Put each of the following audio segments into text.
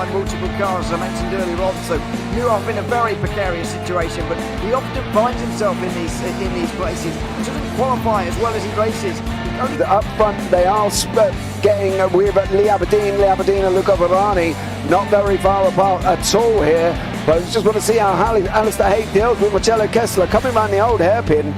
behind multiple cars, as I mentioned earlier on. So Nuoff in a very precarious situation, but he often finds himself in these places. He doesn't qualify as well as he races. Up front, they are getting with Lee Aberdeen and Luca Varani, not very far apart at all here. But I just want to see how Alistair Haight deals with Marcello Kessler coming around the old hairpin.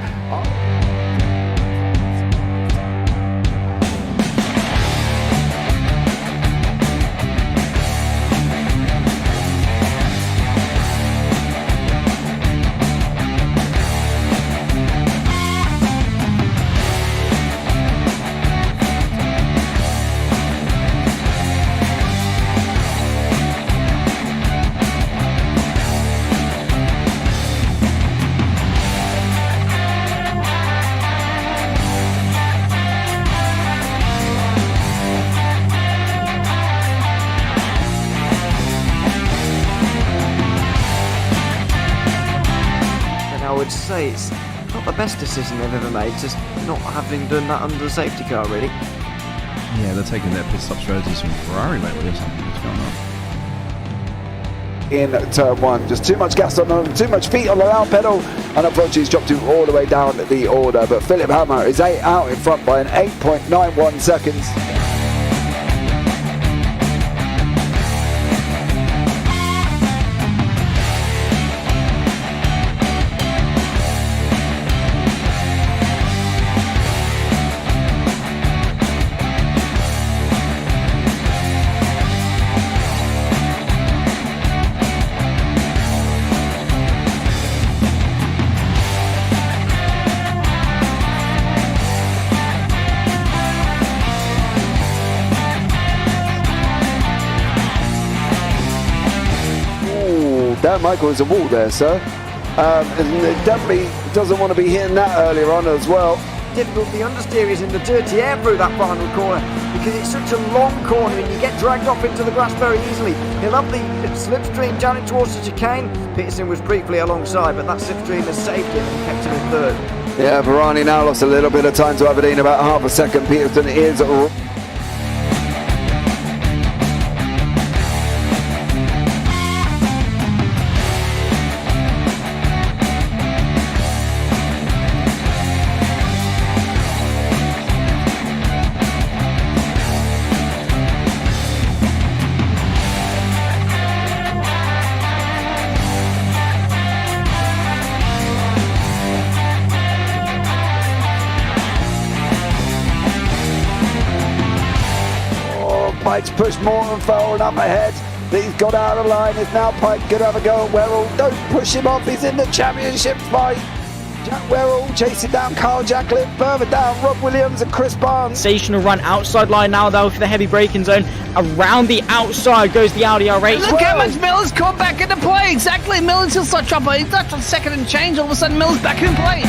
I would say it's not the best decision they've ever made, just not having done that under the safety car, really. Yeah, they're taking their pit stop strategies from Ferrari lately or something. What's going on? In turn one, just too much gas on them, too much feet on the loud pedal, and unfortunately he's dropped all the way down the order. But Philip Hammer is out in front by an 8.91 seconds. Dan Michael is a wall there, sir. And definitely doesn't want to be hitting that earlier on as well. Difficult, the understeer is in the dirty air through that final corner because it's such a long corner and you get dragged off into the grass very easily. He'll have the slipstream down towards the chicane. Peterson was briefly alongside, but that slipstream has saved him and kept him in third. Yeah, Varani now lost a little bit of time to Aberdeen, about half a second. Peterson is Pike's pushed Morton forward up ahead. He's got out of line. It's now Pike going to have a go at Werrell. Don't push him off. He's in the championship fight. Jack Werrell chasing down Carl Jacklin. Further down, Rob Williams and Chris Barnes. Sensational run outside line now though for the heavy braking zone. Around the outside goes the Audi R8. Look how much Miller's come back into play. Exactly. Miller's still such up. He's not on second and change. All of a sudden Miller's back in play.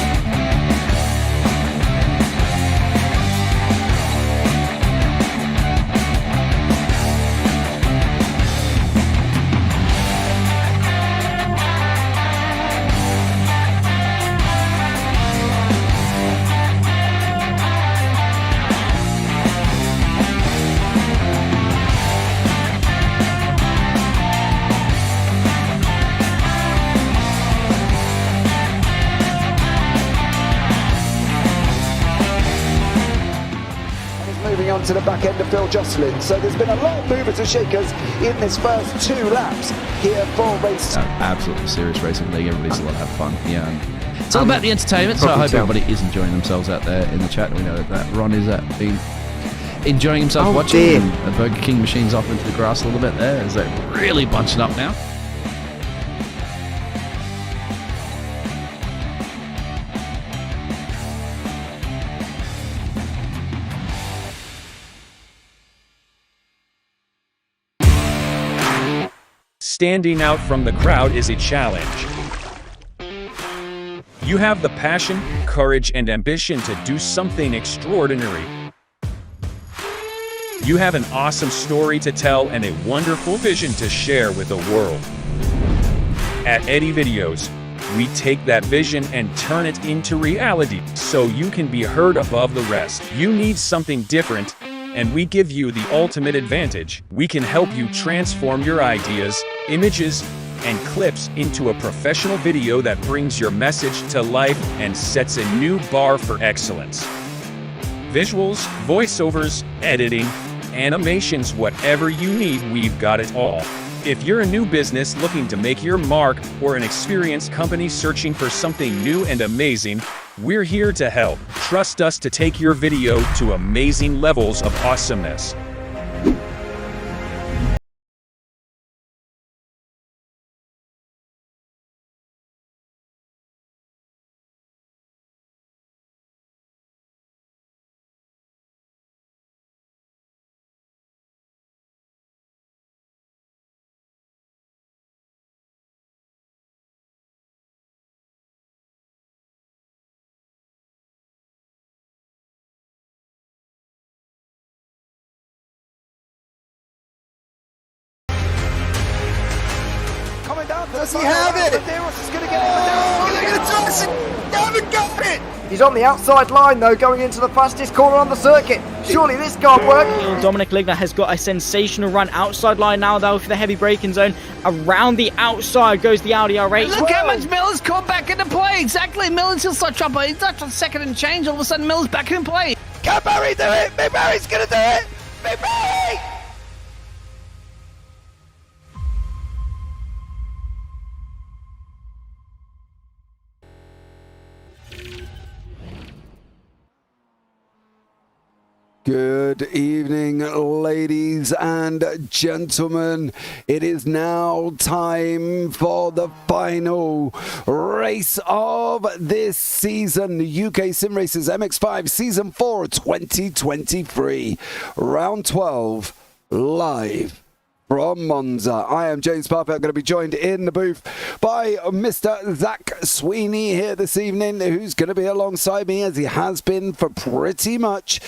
Moving on to the back end of Phil Jocelyn. So there's been a lot of movers and shakers in this first 2 laps here for race. Absolutely serious racing league. Everybody's a lot of fun. Yeah, it's all about the entertainment. So I hope everybody is enjoying themselves out there in the chat. We know that Ron is been enjoying himself watching the Burger King machines off into the grass a little bit there as they're really bunching up now. Standing out from the crowd is a challenge. You have the passion, courage, and ambition to do something extraordinary. You have an awesome story to tell and a wonderful vision to share with the world. At Eddie Videos, we take that vision and turn it into reality so you can be heard above the rest. You need something different, and we give you the ultimate advantage. We can help you transform your ideas, images, and clips into a professional video that brings your message to life and sets a new bar for excellence. Visuals, voiceovers, editing, animations, whatever you need, we've got it all. If you're a new business looking to make your mark or an experienced company searching for something new and amazing, we're here to help. Trust us to take your video to amazing levels of awesomeness. Does he have it? Medeiros is going to get it. He's on the outside line though, going into the fastest corner on the circuit. Surely this can't work. Dominic Ligner has got a sensational run outside line now though for the heavy braking zone. Around the outside goes the Audi R8. Look how much Miller's caught back into play. Exactly, Miller's still such up. He's not on second and change. All of a sudden, Miller's back in play. Can Barry do it? Big Barry's going to do it. Big Barry! Good evening, ladies and gentlemen. It is now time for the final race of this season, the UK SimRacers MX5 Season 4 2023, Round 12, live from Monza. I am James Parfitt. I'm going to be joined in the booth by Mr. Zach Sweeney here this evening, who's going to be alongside me as he has been for pretty much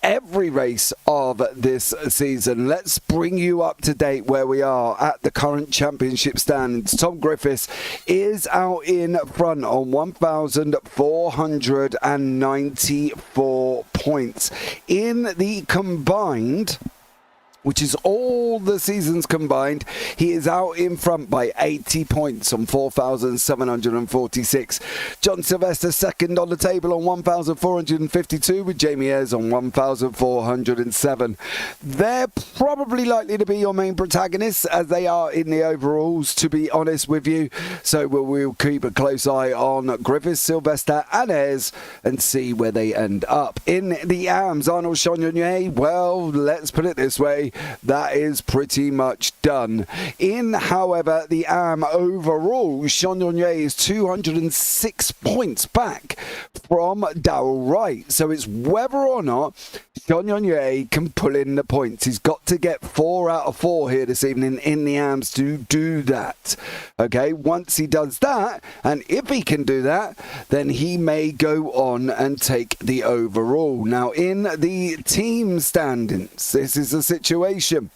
every race of this season. Let's bring you up to date where we are at the current championship standings. Tom Griffiths is out in front on 1,494 points. In the combined, which is all the seasons combined, he is out in front by 80 points on 4,746. John Sylvester second on the table on 1,452, with Jamie Ayres on 1,407. They're probably likely to be your main protagonists, as they are in the overalls, to be honest with you. So we'll keep a close eye on Griffiths, Sylvester and Ayres and see where they end up. In the AMs, Arnold Chagnon, well, let's put it this way, that is pretty much done. In, however, the AM overall, Chagnon is 206 points back from Darrell Wright. So it's whether or not Chagnon can pull in the points. He's got to get 4 out of 4 here this evening in the AMs to do that. Okay, once he does that, and if he can do that, then he may go on and take the overall. Now, in the team standings, this is a situation.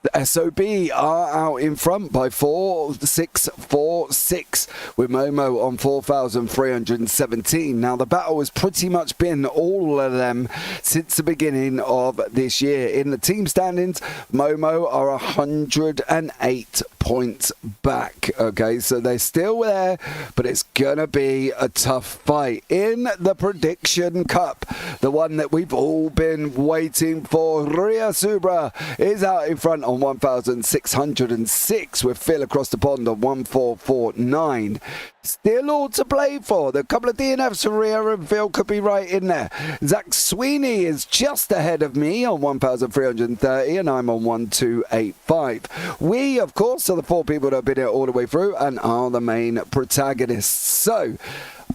The SOB are out in front by 4,646 with Momo on 4,317. Now the battle has pretty much been all of them since the beginning of this year. In the team standings, Momo are 108 points back. Okay, so they're still there, but it's gonna be a tough fight. In the Prediction Cup, the one that we've all been waiting for, Ria Subra is out in front on 1,606 with Phil across the pond on 1,449. Still all to play for. The couple of DNFs for Ria and Phil could be right in there. Zach Sweeney is just ahead of me on 1,330 and I'm on 1,285. We, of course, are the 4 people that have been here all the way through and are the main protagonists. So,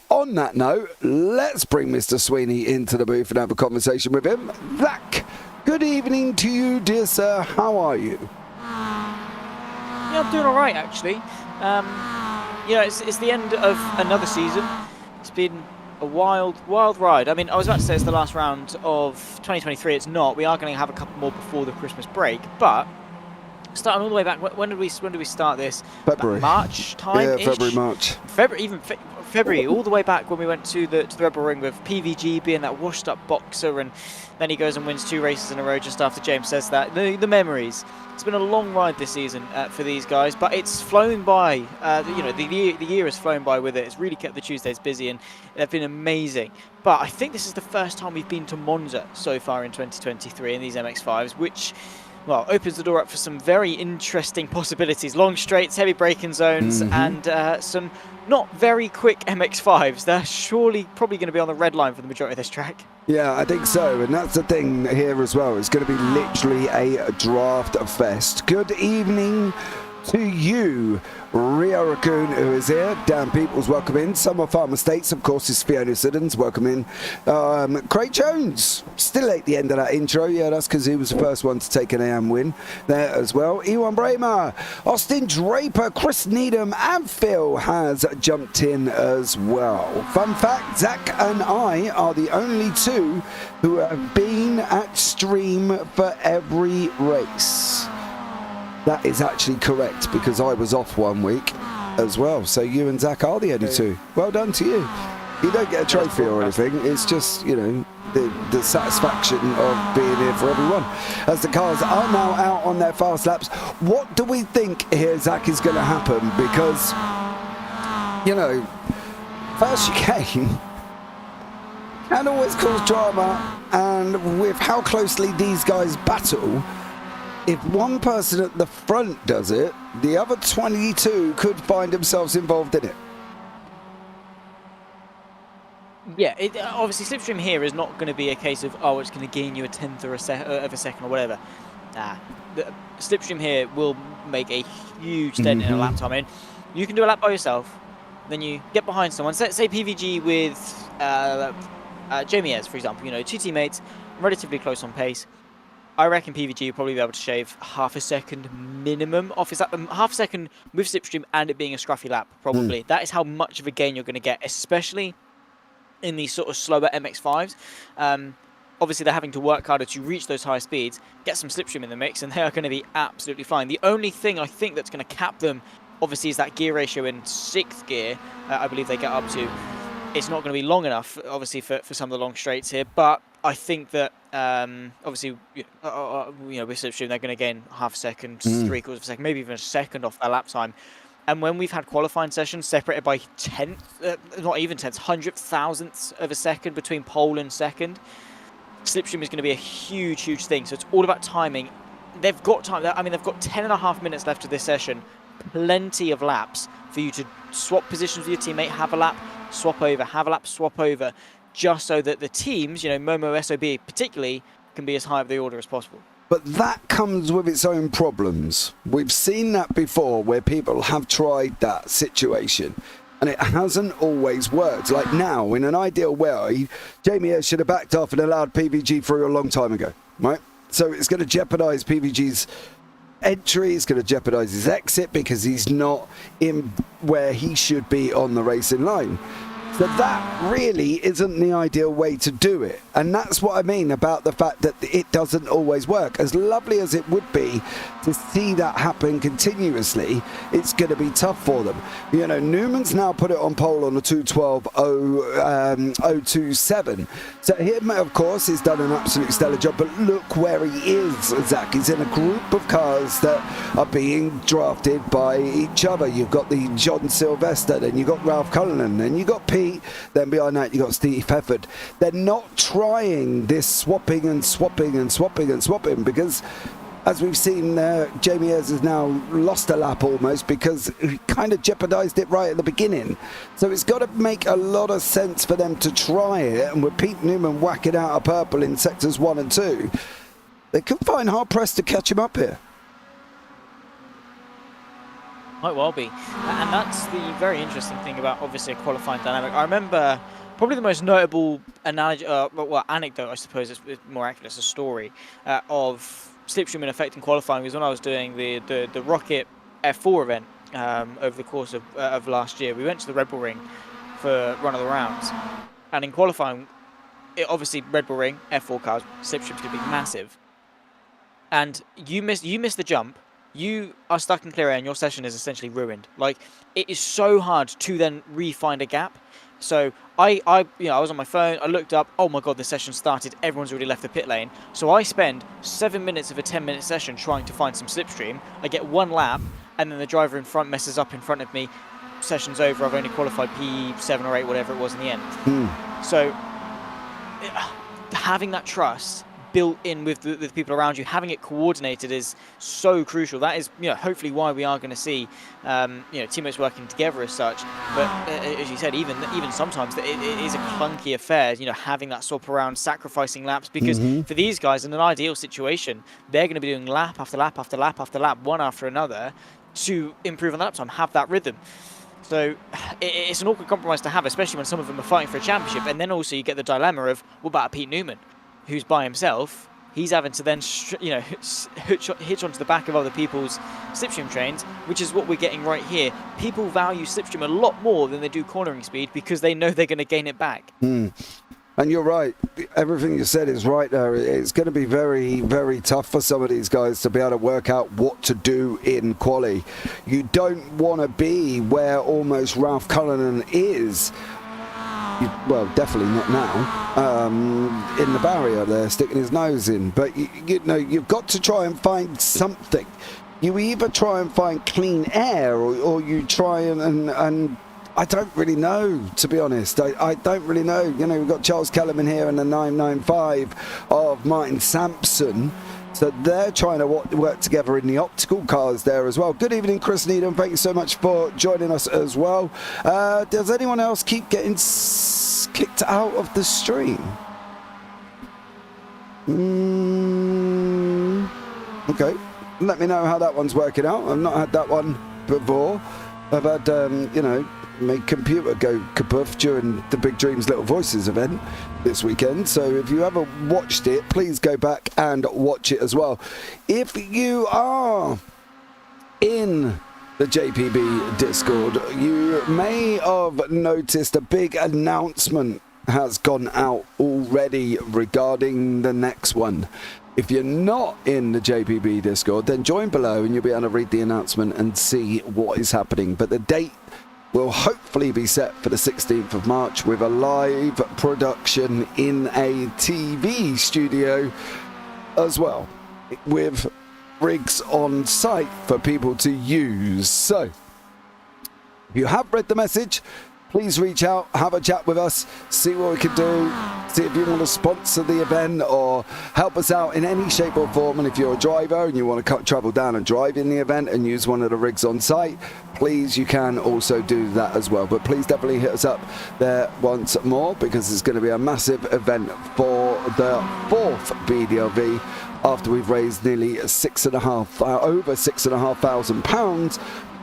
on that note, let's bring Mr. Sweeney into the booth and have a conversation with him. Zach, good evening to you, dear sir. How are you? Yeah, I'm doing all right, actually. It's the end of another season. It's been a wild ride. I mean, I was about to say it's the last round of 2023. It's not. We are going to have a couple more before the Christmas break, but starting all the way back. When did we start this? February. March time. Yeah, February, March. February, all the way back when we went to the Rebel Ring with PVG being that washed-up boxer, and then he goes and wins 2 races in a row just after James says that. The memories. It's been a long ride this season for these guys, but it's flown by. The year has flown by with it. It's really kept the Tuesdays busy, and they've been amazing. But I think this is the first time we've been to Monza so far in 2023 in these MX5s, which, well, opens the door up for some very interesting possibilities. Long straights, heavy braking zones, and some not very quick MX5s. They're surely probably going to be on the red line for the majority of this track. Yeah, I think so, and that's the thing here as well. It's going to be literally a draft fest. Good evening to you, Rio Raccoon, who is here. Dan Peoples, welcome in. Summer Farmer States, of course, is Fiona Siddons, welcome in. Craig Jones, still at the end of that intro. Yeah, that's because he was the first one to take an AM win there as well. Ewan Bramer, Austin Draper, Chris Needham, and Phil has jumped in as well. Fun fact, Zach and I are the only 2 who have been at stream for every race. That is actually correct, because I was off 1 week as well. So you and Zach are the only 2. Well done to you. You don't get a trophy or anything. It's just, you know, the satisfaction of being here for everyone. As the cars are now out on their fast laps, what do we think here, Zach, is going to happen? Because, you know, first chicane can always cause drama, and with how closely these guys battle, if one person at the front does it, the other 22 could find themselves involved in it. Yeah, obviously Slipstream here is not going to be a case of, oh, it's going to gain you a tenth or of a second or whatever. Nah, the Slipstream here will make a huge dent in a lap time. I mean, you can do a lap by yourself, then you get behind someone. Say PVG with JPBroadcasting, for example. You know, 2 teammates, relatively close on pace. I reckon PVG will probably be able to shave half a second minimum off his lap. Half a second with Slipstream and it being a scruffy lap, probably. That is how much of a gain you're going to get, especially in these sort of slower MX5s. Obviously, they're having to work harder to reach those high speeds, get some Slipstream in the mix, and they are going to be absolutely fine. The only thing I think that's going to cap them, obviously, is that gear ratio in 6th gear. I believe they get up to. It's not going to be long enough, obviously, for some of the long straights here, but I think that obviously, with Slipstream, they're going to gain half a second, 3/4 of a second, maybe even a second off their lap time. And when we've had qualifying sessions separated by not even tenths, 100,000ths of a second between pole and second, Slipstream is going to be a huge, huge thing. So it's all about timing. They've got time. I mean, they've got 10.5 minutes left of this session. Plenty of laps for you to swap positions with your teammate, have a lap, swap over, have a lap, swap over, just so that the teams, you know, Momo, SOB particularly, can be as high of the order as possible. But that comes with its own problems. We've seen that before where people have tried that situation and it hasn't always worked. Like now, in an ideal way, Jamie should have backed off and allowed PVG through a long time ago, right? So it's going to jeopardise PVG's entry, it's going to jeopardise his exit because he's not in where he should be on the racing line. So that really isn't the ideal way to do it. And that's what I mean about the fact that it doesn't always work. As lovely as it would be to see that happen continuously, it's going to be tough for them. You know, Newman's now put it on pole on the 2:12.027. So him, of course, has done an absolute stellar job. But look where he is, Zach. He's in a group of cars that are being drafted by each other. You've got the John Sylvester, then you've got Ralph Cullinan, then you've got Pete, then behind that you've got Steve Hefford. They're not trying this swapping and swapping and swapping and swapping because, as we've seen, Jamie Ayres has now lost a lap almost because he kind of jeopardised it right at the beginning. So it's got to make a lot of sense for them to try it, and with Pete Newman whacking out a purple in sectors 1 and 2, they could find hard-pressed to catch him up here. Might well be. And that's the very interesting thing about, obviously, a qualifying dynamic. I remember probably the most notable anecdote, I suppose, it's more accurate, it's a story, of Slipstream in effect in qualifying was when I was doing the Rocket F4 event over the course of last year. We went to the Red Bull Ring for run of the rounds. And in qualifying, obviously, Red Bull Ring, F4 cars, Slipstream's going to be massive. And you miss the jump, you are stuck in clear air and your session is essentially ruined. Like, it is so hard to then re-find a gap. So I was on my phone, I looked up, oh my god, the session started, everyone's already left the pit lane. So I spend 7 minutes of a 10-minute session trying to find some slipstream. I get 1 lap, and then the driver in front messes up in front of me. Session's over, I've only qualified P7 or 8, whatever it was in the end. So having that trust built in with the people around you, having it coordinated is so crucial. That is, hopefully why we are going to see, teammates working together as such. But as you said, even sometimes it is a clunky affair. Having that swap around, sacrificing laps, because for these guys in an ideal situation, they're going to be doing lap after lap after lap after lap, one after another, to improve on that time, have that rhythm. So it's an awkward compromise to have, especially when some of them are fighting for a championship. And then also you get the dilemma of, what about Pete Newman, who's by himself? He's having to then, hitch onto the back of other people's slipstream trains, which is what we're getting right here. People value slipstream a lot more than they do cornering speed because they know they're going to gain it back. And you're right. Everything you said is right there. It's going to be very, very tough for some of these guys to be able to work out what to do in quali. You don't want to be where almost Ralph Cullinan is. Well, definitely not now. In the barrier there, sticking his nose in. But, you've got to try and find something. You either try and find clean air or you try and I don't really know, to be honest. I don't really know. We've got Charles Kellerman here in the 995 of Martin Sampson. So they're trying to work together in the optical cars there as well. Good evening, Chris Needham. Thank you so much for joining us as well. Does anyone else keep getting kicked out of the stream? Okay. Let me know how that one's working out. I've not had that one before. I've had, my computer go kapoof during the Big Dreams Little Voices event this weekend. So if you haven't watched it, please go back and watch it as well. If you are in the JPB Discord, you may have noticed a big announcement has gone out already regarding the next one. If you're not in the JPB Discord, then join below and you'll be able to read the announcement and see what is happening. But the date will hopefully be set for the 16th of March with a live production in a TV studio as well, with rigs on site for people to use. So, if you have read the message, please reach out, have a chat with us, see what we can do, see if you want to sponsor the event or help us out in any shape or form. And if you're a driver and you want to travel down and drive in the event and use one of the rigs on site, please, you can also do that as well. But please definitely hit us up there once more, because it's going to be a massive event for the 4th BDLV after we've raised nearly over £6,500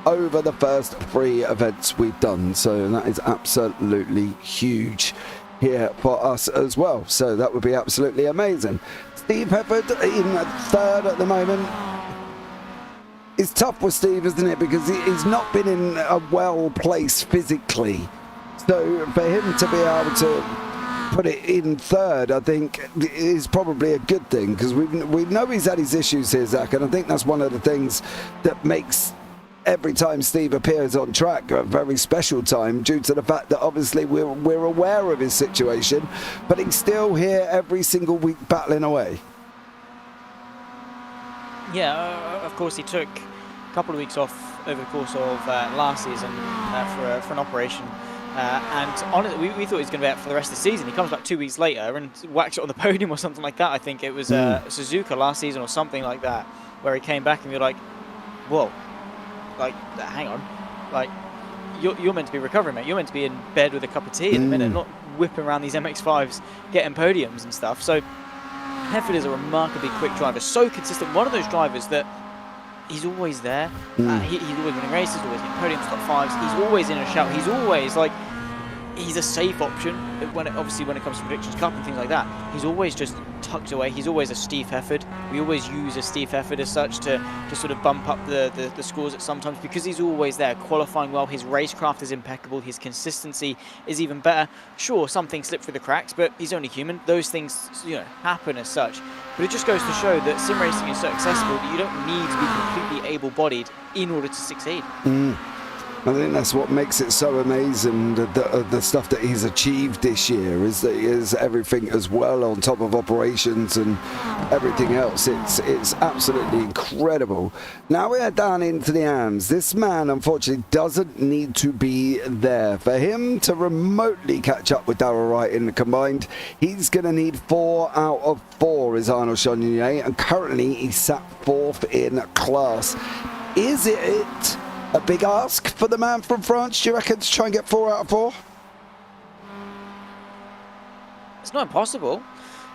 over the first 3 events we've done. So that is absolutely huge here for us as well. So that would be absolutely amazing. Steve Hefford in 3rd at the moment. It's tough with Steve, isn't it? Because he's not been in a well place physically. So for him to be able to put it in 3rd, I think, is probably a good thing, because we know he's had his issues here, Zach, and I think that's one of the things that makes every time Steve appears on track a very special time, due to the fact that obviously we're aware of his situation, but he's still here every single week battling away. Yeah, of course he took a couple of weeks off over the course of last season for an operation. And honestly, we thought he was going to be out for the rest of the season. He comes back 2 weeks later and whacks it on the podium or something like that. I think it was Suzuka last season or something like that, where he came back and you're like, whoa, like, hang on, like, you're meant to be recovering, mate. You're meant to be in bed with a cup of tea in a minute, not whipping around these MX5s, getting podiums and stuff. So Hefford is a remarkably quick driver, so consistent. One of those drivers that he's always there. He's always winning races, always getting podiums, top 5s. He's always in a shout. He's always like, he's a safe option when it comes to Predictions Cup and things like that. He's always just tucked away. He's always a Steve Hefford. We always use a Steve Hefford as such to sort of bump up the scores at sometimes, because he's always there, qualifying well. His racecraft is impeccable. His consistency is even better. Sure, some things slip through the cracks, but he's only human. Those things, happen as such. But it just goes to show that sim racing is so accessible that you don't need to be completely able-bodied in order to succeed. I think that's what makes it so amazing. The stuff that he's achieved this year is that he is everything as well on top of operations and everything else. It's absolutely incredible. Now we are down into the AMs. This man, unfortunately, doesn't need to be there. For him to remotely catch up with Darrell Wright in the combined, he's going to need 4 out of 4, is Arnaud Chagnier, and currently he's sat 4th in class. Is it a big ask for the man from France, do you reckon, to try and get 4 out of 4? It's not impossible,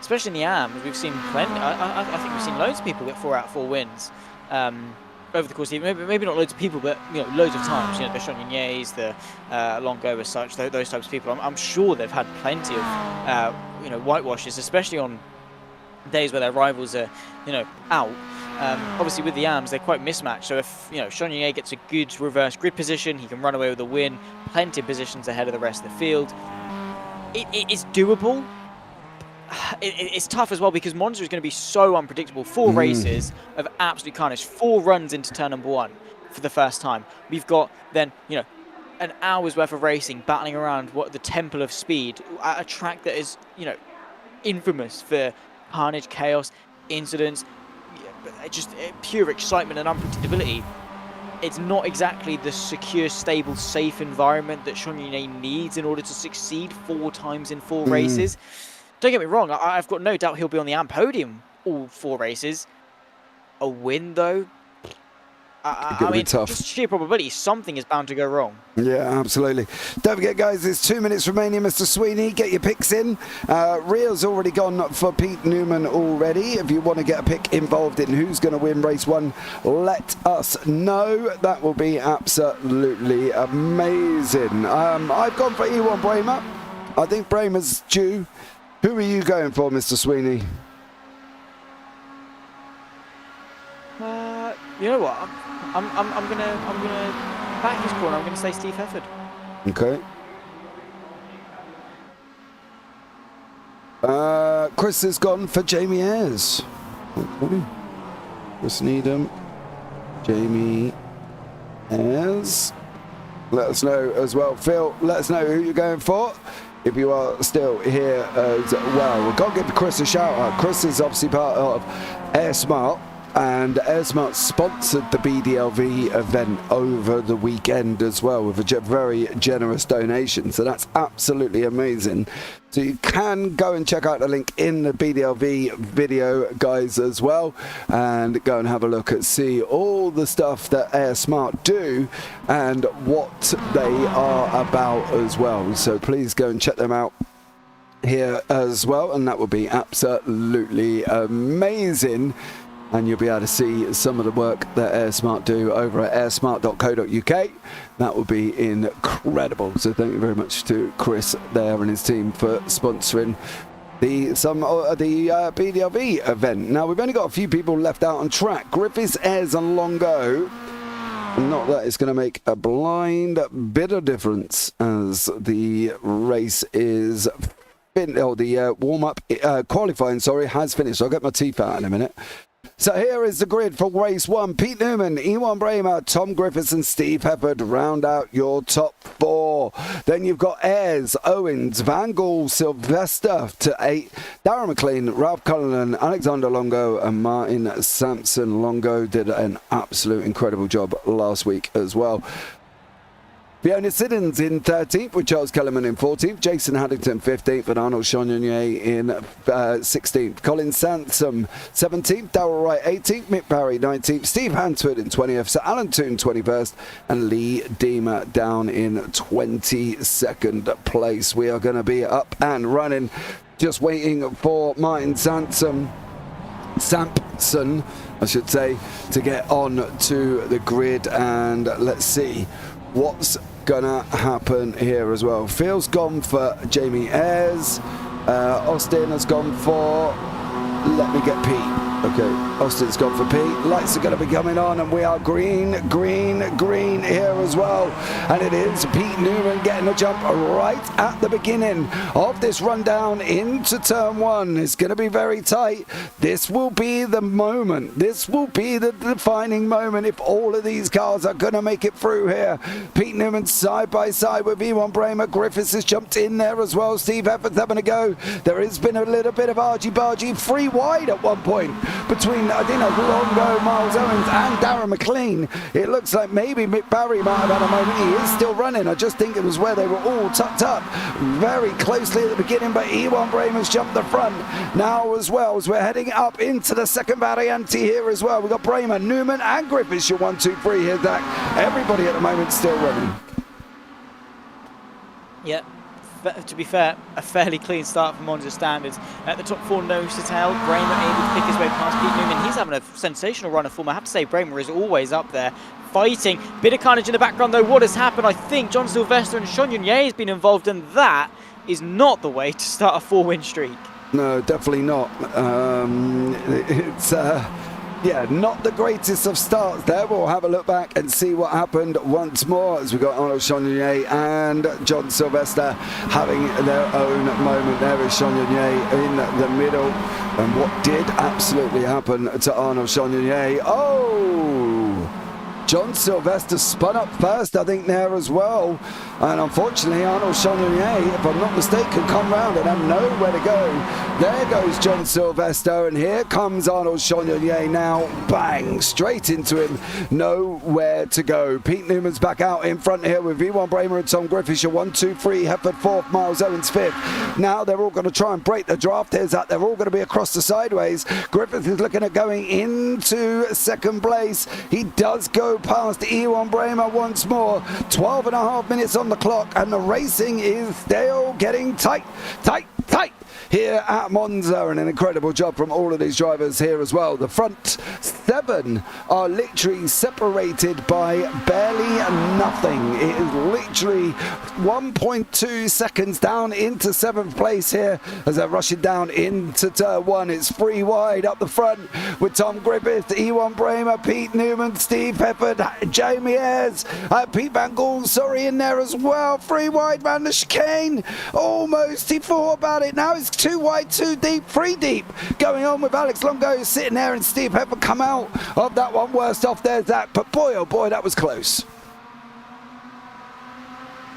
especially in the AMs. We've seen plenty. I think we've seen loads of people get 4 out of 4 wins over the course of the year. Maybe not loads of people, but loads of times. The Chagniers, the Longo as such, those types of people. I'm sure they've had plenty of whitewashes, especially on days where their rivals are out. Obviously with the AMs they're quite mismatched, so if Chagnier gets a good reverse grid position, he can run away with a win, plenty of positions ahead of the rest of the field. It is doable. It's tough as well because Monza is going to be so unpredictable. 4 races of absolute carnage, 4 runs into turn number 1 for the first time. We've got then an hour's worth of racing battling around the temple of speed, a track that is infamous for carnage, chaos, incidents, just pure excitement and unpredictability. It's not exactly the secure, stable, safe environment that Chagnier needs in order to succeed 4 times in 4 races. Don't get me wrong, I've got no doubt he'll be on the AM podium all 4 races. A win, though? I mean, tough. Just sheer probability, something is bound to go wrong. Yeah, absolutely. Don't forget, guys, there's 2 minutes remaining, Mr. Sweeney. Get your picks in. Rio's already gone for Pete Newman already. If you want to get a pick involved in who's going to win race 1, let us know. That will be absolutely amazing. I've gone for E1 Bramer. I think Bramer's due. Who are you going for, Mr. Sweeney? You know what? I'm gonna back his corner. I'm gonna say Steve Hefford. Okay. Chris has gone for Jamie Ayres. Okay. Chris Needham, Jamie Ayres. Let us know as well. Phil, let us know who you're going for if you are still here as well. We've got to give Chris a shout out. Chris is obviously part of AirSmart. And AirSmart sponsored the BDLV event over the weekend as well with a very generous donation. So that's absolutely amazing. So you can go and check out the link in the BDLV video, guys, as well. And go and have a look see all the stuff that AirSmart do and what they are about as well. So please go and check them out here as well. And that would be absolutely amazing. And you'll be able to see some of the work that AirSmart do over at airsmart.co.uk. That would be incredible. So thank you very much to Chris there and his team for sponsoring the BDLV event. Now, we've only got a few people left out on track. Griffiths, Ayres and Longo. Not that it's going to make a blind bit of difference as the race is the warm-up qualifying, has finished. I'll get my teeth out in a minute. So here is the grid for race 1. Pete Newman, E1 Bramer, Tom Griffiths and Steve Hefford round out your top 4. Then you've got Ayres, Owens, Van Gaal, Sylvester to 8. Darren McLean, Ralph Cullinan, Alexander Longo and Martin Sampson. Longo did an absolute incredible job last week as well. Fiona Siddons in 13th with Charles Kellerman in 14th, Jason Haddington 15th and Arnaud Chagnier in 16th. Colin Sansom 17th, Darrell Wright 18th, Mick Barry 19th, Steve Hansford in 20th, Sir Alan Toon 21st and Lee Deemer down in 22nd place. We are going to be up and running, just waiting for Martin Sampson, I should say, to get on to the grid, and let's see what's gonna happen here as well. Phil's gone for Jamie Ayres. Austin has gone for Let Me Get Pete Okay, Austin's gone for P. Lights are going to be coming on, and we are green here as well. And it is Pete Newman getting a jump right at the beginning of this rundown into turn 1. It's going to be very tight. This will be the moment. This will be the defining moment if all of these cars are going to make it through here. Pete Newman side by side with E1 Bramer. Griffiths has jumped in there as well. Steve Heffer's having a go. There has been a little bit of argy-bargy, 3 wide at one point between Longo, Miles Owens and Darren McLean. It looks like maybe Mick Barry might have had a moment. He is still running. I just think it was where they were all tucked up very closely at the beginning, but E1 Bramer's jumped the front now as well as we're heading up into the second variante here as well. We've got Bramer, Newman and Griffiths, your 1, 2, 3 here, Zach. Everybody at the moment still running. Yeah. To be fair, a fairly clean start from Monza standards. At the top 4, nose to tail, Bramer able to pick his way past Pete Newman. He's having a sensational run of form. I have to say, Bramer is always up there fighting. Bit of carnage in the background though. What has happened? I think John Sylvester and Sean Yunier has been involved, and that is not the way to start a 4-win streak. No, definitely not. It's yeah, not the greatest of starts there. We'll have a look back and see what happened once more as we got Arnaud Chagnon and John Sylvester having their own moment. There is Chagnon in the middle, and what did absolutely happen to Arnaud Chagnon? Oh! John Sylvester spun up first, I think, there as well. And unfortunately, Arnaud Chagnon, if I'm not mistaken, come round and have nowhere to go. There goes John Sylvester, and here comes Arnaud Chagnon now. Bang! Straight into him. Nowhere to go. Pete Newman's back out in front here with V1 Bramer and Tom Griffiths. 1, 2, 3. Hefford 4th, Miles Owens 5th. Now they're all going to try and break the draft. Here's that. They're all going to be across the sideways. Griffiths is looking at going into second place. He does go past E1 Bramer once more. 12.5 minutes on the clock, and the racing is still getting tight here at Monza, and an incredible job from all of these drivers here as well. The front 7 are literally separated by barely nothing. It is literally 1.2 seconds down into 7th place here as they're rushing down into turn 1. It's 3 wide up the front with Tom Griffith, E1 Bramer, Pete Newman, Steve Hefford, Jamie Ayres, Pete Van Gool, in there as well. 3 wide round the chicane. Almost, he thought about it. Now it's 2 wide, 2 deep, 3 deep. Going on with Alex Longo sitting there, and Steve Hefford come out of that one. Worst off there, Zach. But boy, oh boy, that was close.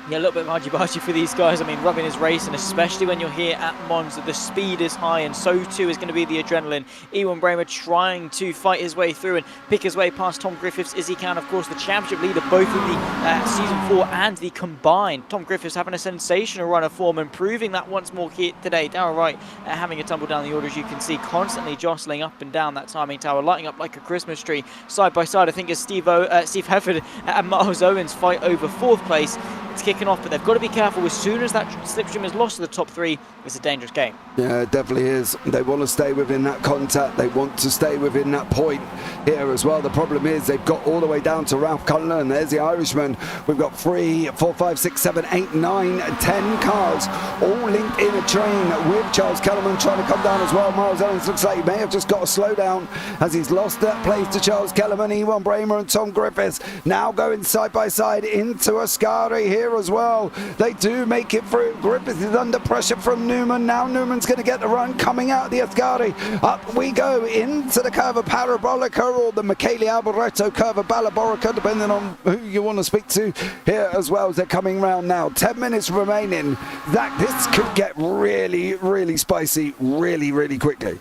Yeah, a little bit of argy-bargy for these guys. I mean, rubbing his race, and especially when you're here at Monza, the speed is high, and so too is going to be the adrenaline. Ewan Bramer trying to fight his way through and pick his way past Tom Griffiths as he can. Of course, the championship leader, both in the Season 4 and the combined. Tom Griffiths having a sensational run of form and proving that once more here today. Darryl Wright having a tumble down the orders, you can see, constantly jostling up and down that timing tower, lighting up like a Christmas tree. Side by side, I think, as Steve Hefford and Miles Owens fight over 4th place. It's kicking off, but they've got to be careful. As soon as that slipstream is lost to the top 3, it's a dangerous game. Yeah, it definitely is. They want to stay within that contact. They want to stay within that point here as well. The problem is they've got all the way down to Ralph Cullen. There's the Irishman. We've got 3, 4, 5, 6, 7, 8, 9, 10 cars all linked in a train with Charles Kellerman trying to come down as well. Miles Owens looks like he may have just got a slowdown as he's lost that place to Charles Kellerman. Ewan Bramer and Tom Griffiths now going side by side into Ascari here as well. They do make it through. Griffiths is under pressure from Newman. Now Newman's going to get the run coming out of the Ascari. Up we go into the Curva Parabolica, or the Michele Alboreto Curva Parabolica, depending on who you want to speak to here as well, as they're coming round now. 10 minutes remaining. Zach, this could get really, really spicy really, really quickly.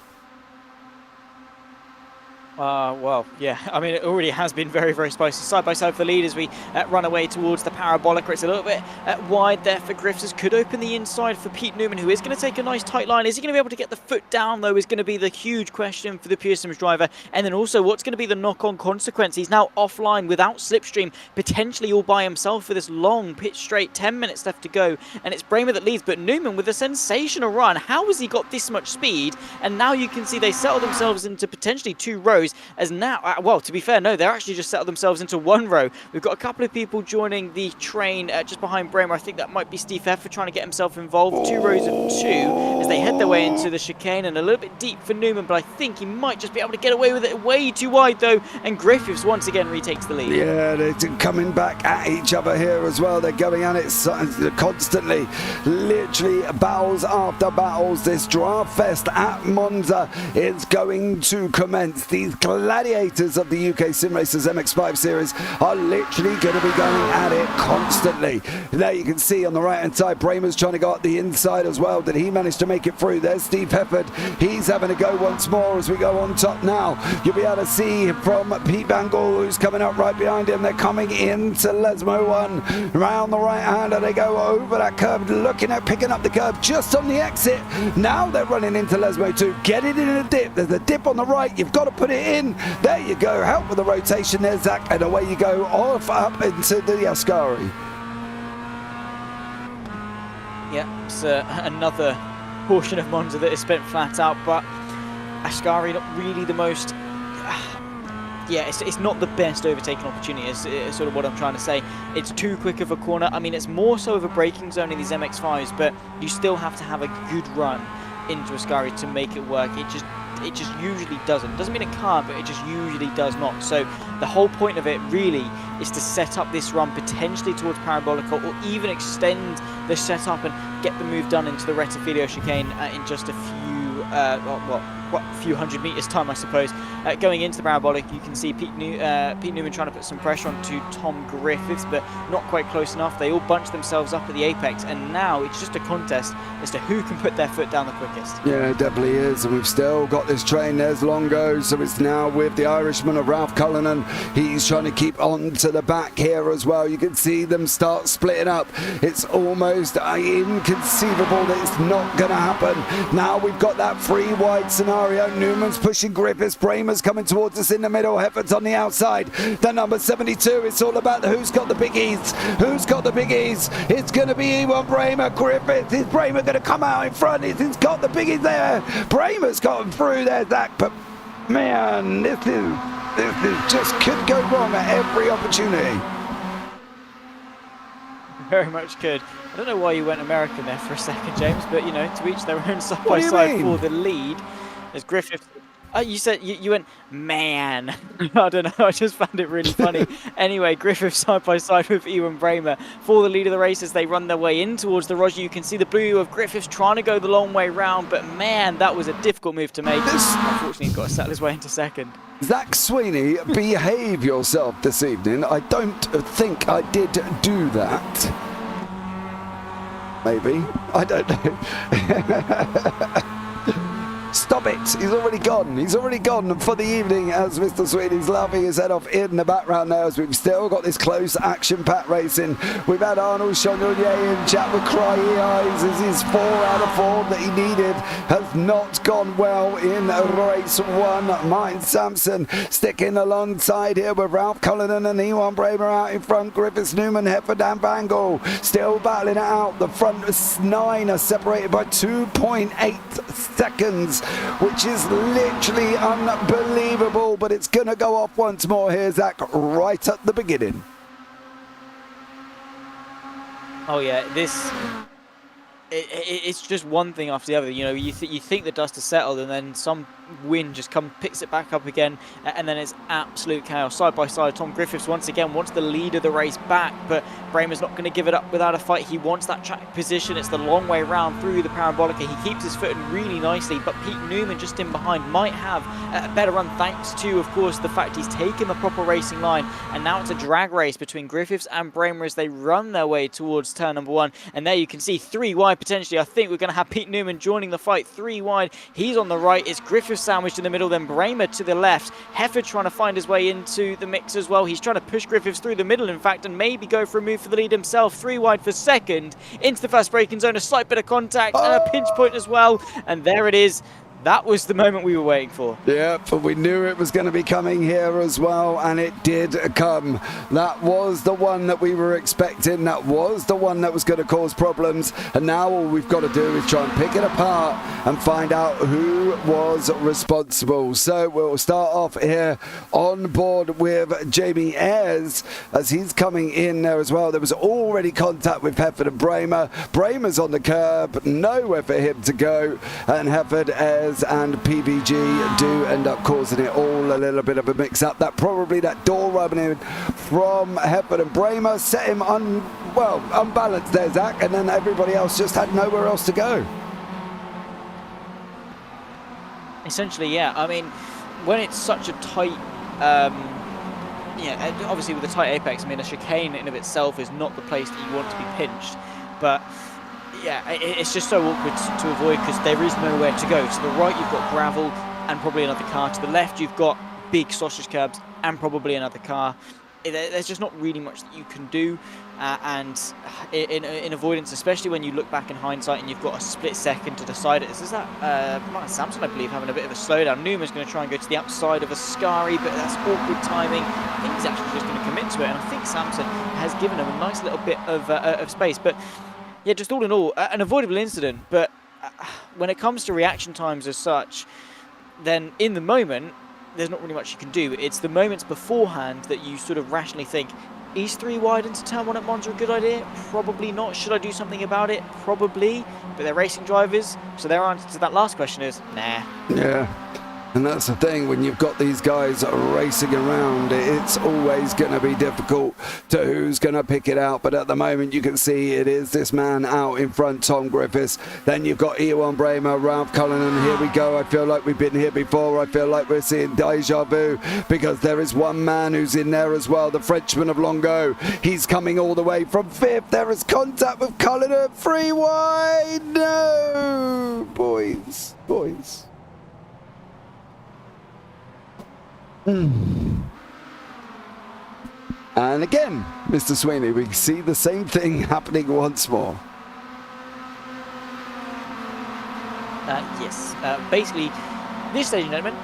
Well, yeah, I mean, it already has been very, very spicy. Side by side for the lead as we run away towards the Parabolica. It's a little bit wide there for Griffiths. Could open the inside for Pete Newman, who is going to take a nice tight line. Is he going to be able to get the foot down, though, is going to be the huge question for the Pearson's driver. And then also, what's going to be the knock-on consequence? He's now offline without slipstream, potentially all by himself for this long pitch straight. 10 minutes left to go, and it's Bramer that leads, but Newman with a sensational run. How has he got this much speed? And now you can see they settle themselves into potentially 2 rows. rows, as now, well, to be fair, no, they're actually just settled themselves into one row. We've got a couple of people joining the train just behind Bremer. I think that might be Steve Heffer trying to get himself involved. 2 rows of 2 as they head their way into the chicane, and a little bit deep for Newman, but I think he might just be able to get away with it. Way too wide though, and Griffiths once again retakes the lead. Yeah, they're coming back at each other here as well. They're going at it constantly, literally battles after battles. This draft fest at Monza is going to commence. These gladiators of the UK SimRacers MX5 series are literally going to be going at it constantly. There you can see on the right hand side, Bremer's trying to go up the inside as well. Did he manage to make it through? There's Steve Hefford. He's having a go once more as we go on top now. You'll be able to see from Pete Van Gaal, who's coming up right behind him. They're coming into Lesmo 1. Round the right hander, they go over that curb, looking at picking up the curb just on the exit. Now they're running into Lesmo 2. Get it in a dip. There's a dip on the right. You've got to put it in. There you go. Help with the rotation there, Zach. And away you go off up into the Ascari. Yeah, it's another portion of Monza that is spent flat out, but Ascari not really the most... yeah, it's not the best overtaking opportunity, is sort of what I'm trying to say. It's too quick of a corner. I mean, it's more so of a braking zone in these MX5s, but you still have to have a good run into Ascari to make it work. It just usually doesn't. Doesn't mean it can't, but it just usually does not. So the whole point of it really is to set up this run potentially towards Parabolica, or even extend the setup and get the move done into the Rettifilio chicane in just a few hundred meters time, I suppose. Going into the parabolic, you can see Pete Newman trying to put some pressure onto Tom Griffiths, but not quite close enough. They all bunch themselves up at the apex, and now it's just a contest as to who can put their foot down the quickest. Yeah, it definitely is, and we've still got this train. There's Longo, so it's now with the Irishman of Ralph Cullinan. He's trying to keep on to the back here as well. You can see them start splitting up. It's almost inconceivable that it's not going to happen. Now we've got that free wide scenario. Newman's pushing Griffiths. Bremer's coming towards us in the middle. Heffert's on the outside. The number 72. It's all about who's got the biggies. Who's got the biggies? It's going to be Ewan Bremer. Griffiths. Is Bremer going to come out in front? He's got the biggies there. Bremer's gotten through there, Zach. But man, this just could go wrong at every opportunity. Very much could. I don't know why you went American there for a second, James, but you know, to each their own side by side for the lead. As Griffith, you said you went, man. I don't know, I just found it really funny. Anyway, Griffith side by side with Ewan Bremer for the lead of the race as they run their way in towards the Roger. You can see the blue of Griffiths trying to go the long way round, but man, that was a difficult move to make. Unfortunately, he's got to settle his way into second. Zach Sweeney, behave yourself this evening. I don't think I did do that. Maybe. I don't know. Stop it. He's already gone. He's already gone for the evening as Mr. Sweeney's laughing his head off in the background there as we've still got this close action-packed racing. We've had Arnold Chagnon in chat with crying eyes as his 4 out of 4 that he needed has not gone well in race 1. Martin Sampson sticking alongside here with Ralph Cullinan and Ewan Bremer out in front. Griffiths, Newman, Hefford and Van Gaal still battling it out. The front 9 are separated by 2.8 seconds, which is literally unbelievable, but it's going to go off once more here, Zach, right at the beginning. Oh yeah, it's just one thing after the other. You know, you think the dust has settled, and then some wind just picks it back up again, and then it's absolute chaos. Side by side, Tom Griffiths once again wants the lead of the race back, but Bremer's not going to give it up without a fight. He wants that track position. It's the long way round through the Parabolica. He keeps his foot in really nicely, but Pete Newman just in behind might have a better run, thanks to, of course, the fact he's taken the proper racing line, and now it's a drag race between Griffiths and Bremer as they run their way towards turn number 1, and there you can see 3 wide potentially. I think we're going to have Pete Newman joining the fight 3 wide. He's on the right. It's Griffiths sandwiched in the middle, then Bremer to the left. Hefford trying to find his way into the mix as well. He's trying to push Griffiths through the middle, in fact, and maybe go for a move for the lead himself. 3 wide for second. Into the first braking zone, a slight bit of contact and a pinch point as well. And there it is. That was the moment we were waiting for. Yeah, but we knew it was going to be coming here as well, and it did come. That was the one that we were expecting. That was the one that was going to cause problems. And now all we've got to do is try and pick it apart and find out who was responsible. So we'll start off here on board with Jamie Ayres as he's coming in there as well. There was already contact with Hefford and Bramer. Bramer's on the curb, nowhere for him to go, and Hefford, Ayres and PVG do end up causing it all a little bit of a mix-up. That door rubbing in from Hefford and Bramer set him unbalanced there, Zach, and then everybody else just had nowhere else to go. Essentially, yeah. I mean, when it's such a tight, obviously with a tight apex, I mean, a chicane in of itself is not the place that you want to be pinched, but yeah, it's just so awkward to avoid because there is nowhere to go. To the right, you've got gravel and probably another car. To the left, you've got big sausage curbs and probably another car. There's just not really much that you can do. And in avoidance, especially when you look back in hindsight and you've got a split second to decide it. This is that Martin Sampson, I believe, having a bit of a slowdown. Numa's going to try and go to the outside of Ascari, but that's awkward timing. I think he's actually just going to commit to it, and I think Sampson has given him a nice little bit of space. But yeah, just all in all, an avoidable incident. But when it comes to reaction times as such, then in the moment, there's not really much you can do. It's the moments beforehand that you sort of rationally think, is 3 wide into turn 1 at Monza a good idea? Probably not. Should I do something about it? Probably. But they're racing drivers, so their answer to that last question is, nah. Yeah. And that's the thing, when you've got these guys racing around, it's always going to be difficult to who's going to pick it out. But at the moment, you can see it is this man out in front, Tom Griffiths. Then you've got Ewan Bramer, Ralph Cullinan. Here we go. I feel like we've been here before. I feel like we're seeing deja vu because there is one man who's in there as well, the Frenchman of Longo. He's coming all the way from 5th. There is contact with Cullinan. 3 wide. No, boys. And again, Mr. Sweeney, we see the same thing happening once more. Yes. Basically, this, ladies and gentlemen,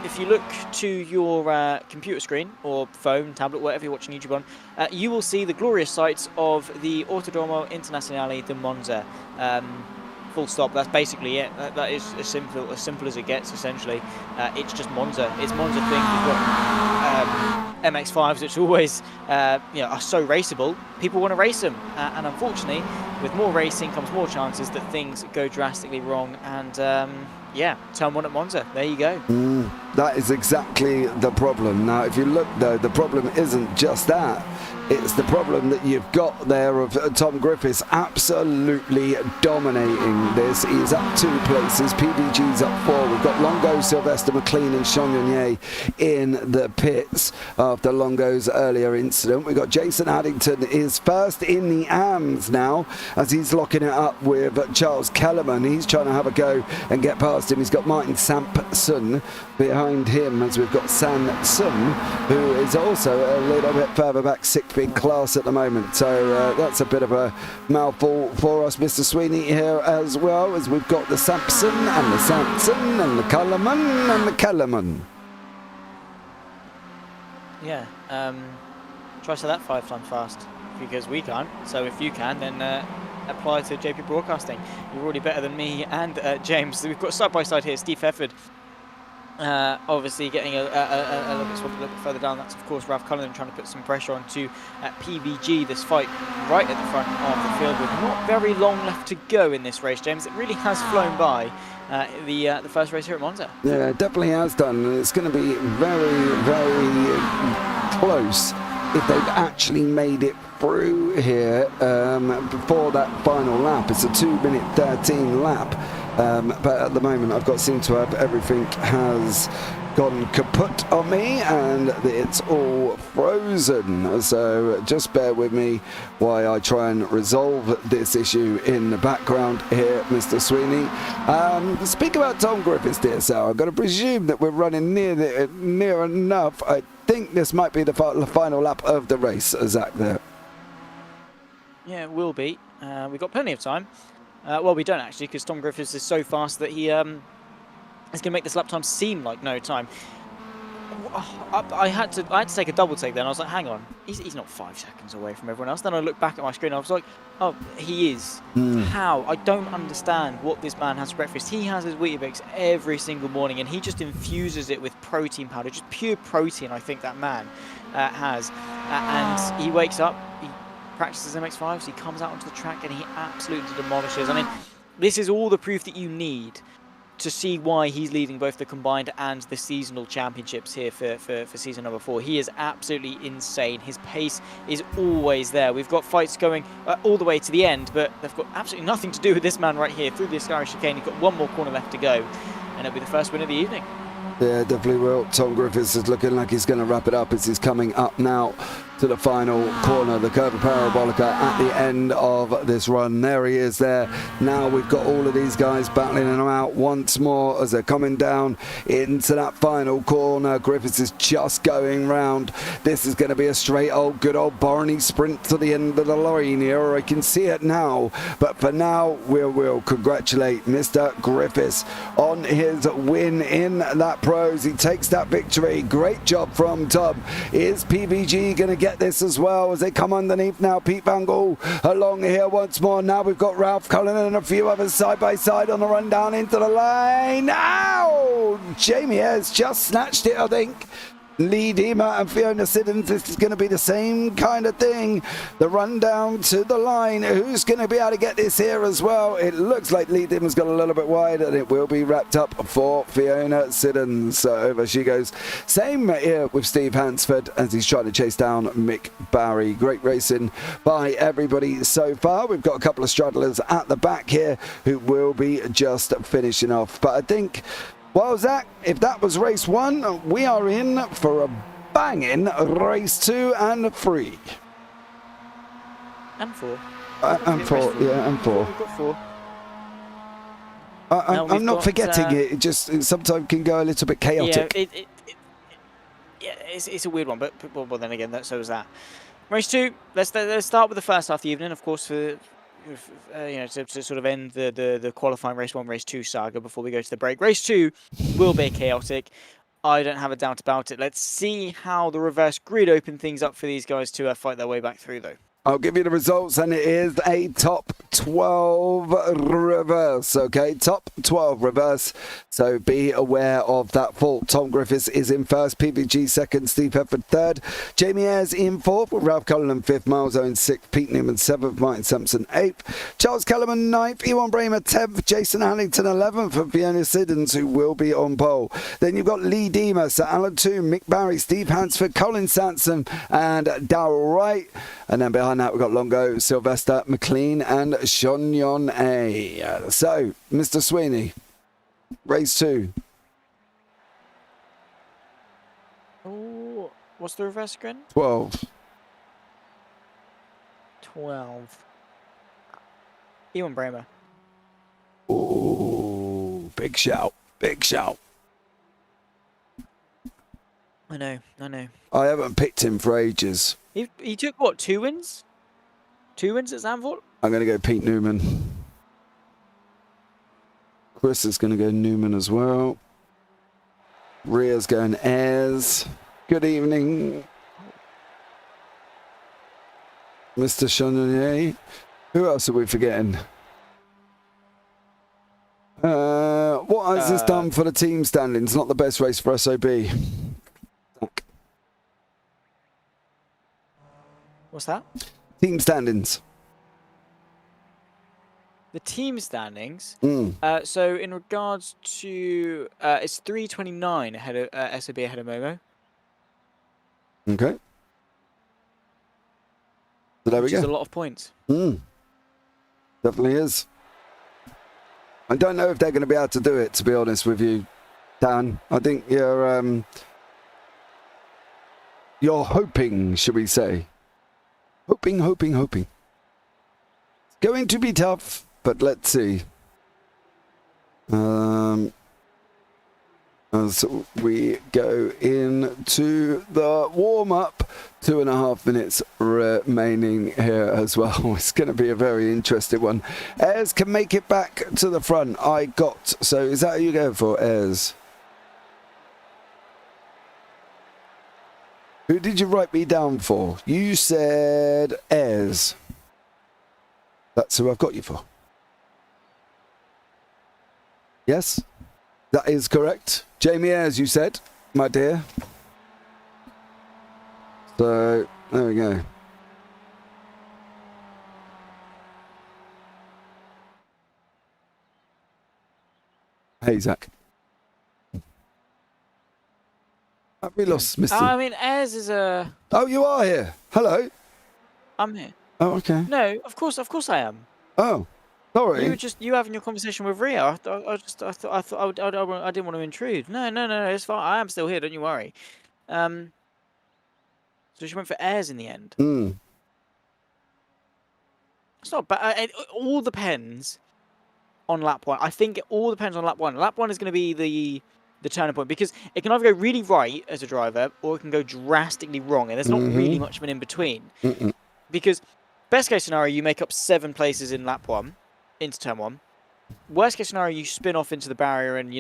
if you look to your computer screen or phone, tablet, whatever you're watching YouTube on, you will see the glorious sights of the Autodromo Internazionale di Monza. Full stop. That's basically it. That is as simple as it gets. Essentially, it's just Monza. It's Monza thing. You've got MX5s, which always are so raceable. People want to race them, and unfortunately, with more racing comes more chances that things go drastically wrong. And turn 1 at Monza. There you go. That is exactly the problem. Now, if you look, though, the problem isn't just that. It's the problem that you've got there of Tom Griffiths absolutely dominating this. He's up 2 places. PVG's up 4. We've got Longo, Sylvester McLean and Sean Yonye in the pits after Longo's earlier incident. We've got Jason Addington is first in the AMS now as he's locking it up with Charles Kellerman. He's trying to have a go and get past him. He's got Martin Sampson behind him as we've got Sanson, who is also a little bit further back, 6th in class at the moment. So that's a bit of a mouthful for us, Mr. Sweeney, here as well, as we've got the Sampson and the Sanson and the Kellerman and the Kellerman. Yeah. Try to say that 5 times fast because we can't. So if you can, then apply to JPBroadcasting. You're already better than me and James. So we've got side by side here, Steve Hefford. Obviously getting a little bit further down. That's of course Ralph Cullinan trying to put some pressure onto PVG. This fight right at the front of the field with not very long left to go in this race, James. It really has flown by the first race here at Monza. Yeah, it definitely has done, and it's going to be very, very close if they've actually made it through here before that final lap. It's a 2:13 lap. But at the moment, I've got seem to have everything has gone kaput on me and it's all frozen. So just bear with me while I try and resolve this issue in the background here, Mr. Sweeney. Speak about Tom Griffiths, dear sir. I've got to presume that we're running near enough. I think this might be the final lap of the race, Zach, there. Yeah, it will be. We've got plenty of time. Well, we don't actually, because Tom Griffiths is so fast that he It's going to make this lap time seem like no time. I had to take a double take then. I was like, hang on, he's not 5 seconds away from everyone else. Then I looked back at my screen. I was like, oh, he is. How? I don't understand what this man has for breakfast. He has his Weetabix every single morning, and he just infuses it with protein powder, just pure protein. I think that man has, and he wakes up, he practices MX5s, he comes out onto the track, and he absolutely demolishes. I mean, this is all the proof that you need to see why he's leading both the combined and the seasonal championships here for season number 4. He is absolutely insane. His pace is always there. We've got fights going all the way to the end, but they've got absolutely nothing to do with this man right here through this Irish chicane. He's got one more corner left to go, and it'll be the first win of the evening. Yeah, definitely will. Tom Griffiths is looking like he's going to wrap it up as he's coming up now to the final corner, the Curva Parabolica at the end of this run. There he is there. Now we've got all of these guys battling them out once more as they're coming down into that final corner. Griffiths is just going round. This is going to be a straight old good old Barney sprint to the end of the line here. I can see it now. But for now, we'll congratulate Mr. Griffiths on his win in that pros. He takes that victory. Great job from Tom. Is PVG going to get this as well as they come underneath now? Pete Van Gaal along here once more. Now we've got Ralph Cullen and a few others side by side on the run down into the line. Ow! Jamie has just snatched it, I think. Lee Dima and Fiona Siddons, this is going to be the same kind of thing. The run down to the line. Who's going to be able to get this here as well? It looks like Lee Dima's got a little bit wide, and it will be wrapped up for Fiona Siddons. So over she goes. Same here with Steve Hansford as he's trying to chase down Mick Barry. Great racing by everybody so far. We've got a couple of strugglers at the back here who will be just finishing off. But I think, well, Zach, if that was race 1, we are in for a banging race 2 and 3. And 4. And 4, yeah, and 4. We've got 4. I'm not forgetting it. It just sometimes can go a little bit chaotic. Yeah, it's a weird one, but well, then again, so is that. Race 2. Let's start with the first half of the evening, of course, for to sort of end the qualifying race 1, race 2 saga before we go to the break. Race 2 will be chaotic. I don't have a doubt about it. Let's see how the reverse grid open things up for these guys to fight their way back through, though. I'll give you the results, and it is a top 12 reverse, okay? Top 12 reverse, so be aware of that fault. Tom Griffiths is in first, PVG second, Steve Hefford third, Jamie Ayres in fourth, Ralph Cullen fifth, Miles Owen sixth, Pete Newman seventh, Martin Sampson eighth, Charles Kellerman ninth, Ewan Bramer 10th, Jason Hallington 11th, and Fiona Siddons, who will be on pole. Then you've got Lee Dima, Sir Alan Toome, Mick Barry, Steve Hansford, Colin Sanson, and Darryl Wright. And then behind that, we've got Longo, Sylvester, McLean, and Shonyon A. So, Mr. Sweeney, race 2. Oh, what's the reverse grid? 12. 12. Ewan Bramer. Ooh, big shout, big shout. I know. I haven't picked him for ages. He took, what, 2 wins? 2 wins at Zandvoort? I'm going to go Pete Newman. Chris is going to go Newman as well. Ria's going Ayres. Good evening, Mr. Channonier. Who else are we forgetting? What has this done for the team standings? Not the best race for SOB. What's that? Team standings. The team standings. Mm. So in regards to, it's 329 ahead of SOB ahead of Momo. Okay. So there we Which go. is a lot of points. Definitely is. I don't know if they're going to be able to do it, to be honest with you, Dan. I think you're hoping, should we say. Hoping. It's going to be tough, but let's see. as we go into the warm-up. 2.5 minutes remaining here as well. It's going to be a very interesting one. Ayres can make it back to the front. So is that who you go for, Ayres? Who did you write me down for? You said Ayres. That's who I've got you for. Yes? That is correct. Jamie Ayres, you said, my dear. So, there we go. Hey, Zach. Have we lost Mr. I mean, Ayres is a... Oh, you are here. Hello. I'm here. Oh, okay. No, of course I am. Oh, sorry. You were just having your conversation with Ria. I didn't want to intrude. No, it's fine. I am still here. Don't you worry. So she went for Ayres in the end. It's not bad. It all depends on lap one. I think it all depends on lap one. Lap one is going to be the turning point, because it can either go really right as a driver or it can go drastically wrong, and there's not really much of an in between. Because best case scenario, you make up 7 places in lap one into turn one. Worst case scenario, you spin off into the barrier and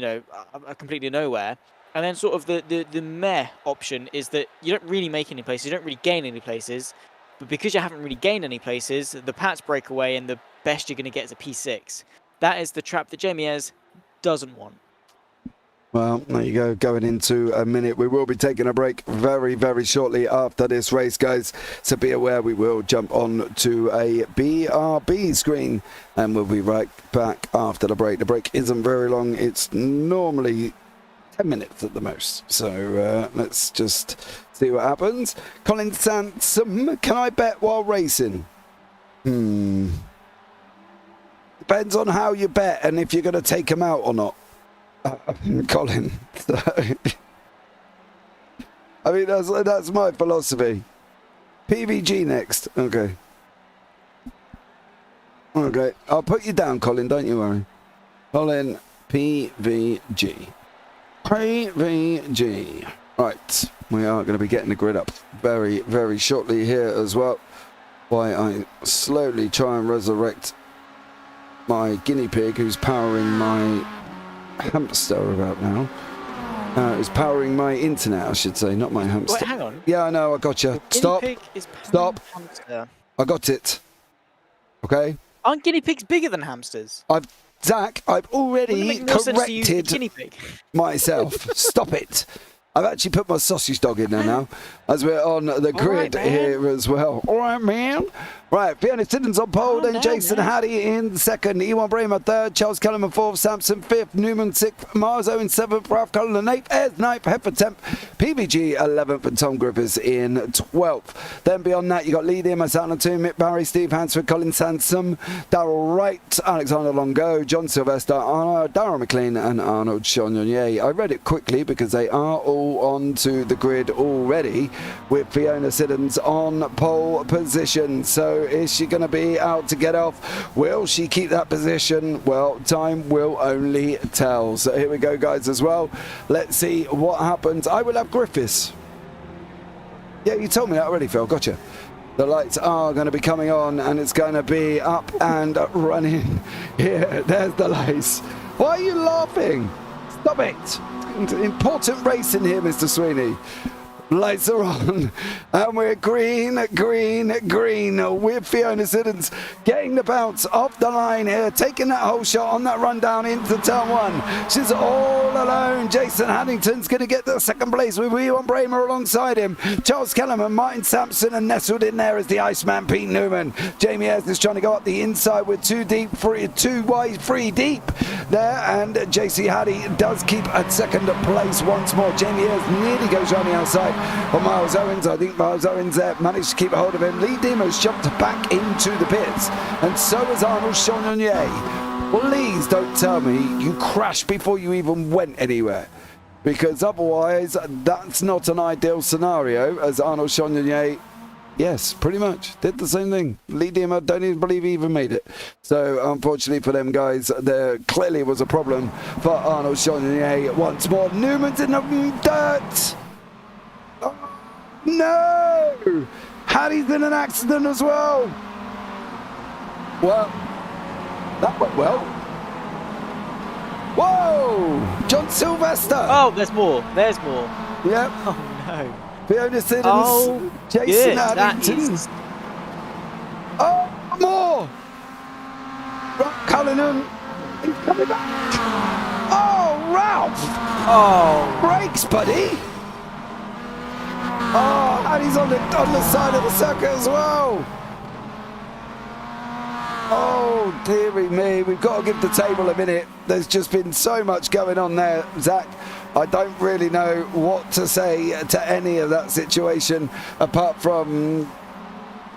are completely nowhere. And then sort of the meh option is that you don't really make any places, you don't really gain any places, but because you haven't really gained any places, the pads break away and the best you're going to get is a P6. That is the trap that Jamie Ayres doesn't want. Well, there you go. Going into a minute. We will be taking a break very, very shortly after this race, guys. So be aware, we will jump on to a BRB screen and we'll be right back after the break. The break isn't very long. It's normally 10 minutes at the most. So let's just see what happens. Colin Sansom, can I bet while racing? Depends on how you bet and if you're going to take him out or not. Colin. I mean, that's my philosophy. PVG next. Okay. Okay. I'll put you down, Colin. Don't you worry. Colin, PVG. PVG. Right. We are going to be getting the grid up very, very shortly here as well. While I slowly try and resurrect my guinea pig who's powering my hamster about now. It's powering my internet, I should say, not my hamster. Wait, hang on. Yeah, I know, I got you. Stop. Stop. Hamster. I got it. Okay? Aren't guinea pigs bigger than hamsters? Zach, I've already corrected guinea pig? myself. Stop it. I've actually put my sausage dog in there now, as we're on the grid here as well. All right, man. Right, Fiona Siddons on pole, then Jason Haddy in second, Ewan Bramer third, Charles Kellerman fourth, Sampson fifth, Newman sixth, Mars Owen seventh, Ralph Cullen eighth, Ayres ninth, Heifer 10th, PVG 11th, and Tom Griffiths in 12th. Then beyond that, you got Lee Deer, myself on 2, Mick Barry, Steve Hansford, Colin Sansom, Darryl Wright, Alexander Longo, John Sylvester, Darryl McLean, and Arnold Chagnon. I read it quickly because they are all onto the grid already, with Fiona Siddons on pole position. So is she going to be out to get off? Will she keep that position? Well, time will only tell. So here we go, guys, as well. Let's see what happens. I will have Griffiths. Yeah, you told me that already, Phil. Gotcha. The lights are going to be coming on and it's going to be up and running. Here, there's the lights. Why are you laughing? Stop it. Important racing here, Mr. Sweeney. Lights are on, and we're green with Fiona Siddons getting the bounce off the line here, taking that whole shot on that run down into turn one. She's all alone. Jason Haddington's going to get the second place with Ewan Bramer alongside him. Charles Kellerman, Martin Sampson, and nestled in there is the Iceman Pete Newman. Jamie Ayres is trying to go up the inside with two wide, three deep there, and JC Haddy does keep a second place once more. Jamie Ayres nearly goes around the outside. For Miles Owens, I think Miles Owens managed to keep a hold of him. Lee Demos jumped back into the pits, and so has Arnold Chagnon. Please don't tell me you crashed before you even went anywhere, because otherwise that's not an ideal scenario, as Arnold Chagnon Yes, pretty much. Did the same thing. Lee Diem, I don't even believe he even made it. So, unfortunately for them guys, there clearly was a problem for Arnold Chonier once more. Newman's in the dirt. Oh, no! Harry's in an accident as well. Well, that went well. Whoa! John Sylvester. Oh, there's more. There's more. Yep. Oh, no. Fiona Siddons, Oh, Jason good. That Addington. is... Oh, more! Rob Cullinan, he's coming back. Oh, Ralph! Oh, Brakes, buddy! Oh, and he's on the side of the circuit as well. Oh, dearie me, we've got to give the table a minute. There's just been so much going on there, Zach. I don't really know what to say to any of that situation apart from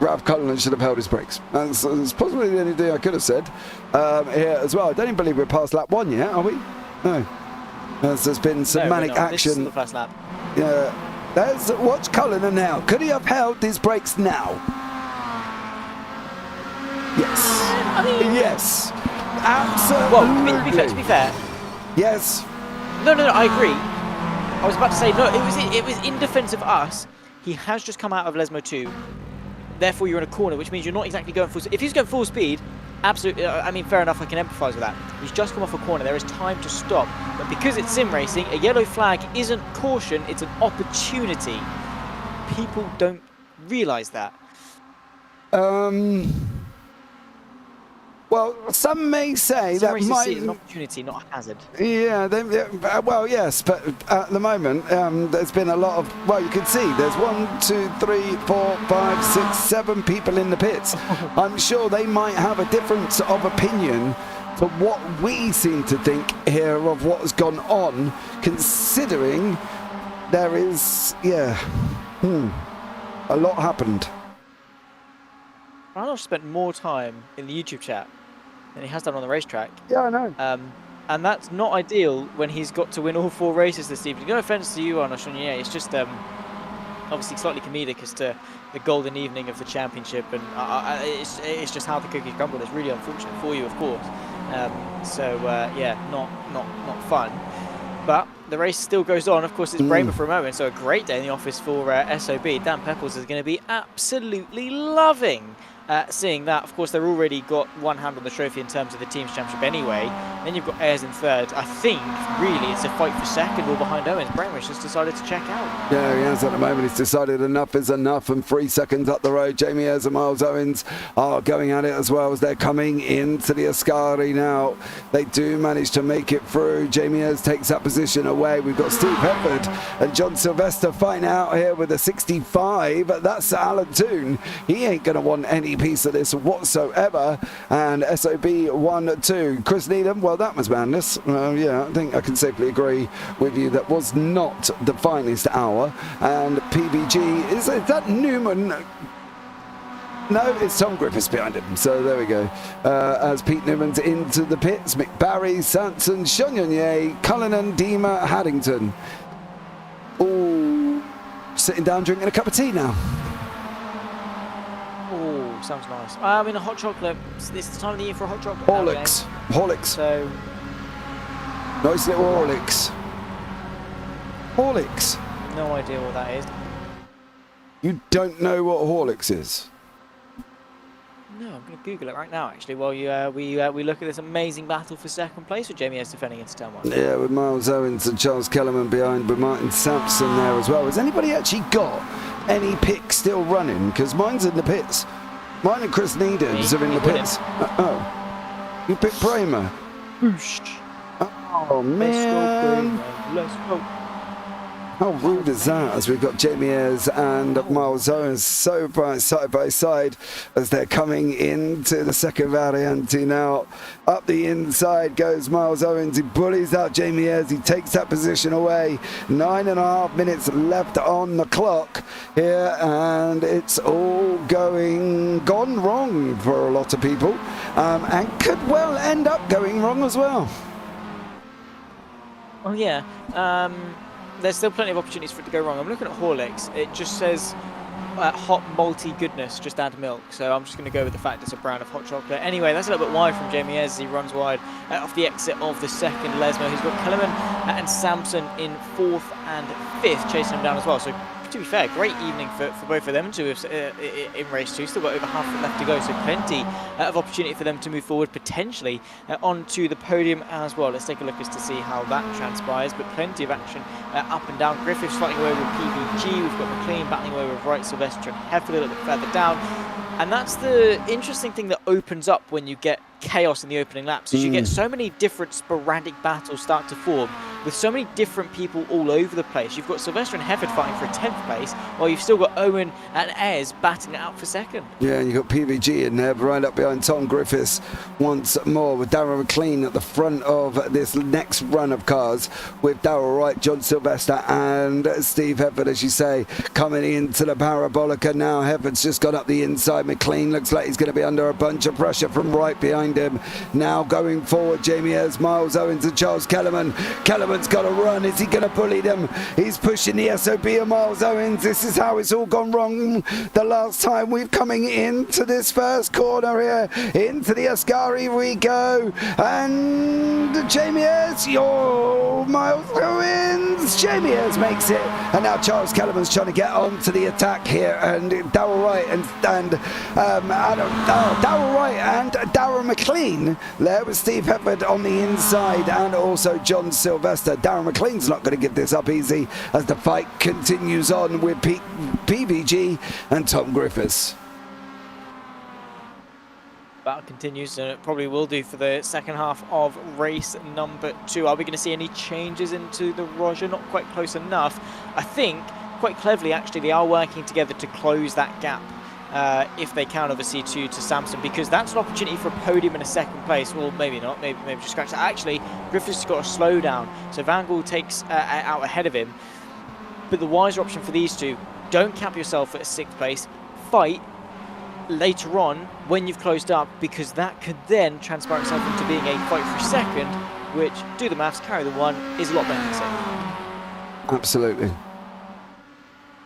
Ralph Cullinan should have held his brakes. That's possibly the only thing I could have said here as well. I don't even believe we're past lap 1 yet, are we? No. There's been some manic action. This is the first lap. Yeah. Watch Cullinan now. Could he have held his brakes now? Yes. I mean, yes. Absolutely. Well, to be fair. Yes. No, I agree. I was about to say, no, it was in defence of us. He has just come out of Lesmo 2. Therefore, you're in a corner, which means you're not exactly going full speed. If he's going full speed, absolutely, I mean, fair enough, I can empathise with that. He's just come off a corner. There is time to stop. But because it's sim racing, a yellow flag isn't caution, it's an opportunity. People don't realise that. Well, some may say Sim that racers might... see it as an opportunity, not a hazard. Yeah, well, yes, but at the moment, there's been a lot of... Well, you can see there's 1, 2, 3, 4, 5, 6, 7 people in the pits. I'm sure they might have a difference of opinion to what we seem to think here of what has gone on, considering there is, a lot happened. Arnold spent more time in the YouTube chat than he has done on the racetrack. Yeah, I know. And that's not ideal when he's got to win all 4 races this evening. No offence to you, Arnold Chonier. It's just obviously slightly comedic as to the golden evening of the championship, and it's just how the cookies crumble. It's really unfortunate for you, of course. Not fun. But the race still goes on. Of course, it's Bramer for a moment, so a great day in the office for SOB. Dan Pepples is going to be absolutely loving seeing that. Of course, they've already got one hand on the trophy in terms of the Teams Championship anyway. Then you've got Ayres in third. I think, really, it's a fight for second all behind Owens. Bramer's just decided to check out. Yeah, he has at the moment. He's decided enough is enough, and 3 seconds up the road. Jamie Ayres and Miles Owens are going at it as well as they're coming into the Ascari now. They do manage to make it through. Jamie Ayres takes that position away. We've got Steve Hepford and John Sylvester fighting out here with a 65. That's Alan Toon. He ain't going to want any piece of this whatsoever. And SOB 1-2. Chris Needham, well, that was madness. Yeah, I think I can safely agree with you. That was not the finest hour. And PBG, is that Newman? No, it's Tom Griffiths behind him. So there we go. As Pete Newman's into the pits, McBarry, Sanson, Chonier, Cullinan, Dima, Haddington. Oh, sitting down drinking a cup of tea now. Oh, sounds nice. I mean, a hot chocolate. It's the time of the year for a hot chocolate. Horlicks. So, Nice little Horlicks. Horlicks. no idea what that is. You don't know what Horlicks is? No, I'm going to Google it right now, actually, while we look at this amazing battle for second place with Jamie Ayres defending into turn 1. Yeah, with Miles Owens and Charles Kellerman behind, with Martin Sampson there as well. Has anybody actually got any picks still running? Because mine's in the pits. Mine and Chris Needham's are in the pits. Oh, you picked Bramer. Boosh. Oh man. Let's go. How rude is that, as we've got Jamie Ayres and Miles Owens so side by side as they're coming into the second variante now. Up the inside goes Miles Owens. He bullies out Jamie Ayres. He takes that position away. 9.5 minutes left on the clock here, and it's all gone wrong for a lot of people, and could well end up going wrong as well. Oh, yeah. There's still plenty of opportunities for it to go wrong. I'm looking at Horlicks. It just says hot malty goodness, just add milk. So I'm just going to go with the fact it's a brand of hot chocolate. Anyway, that's a little bit wide from Jamie Ayres as he runs wide off the exit of the second Lesmo. He's got Kellerman and Sampson in 4th and 5th, chasing him down as well. So to be fair, great evening for both of them in race 2. Still got over half left to go, so plenty of opportunity for them to move forward, potentially onto the podium as well. Let's take a look as to see how that transpires, but plenty of action up and down. Griffiths fighting away with PVG. We've got McLean battling away with Wright, Sylvester and Heffer a little bit further down. And that's the interesting thing that opens up when you get chaos in the opening laps, is you get so many different sporadic battles start to form with so many different people all over the place. You've got Sylvester and Hefford fighting for a 10th place, while you've still got Owen and Ayres battling it out for 2nd. Yeah, and you've got PVG in there right up behind Tom Griffiths once more, with Darren McLean at the front of this next run of cars, with Darrell Wright, John Sylvester and Steve Hefford, as you say, coming into the Parabolica now. Hefford's just got up the inside. McLean looks like he's going to be under a bunch of pressure from right behind him. Now going forward, Jamie Ayres, Miles Owens and Charles Kellerman. Kellerman's got to run. Is he going to bully them? He's pushing the SOB of Miles Owens. This is how it's all gone wrong the last time we've coming into this first corner here. Into the Ascari we go. And Jamie Ayres, Miles Owens. Jamie Ayres makes it. And now Charles Kellerman's trying to get onto the attack here. And Darrell Wright and Darrell Wright and Darren McLean there with Steve Hefford on the inside, and also John Sylvester. Darren McLean's not going to give this up easy as the fight continues on with PVG and Tom Griffiths. Battle continues, and it probably will do for the second half of race number 2. Are we going to see any changes into the Roger? Not quite close enough. I think quite cleverly actually they are working together to close that gap. If they can, obviously, to Samson, because that's an opportunity for a podium in a 2nd place. Well, maybe not, maybe just scratch that. Actually, Griffiths has got a slow down, so Van Gaal takes out ahead of him. But the wiser option for these two, don't cap yourself at a 6th place, fight later on when you've closed up, because that could then transpire itself into being a fight for 2nd, which, do the maths, carry the 1, is a lot better than 2nd. Absolutely.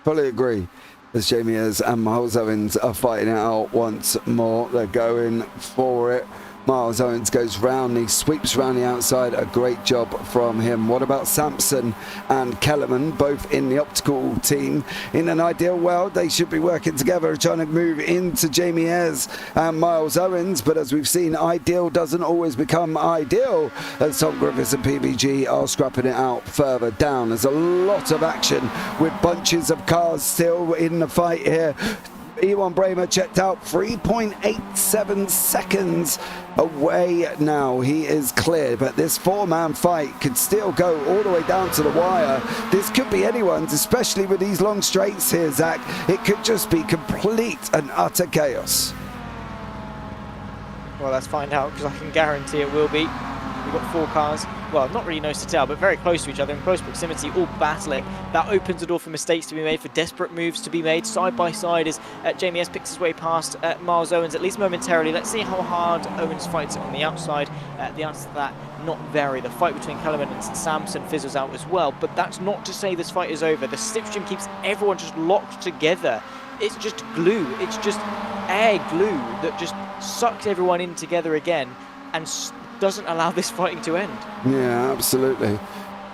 Fully agree. As Jamie Ayres and Miles Owens are fighting it out once more. They're going for it. Miles Owens goes round, he sweeps round the outside. A great job from him. What about Sampson and Kellerman, both in the optical team? In an ideal world, they should be working together, trying to move into Jamie Ayres and Miles Owens. But as we've seen, ideal doesn't always become ideal, as Tom Griffiths and PVG are scrapping it out further down. There's a lot of action with bunches of cars still in the fight here. Ewan Bramer checked out 3.87 seconds away now. He is clear, but this 4-man fight could still go all the way down to the wire. This could be anyone's, especially with these long straights here, Zach. It could just be complete and utter chaos. Well, let's find out, because I can guarantee it will be. We've got 4 cars, well, not really nose to tail, but very close to each other, in close proximity, all battling. That opens the door for mistakes to be made, for desperate moves to be made side by side as Jamie Ayres picks his way past Miles Owens, at least momentarily. Let's see how hard Owens fights it on the outside. The answer to that, not very. The fight between Kellerman and Sampson fizzles out as well, but that's not to say this fight is over. The slipstream keeps everyone just locked together. It's just glue. It's just air glue that just sucks everyone in together again and doesn't allow this fighting to end. Yeah, absolutely.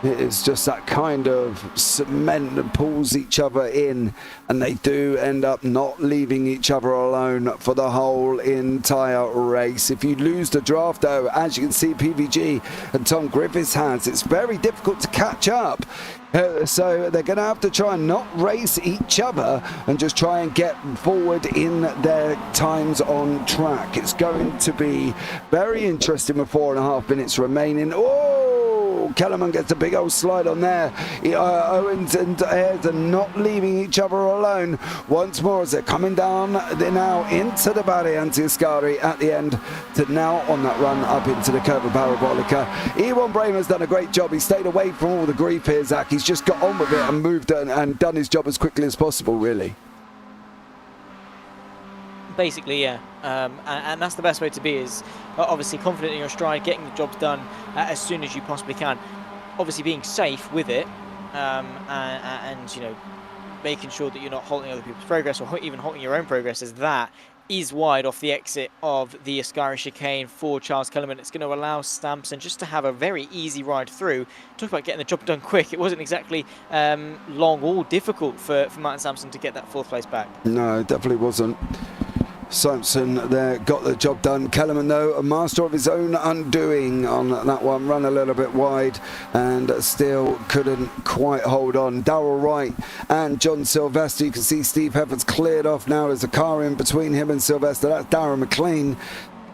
It is just that kind of cement that pulls each other in, and they do end up not leaving each other alone for the whole entire race. If you lose the draft, though, as you can see PVG and Tom Griffiths has, it's very difficult to catch up. So they're going to have to try and not race each other and just try and get forward in their times on track. It's going to be very interesting with 4.5 minutes remaining. Kellerman gets a big old slide on there. Owens and Ayres are not leaving each other alone once more as they're coming down. They're now into the Barry Anti-Ascari at the end to now on that run up into the curve of Parabolica. Ewan Bramer's done a great job. He stayed away from all the grief here, Zach. He's just got on with it and moved and done his job as quickly as possible, really. Basically, yeah. And that's the best way to be, is obviously confident in your stride, getting the jobs done as soon as you possibly can. Obviously being safe with it, and you know, making sure that you're not halting other people's progress or even halting your own progress, as that is wide off the exit of the Enquires chicane for Charles Kellerman. It's going to allow Sampson just to have a very easy ride through. Talk about getting the job done quick. It wasn't exactly long or difficult for Martin Sampson to get that 4th place back. No, definitely wasn't. Sampson there got the job done. Kellerman, though, a master of his own undoing on that one. Run a little bit wide and still couldn't quite hold on. Darrell Wright and John Sylvester. You can see Steve Heffer's cleared off now. There's a car in between him and Sylvester. That's Darren McLean.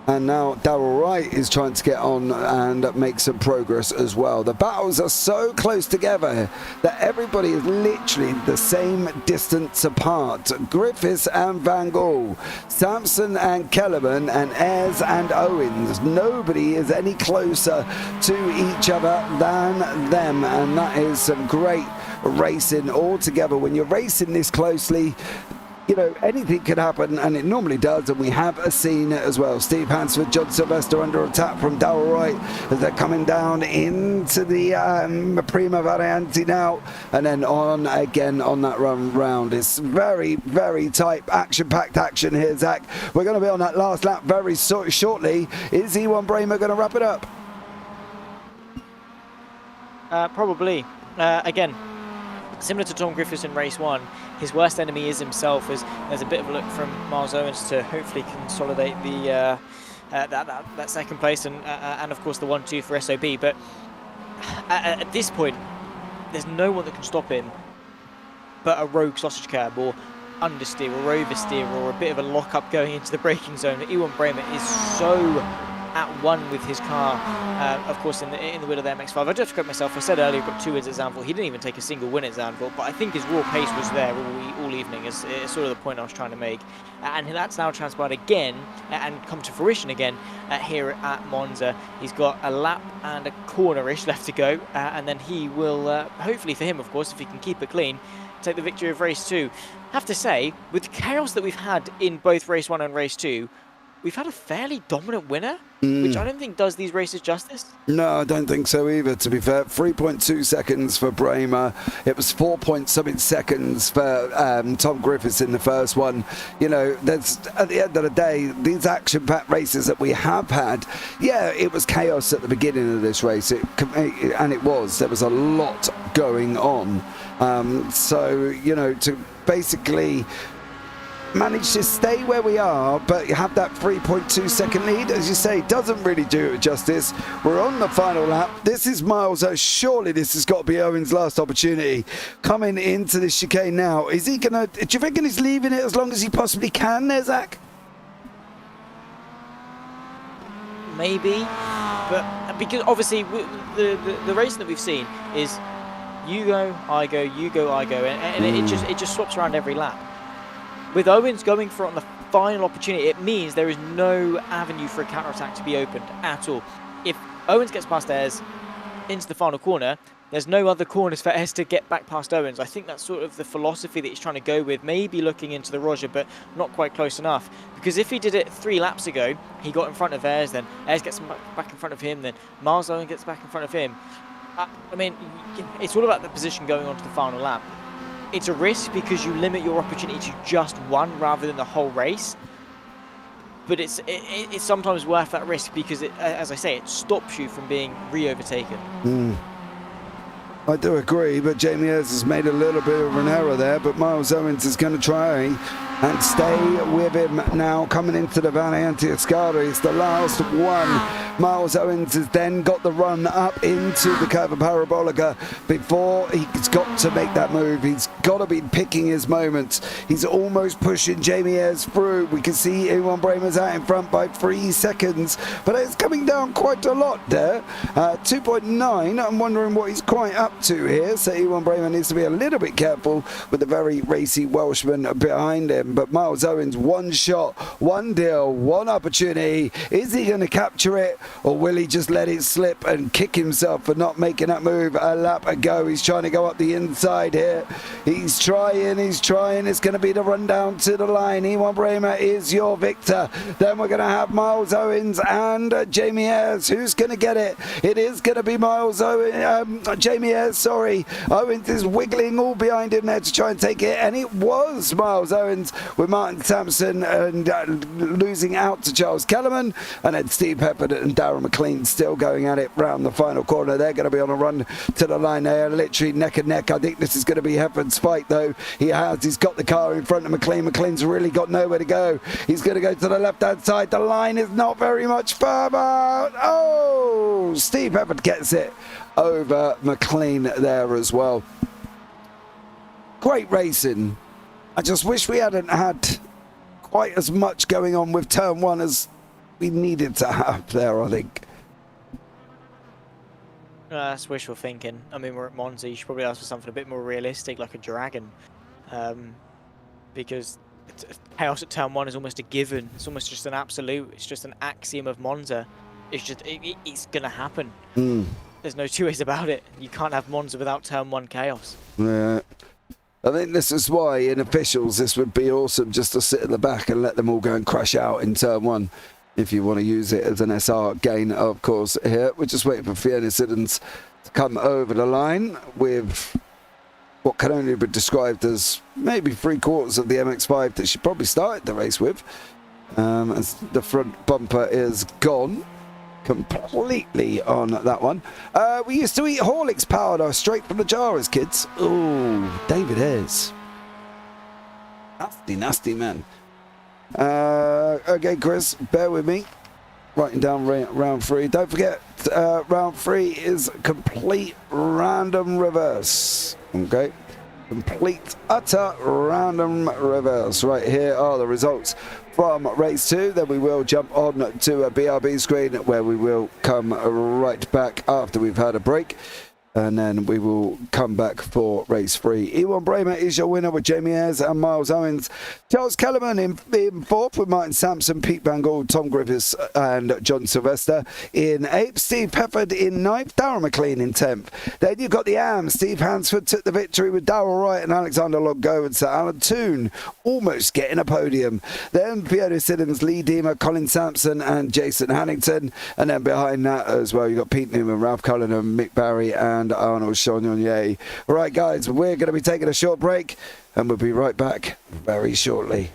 And now Darrell Wright is trying to get on and make some progress as well. The battles are so close together that everybody is literally the same distance apart. Griffiths and Van Gaal, Sampson and Kellerman, and Ayres and Owens. Nobody is any closer to each other than them. And that is some great racing altogether. When you're racing this closely, you know, anything could happen, and it normally does, and we have a scene as well. Steve Hansford, John Sylvester under attack from Darrell Wright as they're coming down into the Prima Variante now, and then on again on that run round. It's very, very tight, action-packed action here, Zach. We're going to be on that last lap very shortly. Is Ewan Bramer going to wrap it up? Probably. Again, similar to Tom Griffiths in race 1, his worst enemy is himself, as there's a bit of a look from Miles Owens to hopefully consolidate the that second place and of course the 1-2 for SOB. But at this point, there's no one that can stop him but a rogue sausage curb or understeer or oversteer or a bit of a lock-up going into the braking zone. Ewan Bramer is so at one with his car, of course, in the wheel of the MX5. I do have to correct myself. I said earlier, got 2 wins at Zandvoort. He didn't even take a single win at Zandvoort, but I think his raw pace was there all evening. Is sort of the point I was trying to make, and that's now transpired again and come to fruition again here at Monza. He's got a lap and a corner-ish left to go, and then he will, hopefully for him, of course, if he can keep it clean, take the victory of race 2. Have to say, with the chaos that we've had in both race 1 and race 2, we've had a fairly dominant winner, which I don't think does these races justice. No, I don't think so either, to be fair. 3.2 seconds for Bramer. It was 4-point-something seconds for Tom Griffiths in the first one. You know, there's, at the end of the day, these action-packed races that we have had, yeah, it was chaos at the beginning of this race, and it was. There was a lot going on. So, you know, to basically manage to stay where we are, but you have that 3.2 second lead, as you say, doesn't really do it justice. We're on the final lap. This is Miles. Surely this has got to be Owen's last opportunity. Coming into this chicane now, is he gonna? Do you reckon he's leaving it as long as he possibly can there, Zach? Maybe, but because obviously the racing that we've seen is you go, I go, you go, I go, and it just swaps around every lap. With Owens going for it on the final opportunity, it means there is no avenue for a counter-attack to be opened at all. If Owens gets past Ayres into the final corner, there's no other corners for Ayres to get back past Owens. I think that's sort of the philosophy that he's trying to go with, maybe looking into the Roger, but not quite close enough. Because if he did it 3 laps ago, he got in front of Ayres, then Ayres gets back in front of him, then Miles Owen gets back in front of him. I mean, it's all about the position going on to the final lap. It's a risk because you limit your opportunity to just one rather than the whole race. But it's sometimes worth that risk because, as I say, it stops you from being re-overtaken. I do agree, but Jamie Ayres has made a little bit of an error there, but Miles Owens is going to try and stay with him now coming into the Variante Escada. It's the last one. Miles Owens has then got the run up into the Curva Parabolica before he's got to make that move. He's got to be picking his moments. He's almost pushing Jamie Ayres through. We can see Ewan Bramer's out in front by 3 seconds, but it's coming down quite a lot there. 2.9. I'm wondering what he's quite up to here. So Ewan Bramer needs to be a little bit careful with the very racy Welshman behind him. him, but Miles Owens, one shot, one deal, one opportunity. Is he going to capture it, or will he just let it slip and kick himself for not making that move a lap ago? He's trying to go up the inside here. He's trying. It's going to be the run down to the line. Ewan Bramer is your victor. Then we're going to have Miles Owens and Jamie Ayres. Who's going to get it? It is going to be Miles Owens. Jamie Ayres, sorry. Owens is wiggling all behind him there to try and take it, and it was Miles Owens with Martin Sampson and losing out to Charles Kellerman, and then Steve Pepford and Darren McLean still going at it round the final corner. They're going to be on a run to the line. They are literally neck and neck. I think this is going to be Pepford's fight, though. He's got the car in front of McLean. McLean's really got nowhere to go. He's going to go to the left-hand side. The line is not very much further. Oh, Steve Pepford gets it over McLean there as well. Great racing. I just wish we hadn't had quite as much going on with turn one as we needed to have there, I think. That's wishful thinking. I mean, we're at Monza. You should probably ask for something a bit more realistic, like a dragon. Because chaos at turn one is almost a given. It's almost just an absolute. It's just an axiom of Monza. It's just, it's going to happen. There's no two ways about it. You can't have Monza without turn one chaos. Yeah. I think this is why, in officials, this would be awesome just to sit at the back and let them all go and crash out in turn one. If you want to use it as an SR gain, of course, here. We're just waiting for Fiona Siddons to come over the line with what can only be described as maybe 3/4 of the MX5 that she probably started the race with. As the front bumper is gone completely on that one. We used to eat Horlicks powder straight from the jar as kids. Oh, David Ayres. Nasty, nasty man. Okay, Chris, bear with me. Writing down round 3. Don't forget, round 3 is complete random reverse. Okay. Complete, utter random reverse. Right, here are the results from race 2. Then we will jump on to a BRB screen where we will come right back after we've had a break. And then we will come back for race 3. Ewan Bramer is your winner with Jamie Ayres and Miles Owens. Charles Kellerman in 4th with Martin Sampson, Pete Van Gaal, Tom Griffiths and John Sylvester in 8th. Steve Pefford in 9th. Darren McLean in 10th. Then you've got the AM. Steve Hansford took the victory with Darrell Wright and Alexander Longo and Sir Alan Toon almost getting a podium. Then Fiona Siddons, Lee Deemer, Colin Sampson and Jason Hannington. And then behind that as well, you've got Pete Newman, Ralph Cullen and Mick Barry and Arnold Chagnon. All right, guys, we're going to be taking a short break and we'll be right back very shortly.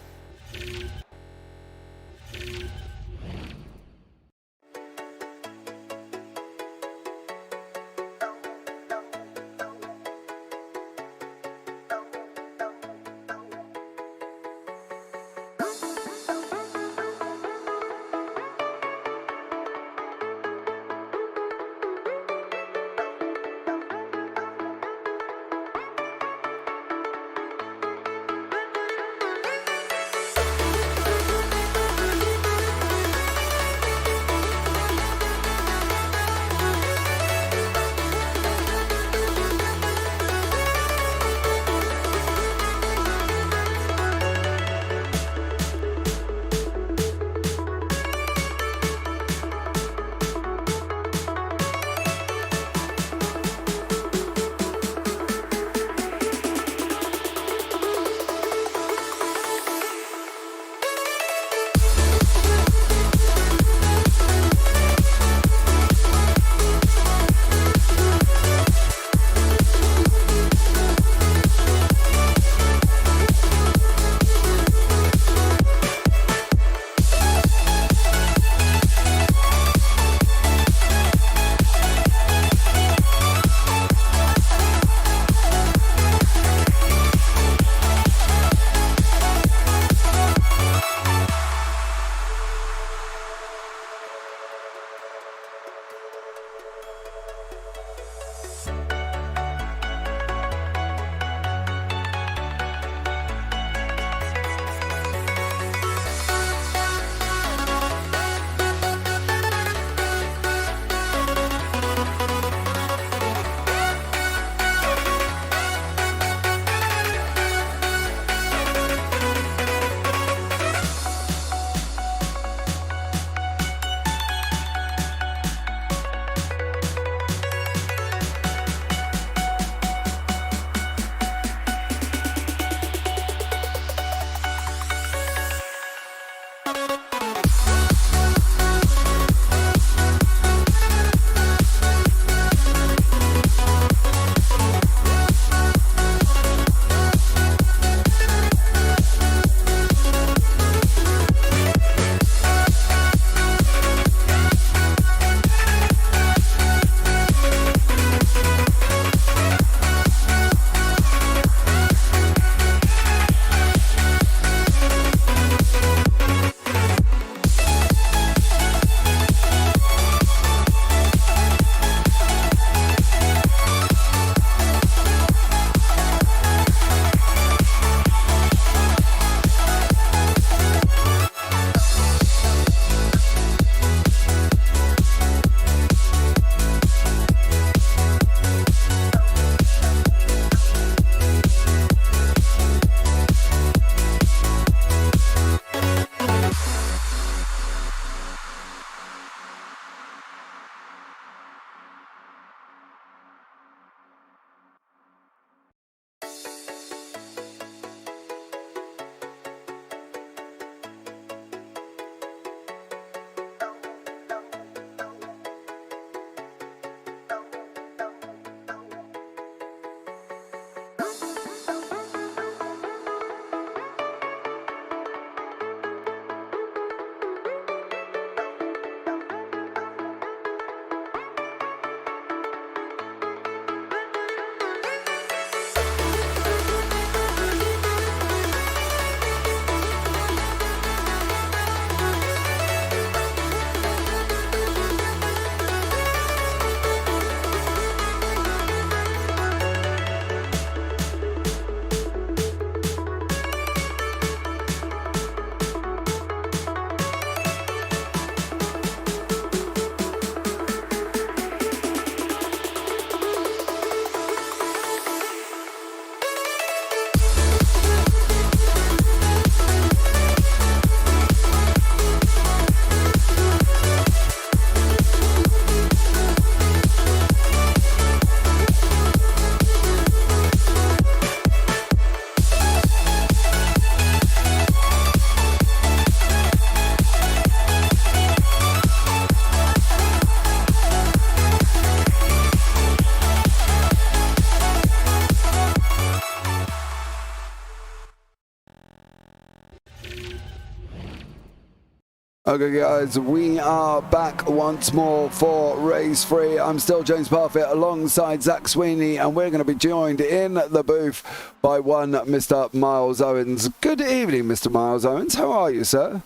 Okay, guys, we are back once more for race 3. I'm still James Parfitt alongside Zach Sweeney, and we're going to be joined in the booth by one Mr. Miles Owens. Good evening, Mr. Miles Owens. How are you, sir?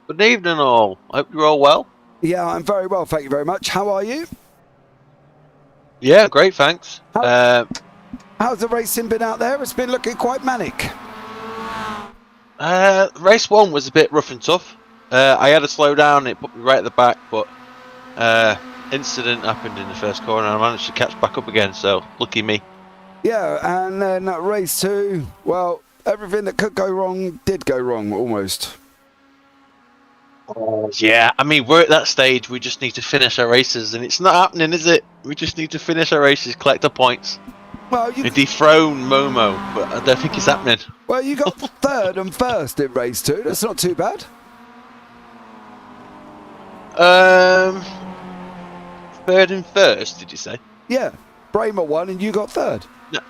Good evening, all. I hope you're all well. Yeah, I'm very well, thank you very much. How are you? Yeah, great, thanks. How's the racing been out there? It's been looking quite manic. Race 1 was a bit rough and tough. I had to slow down, it put me right at the back, but incident happened in the first corner and I managed to catch back up again, so lucky me. Yeah, and then race 2, well, everything that could go wrong did go wrong, almost. Yeah, I mean, we're at that stage, we just need to finish our races, and it's not happening, is it? We just need to finish our races, collect the points, Well, and dethrone Momo, but I don't think it's happening. Well, you got 3rd and 1st in race 2. That's not too bad. 3rd and 1st, did you say? Yeah, Bramer won and you got 3rd. No.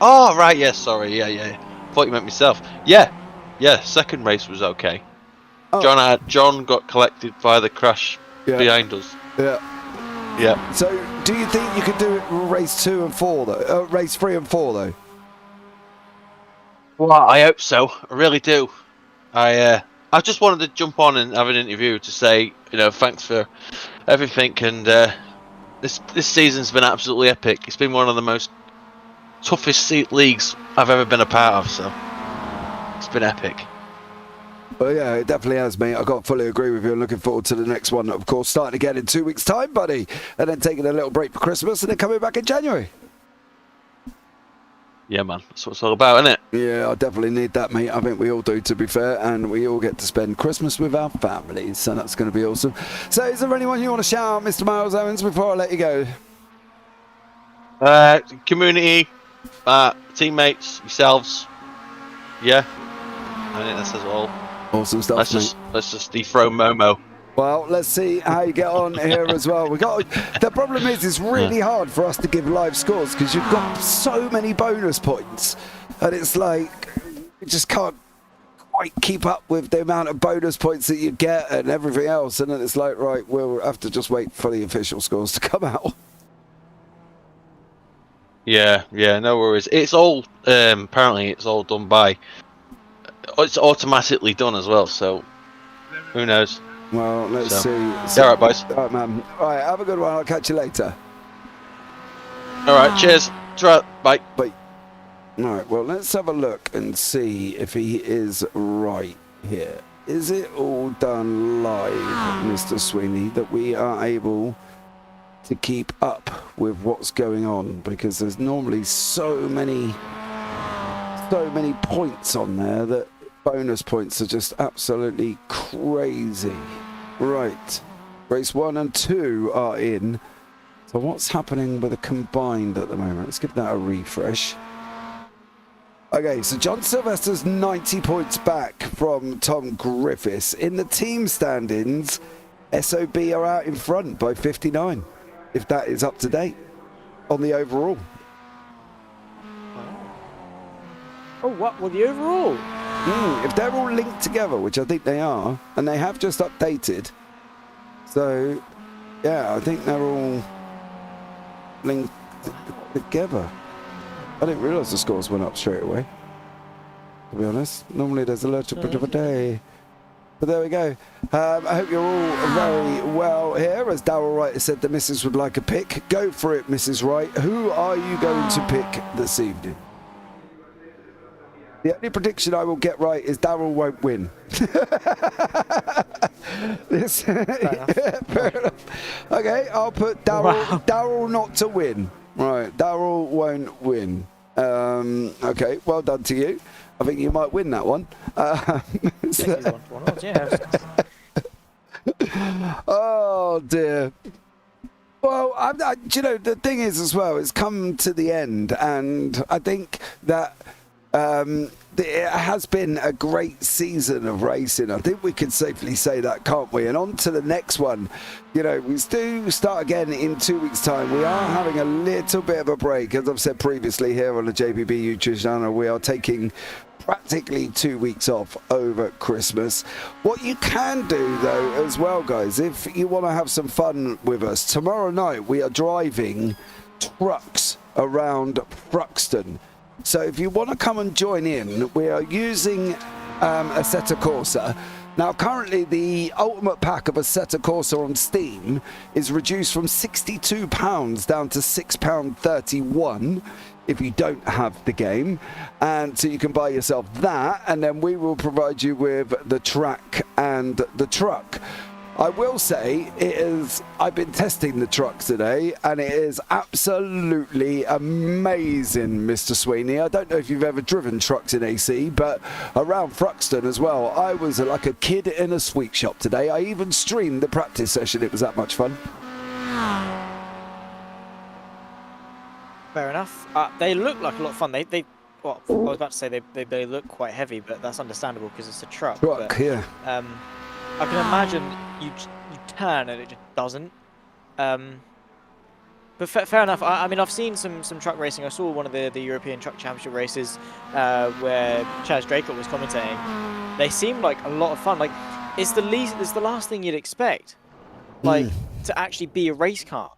Oh, right, yeah, sorry, yeah. Thought you meant myself. Yeah, 2nd race was okay. Oh. John got collected by the crash behind us. Yeah. So, do you think you could do it race 2 and 4 though? Race 3 and 4 though? Well, I hope so. I really do. I just wanted to jump on and have an interview to say, thanks for everything. And this season's been absolutely epic. It's been one of the most toughest leagues I've ever been a part of. So it's been epic. Well, yeah, it definitely has, mate. I got to fully agree with you. I'm looking forward to the next one, of course, starting again in 2 weeks' time, buddy. And then taking a little break for Christmas and then coming back in January. Yeah, man. That's what it's all about, isn't it? Yeah, I definitely need that, mate. I think we all do, to be fair. And we all get to spend Christmas with our families. So that's going to be awesome. So is there anyone you want to shout out, Mr. Miles Owens, before I let you go? Community, teammates, yourselves. Yeah. I think that says all. Awesome stuff, let's just dethrone Momo. Well, let's see how you get on here as well. The problem is it's really hard for us to give live scores because you've got so many bonus points, and it's like you just can't quite keep up with the amount of bonus points that you get and everything else. And then it's like, right, we'll have to just wait for the official scores to come out. Yeah, no worries. It's all apparently it's all done by. It's automatically done as well, so who knows? Well, let's see. All right, boys. All right, man. All right, have a good one. I'll catch you later. All right, cheers. Bye. Bye. All right, well, let's have a look and see if he is right here. Is it all done live, Mr. Sweeney, that we are able to keep up with what's going on? Because there's normally so many points on there that bonus points are just absolutely crazy. Right, race 1 and 2 are in. So what's happening with the combined at the moment? Let's give that a refresh. Okay, so John Sylvester's 90 points back from Tom Griffiths. In the team standings, SOB are out in front by 59, if that is up to date on the overall. Oh, what? Well, the overall? If they're all linked together, which I think they are, and they have just updated. So, yeah, I think they're all linked together. I didn't realise the scores went up straight away, to be honest. Normally there's a little bit of a day. But there we go. I hope you're all very well here. As Darryl Wright said, the missus would like a pick. Go for it, Mrs. Wright. Who are you going to pick this evening? The only prediction I will get right is Darryl won't win. Fair enough. Okay, I'll put Darryl not to win. Right, Darryl won't win. Okay, well done to you. I think you might win that one. Oh dear. Well, the thing is as well, it's come to the end, and I think that it has been a great season of racing. I think we can safely say that, can't we? And on to the next one. We do start again in 2 weeks' time. We are having a little bit of a break. As I've said previously here on the JPB YouTube channel, we are taking practically 2 weeks off over Christmas. What you can do though as well, guys, if you want to have some fun with us, tomorrow night we are driving trucks around Thruxton. So if you want to come and join in, we are using Assetto Corsa. Now currently the ultimate pack of Assetto Corsa on Steam is reduced from £62 down to £6.31 if you don't have the game, and so you can buy yourself that, and then we will provide you with the track and the truck. I will say I've been testing the trucks today and it is absolutely amazing, Mr. Sweeney. I don't know if you've ever driven trucks in AC, but around Thruxton as well, I was like a kid in a sweet shop today. I even streamed the practice session. It was that much fun. Fair enough. They look like a lot of fun. Well, I was about to say they look quite heavy, but that's understandable because it's a truck. But, yeah. I can imagine you turn and it just doesn't. But fair enough. I mean, I've seen some truck racing. I saw one of the European Truck Championship races where Chaz Draco was commentating. They seem like a lot of fun. Like it's the last thing you'd expect, like to actually be a race car.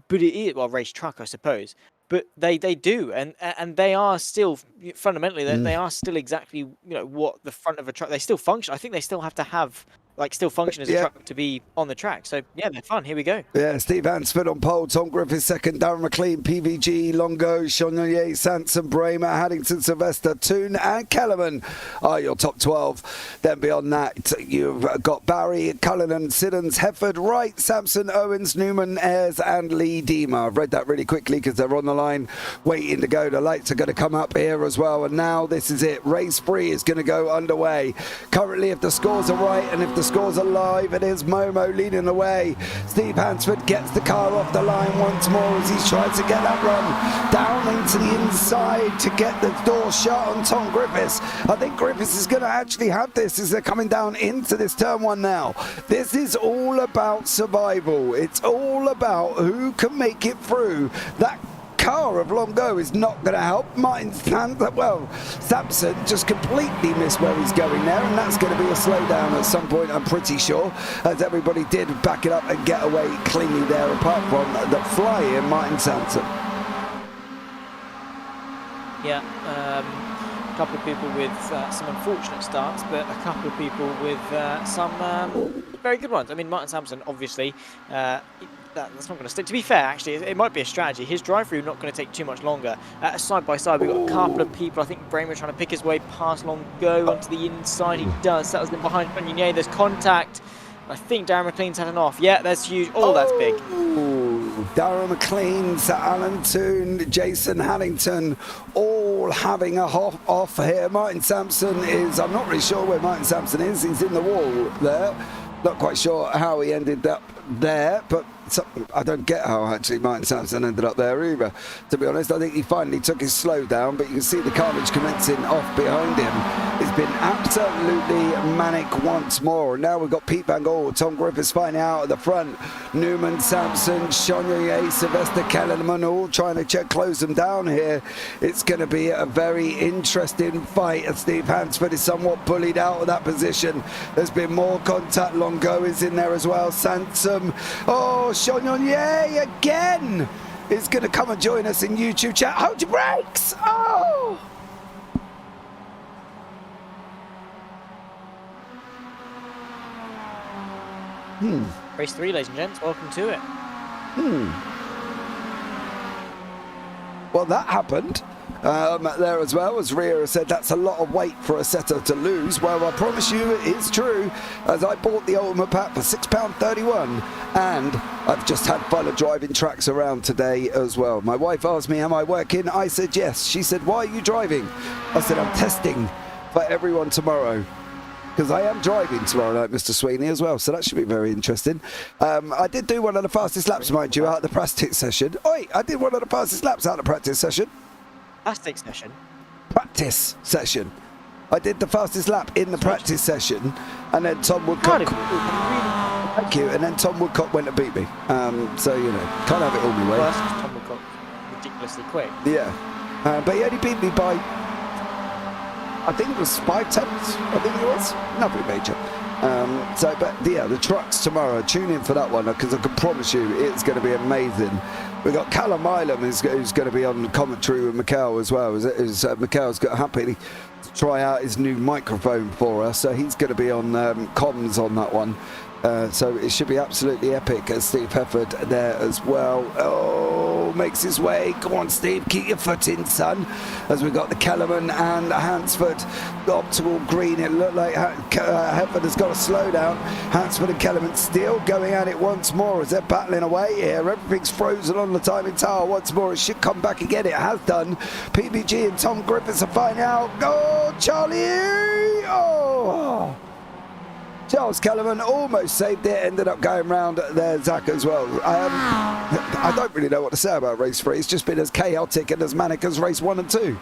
But it is, well, race truck, I suppose. But they do, and they are still fundamentally they are still exactly what the front of a truck. They still function. I think they still have to have still function as a truck to be on the track. So yeah, they're fun. Here we go. Yeah, Steve Hansford on pole, Tom Griffiths second, Darren McLean, PVG, Longo, Chonnier, Sanson, Bramer, Haddington, Sylvester, Toon and Kellerman are your top 12. Then beyond that, you've got Barry, Cullinan, Siddons, Hefford, Wright, Sampson, Owens, Newman, Ayres and Lee Deemer. I've read that really quickly because they're on the line waiting to go. The lights are going to come up here as well, and now this is it. Race 3 is going to go underway. Currently, if the scores are right and if the scores are live, it is Momo leading the way. Steve Hansford gets the car off the line once more as he tries to get that run down into the inside to get the door shut on Tom Griffiths. I think Griffiths is going to actually have this as they're coming down into this turn 1 now. This is all about survival. It's all about who can make it through. That car of Longo is not going to help. Sampson just completely missed where he's going there, and that's going to be a slowdown at some point, I'm pretty sure, as everybody did back it up and get away cleanly there, apart from the fly-in Martin Sampson. Yeah, a couple of people with some unfortunate starts, but a couple of people with some very good ones. I mean, Martin Sampson, obviously, that's not going to stick. To be fair, actually, it might be a strategy. His drive-through not going to take too much longer. Side by side, we've got a couple of people. I think Bramer trying to pick his way past Longo onto the inside. He does. Settles in behind Chonnier. There's contact. I think Darren McLean's had an off. Yeah, that's huge. Oh, that's big. Darren McLean, Sir Alan Toon, Jason Haddington, all having a off here. Martin Sampson is, I'm not really sure where Martin Sampson is. He's in the wall there. Not quite sure how he ended up there, but I don't get how actually Martin Sampson ended up there either, to be honest. I think he finally took his slow down, but you can see the carnage commencing off behind him. It's been absolutely manic once more. And now we've got Pete Van Gogh, Tom Griffiths fighting out at the front. Newman, Sampson, Chonnier, Sylvester Kellerman all trying to close them down here. It's going to be a very interesting fight as Steve Hansford is somewhat bullied out of that position. There's been more contact. Longo is in there as well. Sansom. Oh, Chonnier again is going to come and join us in YouTube chat. Hold your brakes! Oh! Race 3, ladies and gents. Welcome to it. Well, that happened. There as well, as Ria said, that's a lot of weight for a setter to lose. Well, I promise you it is true, as I bought the ultimate pack for £6.31 and I've just had fun of driving tracks around today as well. My wife asked me, am I working? I said yes. She said, why are you driving? I said, I'm testing for everyone tomorrow, because I am driving tomorrow night, Mr. Sweeney, as well, so that should be very interesting. I did do one of the fastest laps, mind you, out of the practice session. I did one of the fastest laps out of the practice session. Practice session. I did the fastest lap in the practice session, and then Tom Woodcock. Thank you. And then Tom Woodcock went to beat me. So you know, can't have it all my way. Well, that's Tom Woodcock ridiculously quick. Yeah, but he only beat me by I think it was 5 tenths. I think it was nothing major. But yeah, the trucks tomorrow. Tune in for that one because I can promise you it's going to be amazing. We've got Callum Milam who's going to be on commentary with Mikhail as well. Mikhail's got happy to try out his new microphone for us, so he's going to be on comms on that one. So it should be absolutely epic. Steve Hefford there as well. Oh, makes his way. Go on, Steve, keep your foot in, son. As we got the Kellerman and Hansford up to green. It looked like Hefford has got to slow down. Hansford and Kellerman still going at it once more as they're battling away here. Everything's frozen on the timing tower once more. It should come back again. It has done. PBG and Tom Griffiths are finding out. Go, Charlie! Oh! Charles Kellerman almost saved it, ended up going round there, Zach, as well. I don't really know what to say about race 3. It's just been as chaotic and as manic as race 1 and 2.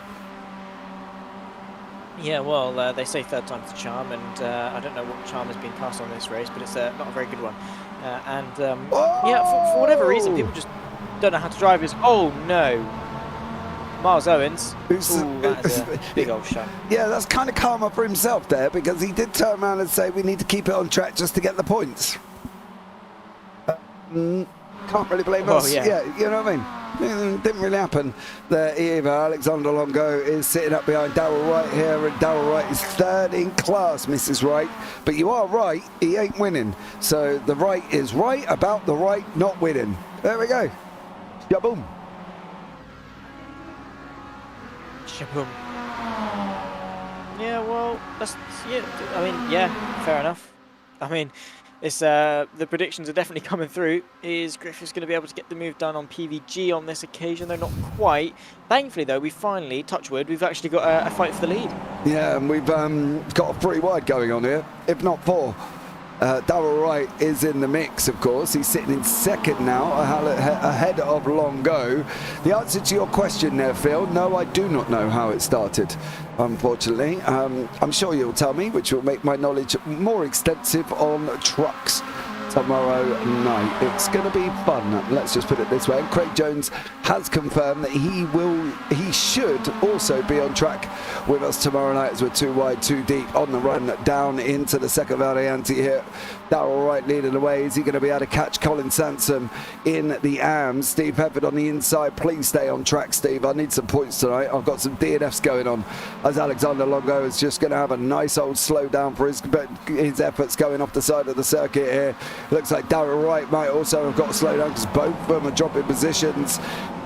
Yeah, well, they say third time's the charm, and I don't know what charm has been passed on this race, but it's not a very good one. Yeah, for whatever reason, people just don't know how to drive this. Oh, no. Miles Owens. Ooh, that's a big old shot. Yeah, that's kind of karma for himself there, because he did turn around and say we need to keep it on track just to get the points. Can't really blame us. Yeah, you know what I mean? It didn't really happen there either. Alexander Longo is sitting up behind Darryl Wright here, and Darryl Wright is third in class, Mrs. Wright. But you are right, he ain't winning. So the right is right about the right not winning. There we go. Shaboom. Shaboom. Yeah, well, that's, yeah, I mean, yeah, fair enough. I mean, it's the predictions are definitely coming through. Is Griffiths going to be able to get the move done on PVG on this occasion? Though not quite. Thankfully, though, we finally, touch wood, we've actually got a fight for the lead. Yeah, and we've got a 3 wide going on here, if not 4. Darryl Wright is in the mix, of course. He's sitting in second now, ahead of Longo. The answer to your question there, Phil, no, I do not know how it started, unfortunately. I'm sure you'll tell me, which will make my knowledge more extensive on trucks tomorrow night. It's going to be fun, let's just put it this way. And Craig Jones has confirmed that he should also be on track with us tomorrow night as we're 2 wide, 2 deep on the run down into the second variante here. Darryl Wright leading the way. Is he going to be able to catch Colin Sansom in the AMS? Steve Hefford on the inside. Please stay on track, Steve. I need some points tonight. I've got some DNFs going on, as Alexander Longo is just going to have a nice old slow down for his efforts going off the side of the circuit here. Looks like Darryl Wright might also have got to slow down because both of them are dropping positions.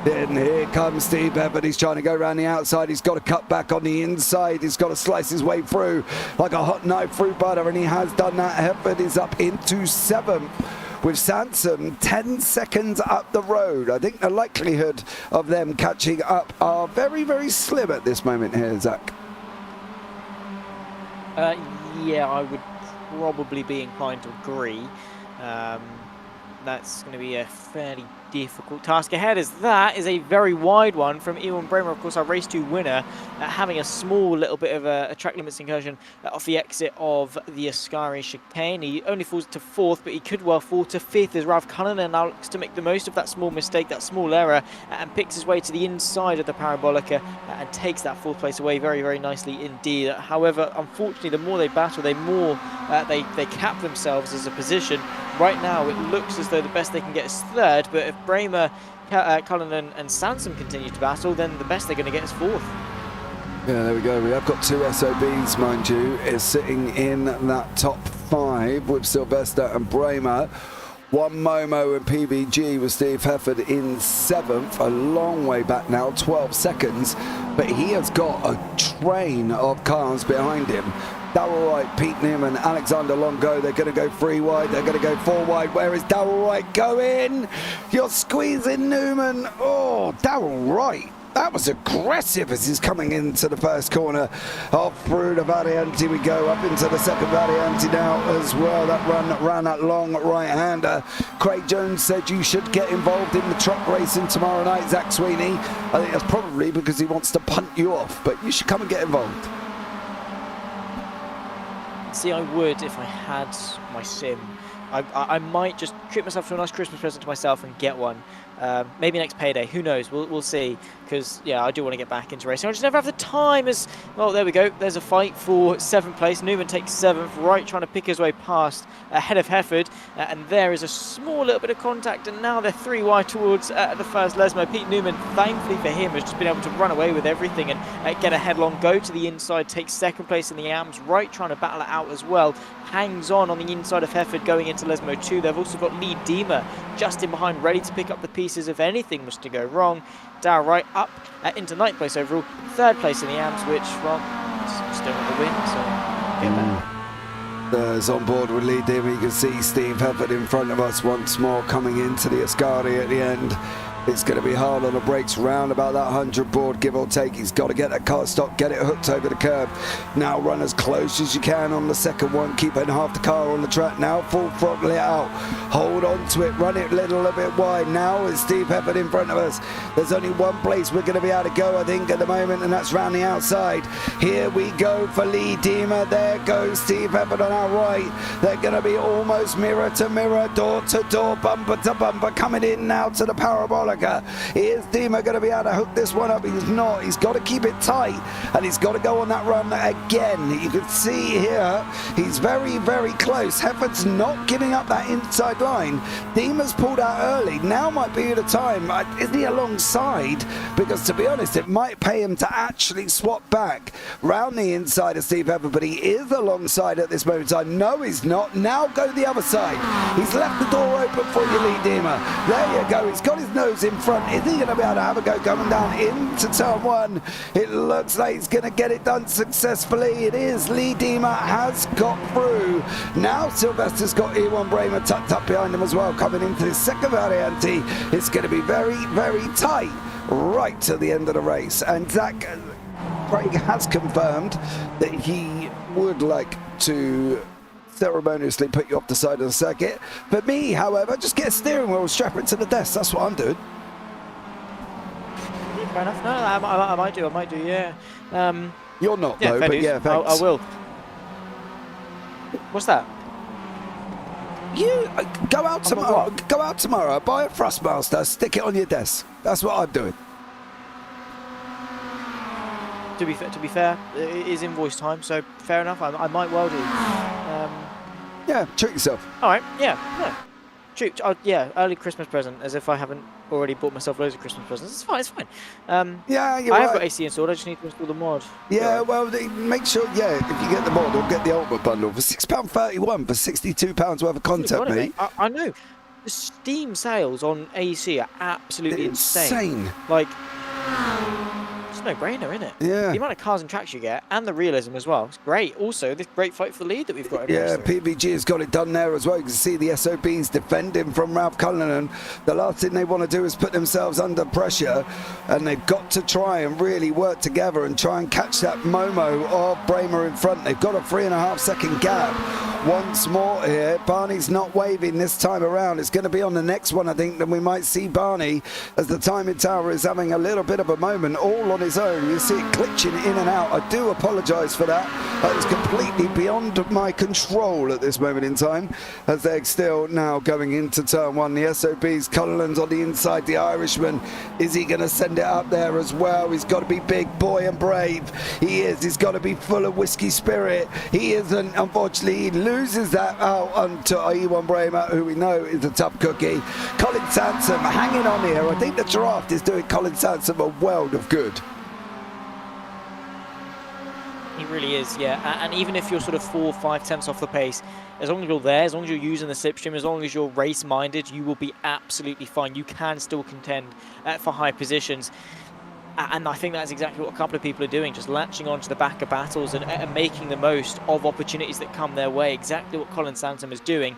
Then here comes Steve Hefford. He's trying to go around the outside. He's got to cut back on the inside. He's got to slice his way through like a hot knife through butter, and he has done that. Hefford is up into 7th with Sansom 10 seconds up the road. I think the likelihood of them catching up are very, very slim at this moment here, Zach. Yeah, I would probably be inclined to agree. That's going to be a fairly difficult task ahead, as that is a very wide one from Ewan Bramer, of course our race 2 winner, having a small little bit of a track limits incursion off the exit of the Ascari chicane. He only falls to 4th, but he could well fall to 5th as Ralph Cullinan now looks to make the most of that small mistake, that small error, and picks his way to the inside of the Parabolica and takes that 4th place away very, very nicely indeed. However, unfortunately, the more they battle, they cap themselves as a position. Right now, it looks as though the best they can get is 3rd, but if Bramer, Cullinan and Sansom continue to battle, then the best they're going to get is 4th. Yeah, there we go. We have got 2 SOBs, mind you, is sitting in that top 5 with Sylvester and Bramer. 1 Momo and PVG with Steve Hefford in 7th, a long way back now, 12 seconds, but he has got a train of cars behind him. Darryl Wright, Pete Newman, Alexander Longo, they're going to go 3 wide, they're going to go 4 wide. Where is Darryl Wright going? You're squeezing Newman. Oh, Darryl Wright. That was aggressive as he's coming into the first corner. Off through the Variante we go, up into the second Variante now as well. That run ran that long right-hander. Craig Jones said you should get involved in the truck racing tomorrow night, Zach Sweeney. I think that's probably because he wants to punt you off, but you should come and get involved. See, I would if I had my sim. I might just treat myself to a nice Christmas present to myself and get one. Maybe next payday, who knows, we'll see, because yeah, I do want to get back into racing. I just never have the time. As well, there we go, there's a fight for 7th place. Newman takes 7th, right, trying to pick his way past ahead of Hefford, and there is a small little bit of contact, and now they're 3 wide towards the first Lesmo. Pete Newman, thankfully for him, has just been able to run away with everything and get a headlong, go to the inside, take 2nd place in the AMS, right, trying to battle it out as well. Hangs on the inside of Hefford going into Lesmo 2. They've also got Lee Diemer just in behind, ready to pick up the pieces if anything was to go wrong. Dow Wright up into 9th place overall, 3rd place in the AMS, which, well, still not the win, so get that. There's on board with Lee Diemer. You can see Steve Hefford in front of us once more coming into the Ascari at the end. It's going to be hard on the brakes, round about that 100 board, give or take. He's got to get that car stopped, get it hooked over the curb. Now run as close as you can on the second one, keeping half the car on the track. Now full throttle it out, hold on to it, run it a little bit wide. Now is Steve Hefford in front of us. There's only one place we're going to be able to go, I think, at the moment, and that's round the outside. Here we go for Lee Diemer. There goes Steve Hefford on our right. They're going to be almost mirror to mirror, door to door, bumper to bumper, coming in now to the parabolic. Is Diemer going to be able to hook this one up? He's not. He's got to keep it tight, and he's got to go on that run again. You can see here he's very, very close. Hefford's not giving up that inside line. Diemer's pulled out early. Now might be the time. Isn't he alongside? Because to be honest, it might pay him to actually swap back round the inside of Steve Hefford, but he is alongside at this moment in time. No, he's not. Now go the other side. He's left the door open for you, Lee Diemer. There you go. He's got his nose in front. Is he going to be able to have a go coming down into turn 1? It looks like he's going to get it done successfully. It is. Lee Diemer has got through. Now Sylvester's got Ewan Bramer tucked up behind him as well, coming into this second variante. It's going to be very, very tight right to the end of the race. And Zach Craig has confirmed that he would like to ceremoniously put you off the side of the circuit. For me, however, just get a steering wheel, strap it to the desk. That's what I'm doing. Fair enough. No, I might do, yeah. You're not, yeah, though, but news. yeah, thanks. I will. What's that? You go out tomorrow, buy a Thrustmaster, stick it on your desk. That's what I'm doing. To be fair, it is invoice time, so fair enough. I might well do. Yeah, treat yourself. All right. Yeah. Treat. Yeah. Early Christmas present, as if I haven't already bought myself loads of Christmas presents. It's fine. It's fine. Yeah, I have got AC installed. I just need to install the mod. Yeah. Well, make sure. Yeah, if you get the mod, or get the Ultimate bundle for £6.31 for £62 worth of content, mate. I know. The Steam sales on AC are absolutely insane. Like, it's no brainer, isn't it? Yeah. The amount of cars and tracks you get, and the realism as well. It's great. Also, this great fight for the lead that we've got. Yeah, PVG has got it done there as well. You can see the SOBs defending from Ralph Cullinan. The last thing they want to do is put themselves under pressure, and they've got to try and really work together and try and catch that Momo of Bramer in front. They've got a 3.5 second gap. Once more here, Barney's not waving this time around. It's going to be on the next one, I think, then we might see Barney, as the timing tower is having a little bit of a moment all on his own. You see it glitching in and out. I do apologise for that. That is completely beyond my control at this moment in time, as they're still now going into turn 1. The SOBs, Cullinan's on the inside, the Irishman. Is he going to send it up there as well? He's got to be big boy and brave. He is. He's got to be full of whiskey spirit. He isn't, unfortunately. He loses that out onto Ewan Bramer, who we know is a tough cookie. Colin Sansom hanging on here. I think the draft is doing Colin Sansom a world of good. He really is, yeah. And even if you're sort of 4 or 5 tenths off the pace, as long as you're there, as long as you're using the slipstream, as long as you're race-minded, you will be absolutely fine. You can still contend for high positions. And I think that's exactly what a couple of people are doing, just latching onto the back of battles and making the most of opportunities that come their way. Exactly what Colin Sansom is doing.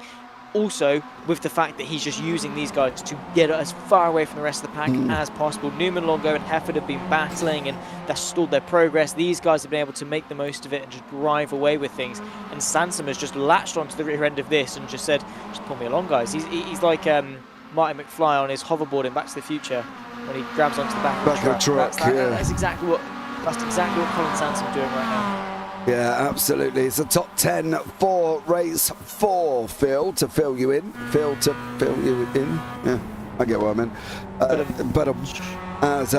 Also, with the fact that he's just using these guys to get as far away from the rest of the pack as possible. Newman, Longo and Hefford have been battling and that's stalled their progress. These guys have been able to make the most of it and just drive away with things. And Sansom has just latched onto the rear end of this and just said, just pull me along, guys. He's like Marty McFly on his hoverboard in Back to the Future when he grabs onto the back of the truck. That's exactly what Colin Sansom's doing right now. Yeah, absolutely. It's a top 10 for race 4, Phil, to fill you in. Yeah. I get what I mean. But as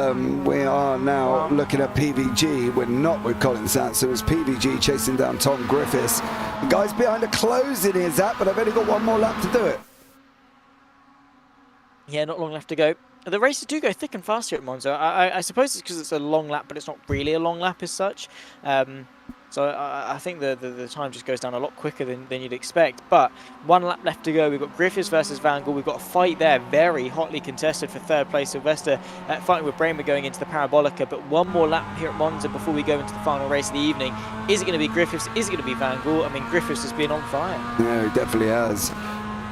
we are now looking at PVG, we're not with Colin Sanson. It's PVG chasing down Tom Griffiths. The guys behind are closing his Zach, but I've only got one more lap to do it. Yeah, not long left to go. The races do go thick and fast here at Monza. I suppose it's because it's a long lap, but it's not really a long lap as such. So I think the time just goes down a lot quicker than you'd expect. But one lap left to go. We've got Griffiths versus Vangal. We've got a fight there, very hotly contested for third place. Sylvester fighting with Bramer going into the Parabolica. But one more lap here at Monza before we go into the final race of the evening. Is it going to be Griffiths? Is it going to be Vangal? I mean, Griffiths has been on fire. Yeah, he definitely has.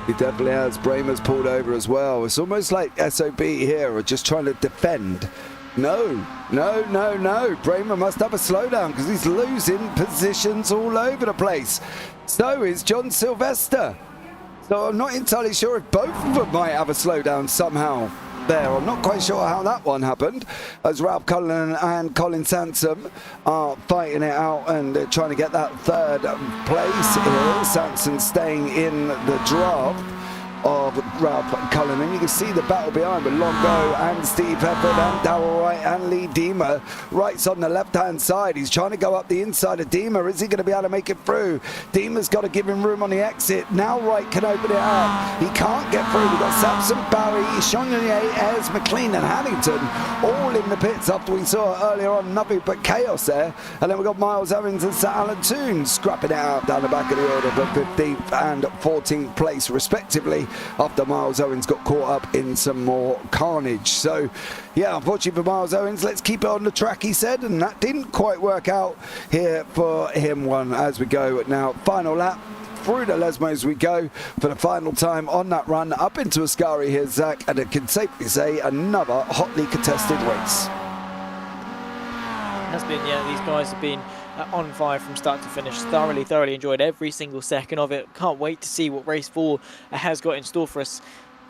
He definitely has. Bramer's pulled over as well. It's almost like SOB here are just trying to defend. No. Bramer must have a slowdown because he's losing positions all over the place. So is John Sylvester. So I'm not entirely sure if both of them might have a slowdown somehow there. I'm not quite sure how that one happened, as Ralph Cullen and Colin Sansom are fighting it out and trying to get that third place here. Sansom staying in the draft of Ralph Cullen, and you can see the battle behind with Longo and Steve Hefford and Darrell Wright and Lee Deemer. Wright's on the left hand side, he's trying to go up the inside of Deemer. Is he going to be able to make it through? Deemer's got to give him room on the exit. Now Wright can open it up, he can't get through. We've got Sampson, Barry, Chonier, Ayres, McLean and Haddington all in the pits after we saw earlier on nothing but chaos there. And then we've got Miles Owens and Sir Alan Toon scrapping it out down the back of the order for 15th and 14th place respectively, after Miles Owens got caught up in some more carnage. So yeah, unfortunately for Miles Owens, let's keep it on the track, he said, and that didn't quite work out here for him. One as we go now, final lap through the Lesmos we go for the final time on that run up into Ascari here, Zach, and I can safely say another hotly contested race. Has been, yeah, these guys have been on fire from start to finish. Thoroughly enjoyed every single second of it. Can't wait to see what race 4 has got in store for us.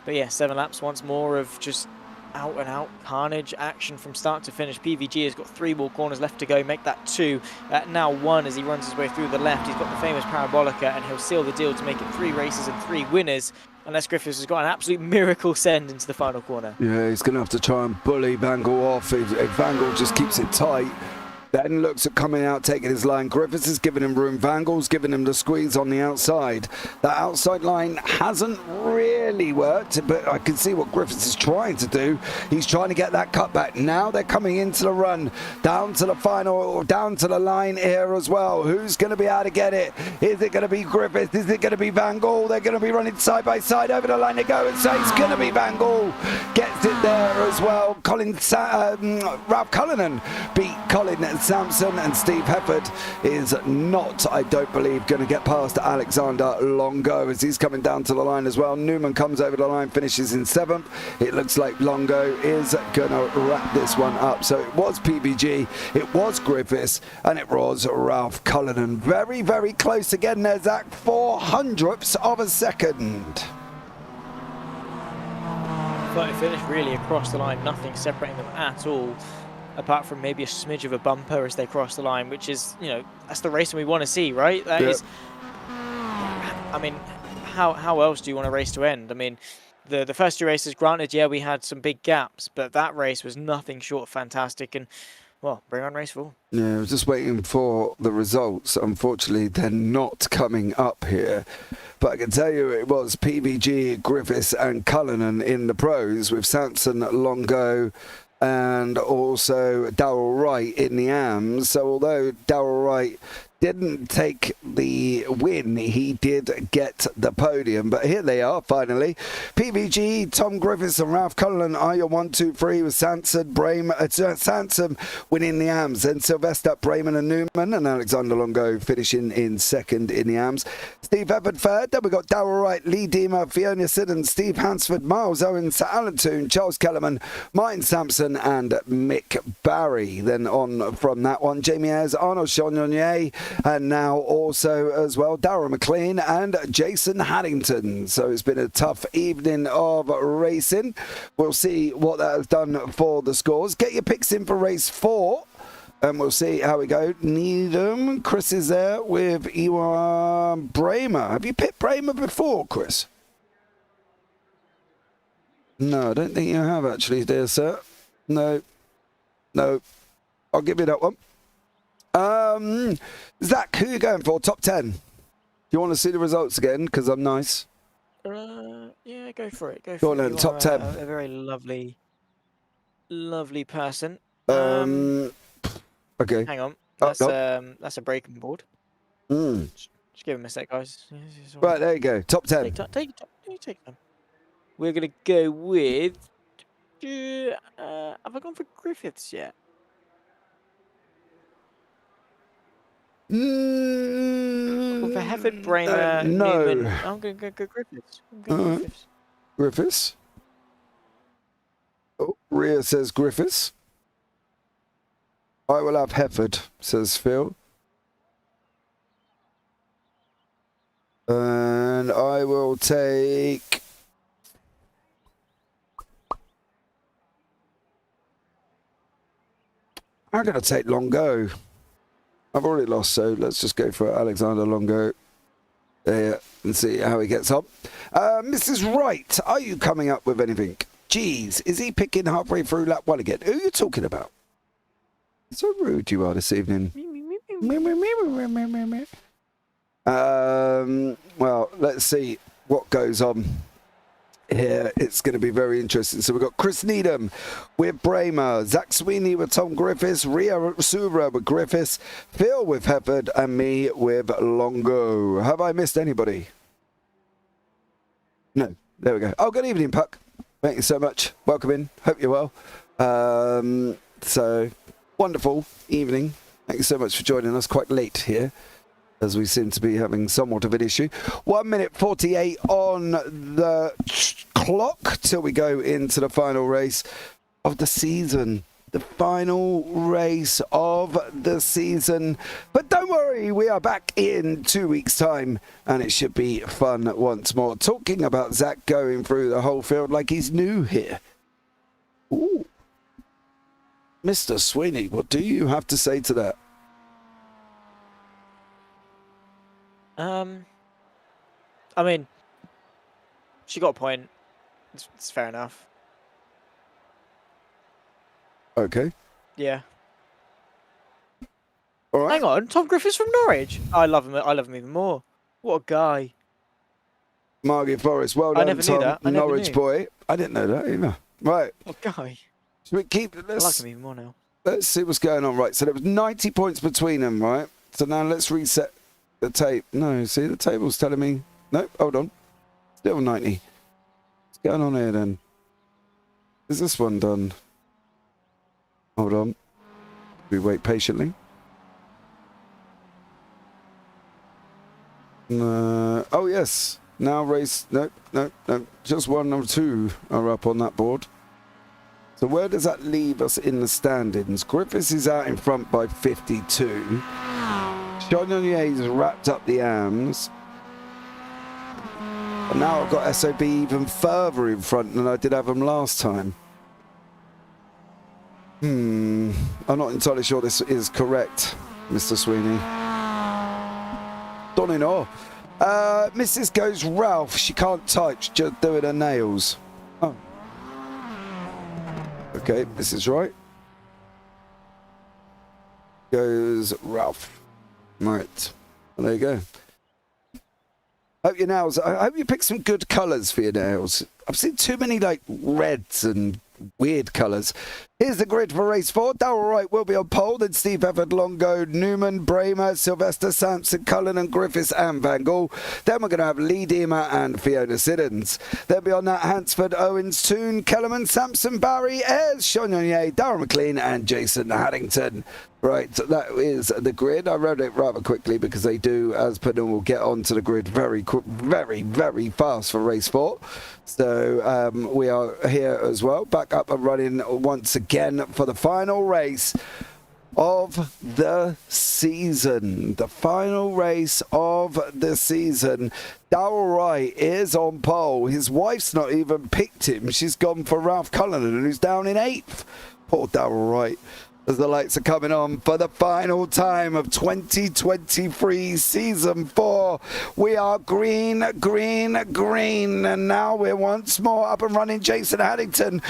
But yeah, 7 laps once more of just out and out carnage action from start to finish. PVG has got 3 more corners left to go, make that 2, now 1 as he runs his way through the left. He's got the famous Parabolica and he'll seal the deal to make it 3 races and 3 winners, unless Griffiths has got an absolute miracle send into the final corner. Yeah, he's going to have to try and bully Vangal off. If Vangal just keeps it tight, then looks at coming out, taking his line. Griffiths is giving him room. Vangal's giving him the squeeze on the outside. That outside line hasn't really worked, but I can see what Griffiths is trying to do. He's trying to get that cutback. Now they're coming into the run, down to the final, down to the line here as well. Who's going to be able to get it? Is it going to be Griffiths? Is it going to be Vangal? They're going to be running side by side over the line they go, and so it's going to be Vangal. Gets it there as well. Ralph Cullinan beat Colin Sampson, and Steve Hefford is not, I don't believe, going to get past Alexander Longo as he's coming down to the line as well. Newman comes over the line, finishes in 7th. It looks like Longo is going to wrap this one up. So it was PBG, it was Griffiths, and it was Ralph Cullinan. Very, very close again there, Zach. 0.04 of a second. But it finished really across the line, nothing separating them at all, apart from maybe a smidge of a bumper as they cross the line, which is, you know, that's the racing we want to see, right? That is, I mean, how else do you want a race to end? I mean, the first 2 races, granted, yeah, we had some big gaps, but that race was nothing short of fantastic, and, well, bring on race 4. Yeah, I was just waiting for the results. Unfortunately, they're not coming up here. But I can tell you it was PVG, Griffiths and Cullinan in the pros, with Sanson, Longo, and also Darrell Wright in the AMs. So although Darrell Wright didn't take the win, he did get the podium. But here they are finally. PVG, Tom Griffiths and Ralph Cullinan are your 1, 2, 3 with Sanson, Sansom winning the AMs. Then Sylvester, Brayman and Newman, and Alexander Longo finishing in 2nd in the AMs. Steve Hefford 3rd. Then we got Darrell Wright, Lee Deemer, Fiona Siddon, Steve Hansford, Miles Owens, Sir Alan Toon, Charles Kellerman, Martin Sampson and Mick Barry. Then on from that one, Jamie Ayres, Arnold Chonier, and now also as well Darrell McLean and Jason Haddington. So it's been a tough evening of racing. We'll see what that has done for the scores. Get your picks in for race 4 and we'll see how we go. Needham, Chris is there with Ewan Bramer. Have you picked Bramer before, Chris? No, I don't think you have actually, dear sir. No. No. I'll give you that one. Zach, who are you going for? Top 10. Do you want to see the results again? Because I'm nice. Yeah, go for it. Go Go for on it. then, You top are 10. A very lovely person. Okay. Hang on. Oh, That's a breaking board. Just give him a sec, guys. It's all Right, there you go. Top 10. Take time. Take time. We're gonna go with. Have I gone for Griffiths yet? I've gone for Hefford, Bramer, no. Newman. I'm gonna go Griffiths. Griffiths. Griffiths. Oh, Rhea says Griffiths. I will have Hefford, says Phil. And I will take... I'm going to take Longo. I've already lost, so let's just go for Alexander Longo there and see how he gets on. Mrs. Wright, are you coming up with anything? Jeez, is he picking halfway through lap 1 again? Who are you talking about? So rude you are this evening. Well, let's see what goes on here. It's going to be very interesting. So we've got Chris Needham with Bramer, Zach Sweeney with Tom Griffiths, Ria Sura with Griffiths, Phil with Hefford, and me with Longo. Have I missed anybody? No. There we go. Oh, good evening, Puck. Thank you so much. Welcome in. Hope you're well. So, wonderful evening. Thank you so much for joining us quite late here, as we seem to be having somewhat of an issue. 1 minute 48 on the clock till we go into the final race of the season. The final race of the season. But don't worry, we are back in 2 weeks' time, and it should be fun once more. Talking about Zach going through the whole field like he's new here. Ooh. Mr. Sweeney, what do you have to say to that? I mean, she got a point. It's fair enough. Okay. Yeah. All right. Hang on, Tom Griffiths from Norwich. I love him. I love him even more. What a guy. Margie Forrest, well done, I never Tom. knew that. I never Norwich knew. boy. I didn't know that either. Right. What a guy. So we keep. I like him even more now. Let's see what's going on. Right. So there was 90 points between them, right? So now let's reset the tape. No, see, the table's telling me. Nope, hold on. Still 90. What's going on here then? Is this one done? Hold on. We wait patiently. Oh, yes. Now race. Nope. Just 1 or 2 are up on that board. So where does that leave us in the standings? Griffiths is out in front by 52. Chardonnier's wrapped up the AMs. And now I've got SOB even further in front than I did have them last time. I'm not entirely sure this is correct, Mr. Sweeney. Don't know. Mrs. goes Ralph. She can't type, she's just doing her nails. Oh. Okay, this is right. Goes Ralph. Right. Well, there you go. Hope your nails. I hope you pick some good colours for your nails. I've seen too many like reds and weird colours. Here's the grid for race 4. Darrell Wright will be on pole, then Steve Efford, Longo, Newman, Bramer, Sylvester, Sampson, Cullen and Griffiths and Van Gaal. Then we're going to have Lee Deemer and Fiona Siddons. Then beyond that, Hansford, Owens, Toon, Kellerman, Sampson, Barry, Ayres, Chardonnay, Darren McLean and Jason Haddington. Right, so that is the grid. I wrote it rather quickly because they do, as per normal, get onto the grid very fast for race 4. So we are here as well, back up and running once again for the final race of the season. The final race of the season. Darrell Wright is on pole. His wife's not even picked him. She's gone for Ralph Cullinan, who's down in 8th. Poor Darrell Wright. as the lights are coming on for the final time of 2023 Season 4. We are green, green, green, and now we're once more up and running. Jason Haddington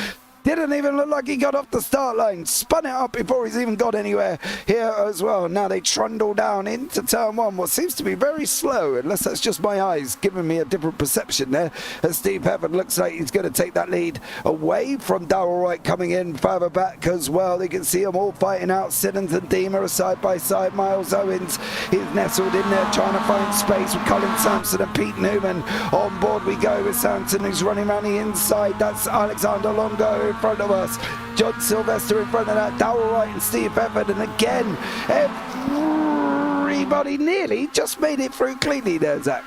didn't even look like he got off the start line. Spun it up before he's even got anywhere here as well. Now they trundle down into turn 1, what seems to be very slow, unless that's just my eyes giving me a different perception there. As Steve Heaven looks like he's going to take that lead away from Darrell Wright coming in further back as well. You can see them all fighting out. Siddons and Dima are side by side. Miles Owens is nestled in there trying to find space with Colin Sampson and Pete Newman. On board we go with Sampson, who's running around the inside. That's Alexander Longo in front of us. John Sylvester in front of that. Darrell Wright and Steve Evan. And again, everybody nearly just made it through cleanly there, Zach.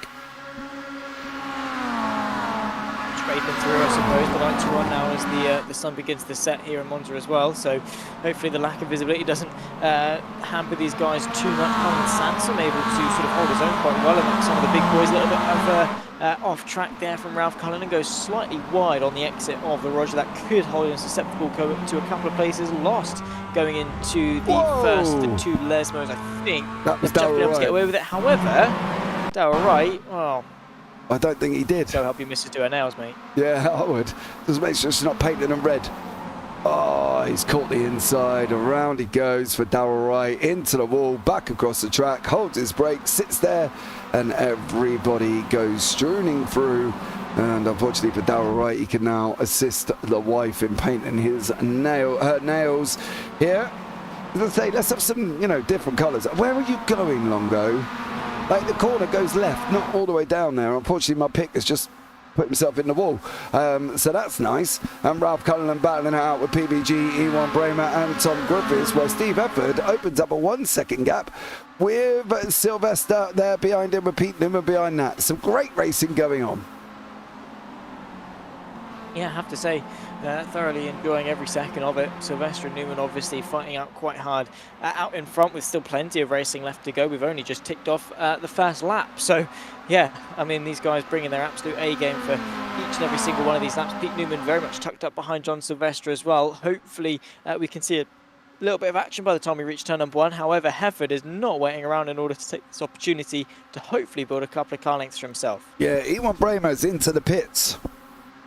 Scraping through, I suppose. The lights are on now as the sun begins to set here in Monza as well. So hopefully the lack of visibility doesn't hamper these guys too much. Colin Sansom able to sort of hold his own quite well amongst some of the big boys. A little bit of off track there from Ralph Cullen and goes slightly wide on the exit of the Roger. That could hold him susceptible to a couple of places lost going into the first two Lesmos, I think. That was Just been able to get away with it. However, Darrell Wright, well, I don't think he did. so help you misses do her nails, mate. Yeah, I would. Just make sure she's not painted in red. Oh, he's caught the inside. Around he goes for Darrell Wright. Into the wall, back across the track, holds his brake, sits there, and everybody goes strooning through. And unfortunately for Darrell Wright, he can now assist the wife in painting her nails here. As I say, let's have some, different colours. Where are you going, Longo? Like, the corner goes left, not all the way down there. Unfortunately, my pick has just put himself in the wall. So that's nice. And Ralph Cullen battling it out with PBG, Ewan Bramer and Tom Griffiths, where Steve Efford opens up a 1 second gap with Sylvester there behind him, with Pete Newman behind that. Some great racing going on. Yeah, I have to say, thoroughly enjoying every second of it. Sylvester and Newman obviously fighting out quite hard out in front with still plenty of racing left to go. We've only just ticked off the first lap. So, yeah, I mean, these guys bringing their absolute A-game for each and every single one of these laps. Pete Newman very much tucked up behind John Sylvester as well. Hopefully, we can see a little bit of action by the time we reach turn number 1. However, Hefford is not waiting around in order to take this opportunity to hopefully build a couple of car lengths for himself. Yeah, Ewan Bramer's into the pits.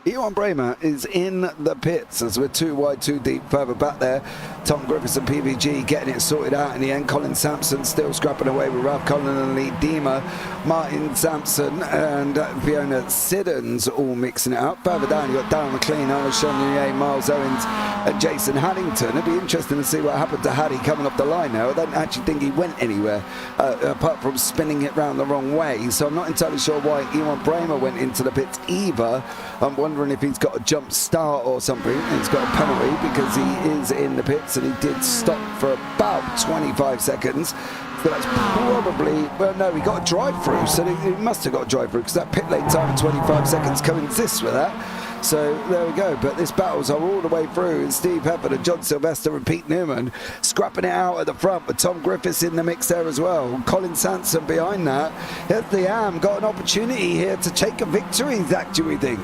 Ewan Bramer is in the pits as we're too wide, too deep further back there. Tom Griffiths and PVG getting it sorted out in the end. Colin Sampson still scrapping away with Ralph Cullen and Lee Dima. Martin Sampson and Fiona Siddons all mixing it up. Further down, you've got Darren McLean, Arnold Chenier, Miles Owens and Jason Haddington. It'd be interesting to see what happened to Haddy coming off the line now. I don't actually think he went anywhere apart from spinning it round the wrong way. So I'm not entirely sure why Ewan Bramer went into the pits either. I'm wondering if he's got a jump start or something. He's got a penalty because he is in the pits and he did stop for about 25 seconds. So that's probably, well, no, he got a drive through. So he must have got a drive through because that pit lane time of 25 seconds coexists with that. So there we go. But this battles are all the way through. And Steve Heaven and John Sylvester and Pete Newman scrapping it out at the front with Tom Griffiths in the mix there as well. Colin Sanson behind that. Here's the AM got an opportunity here to take a victory, Zach, do we think?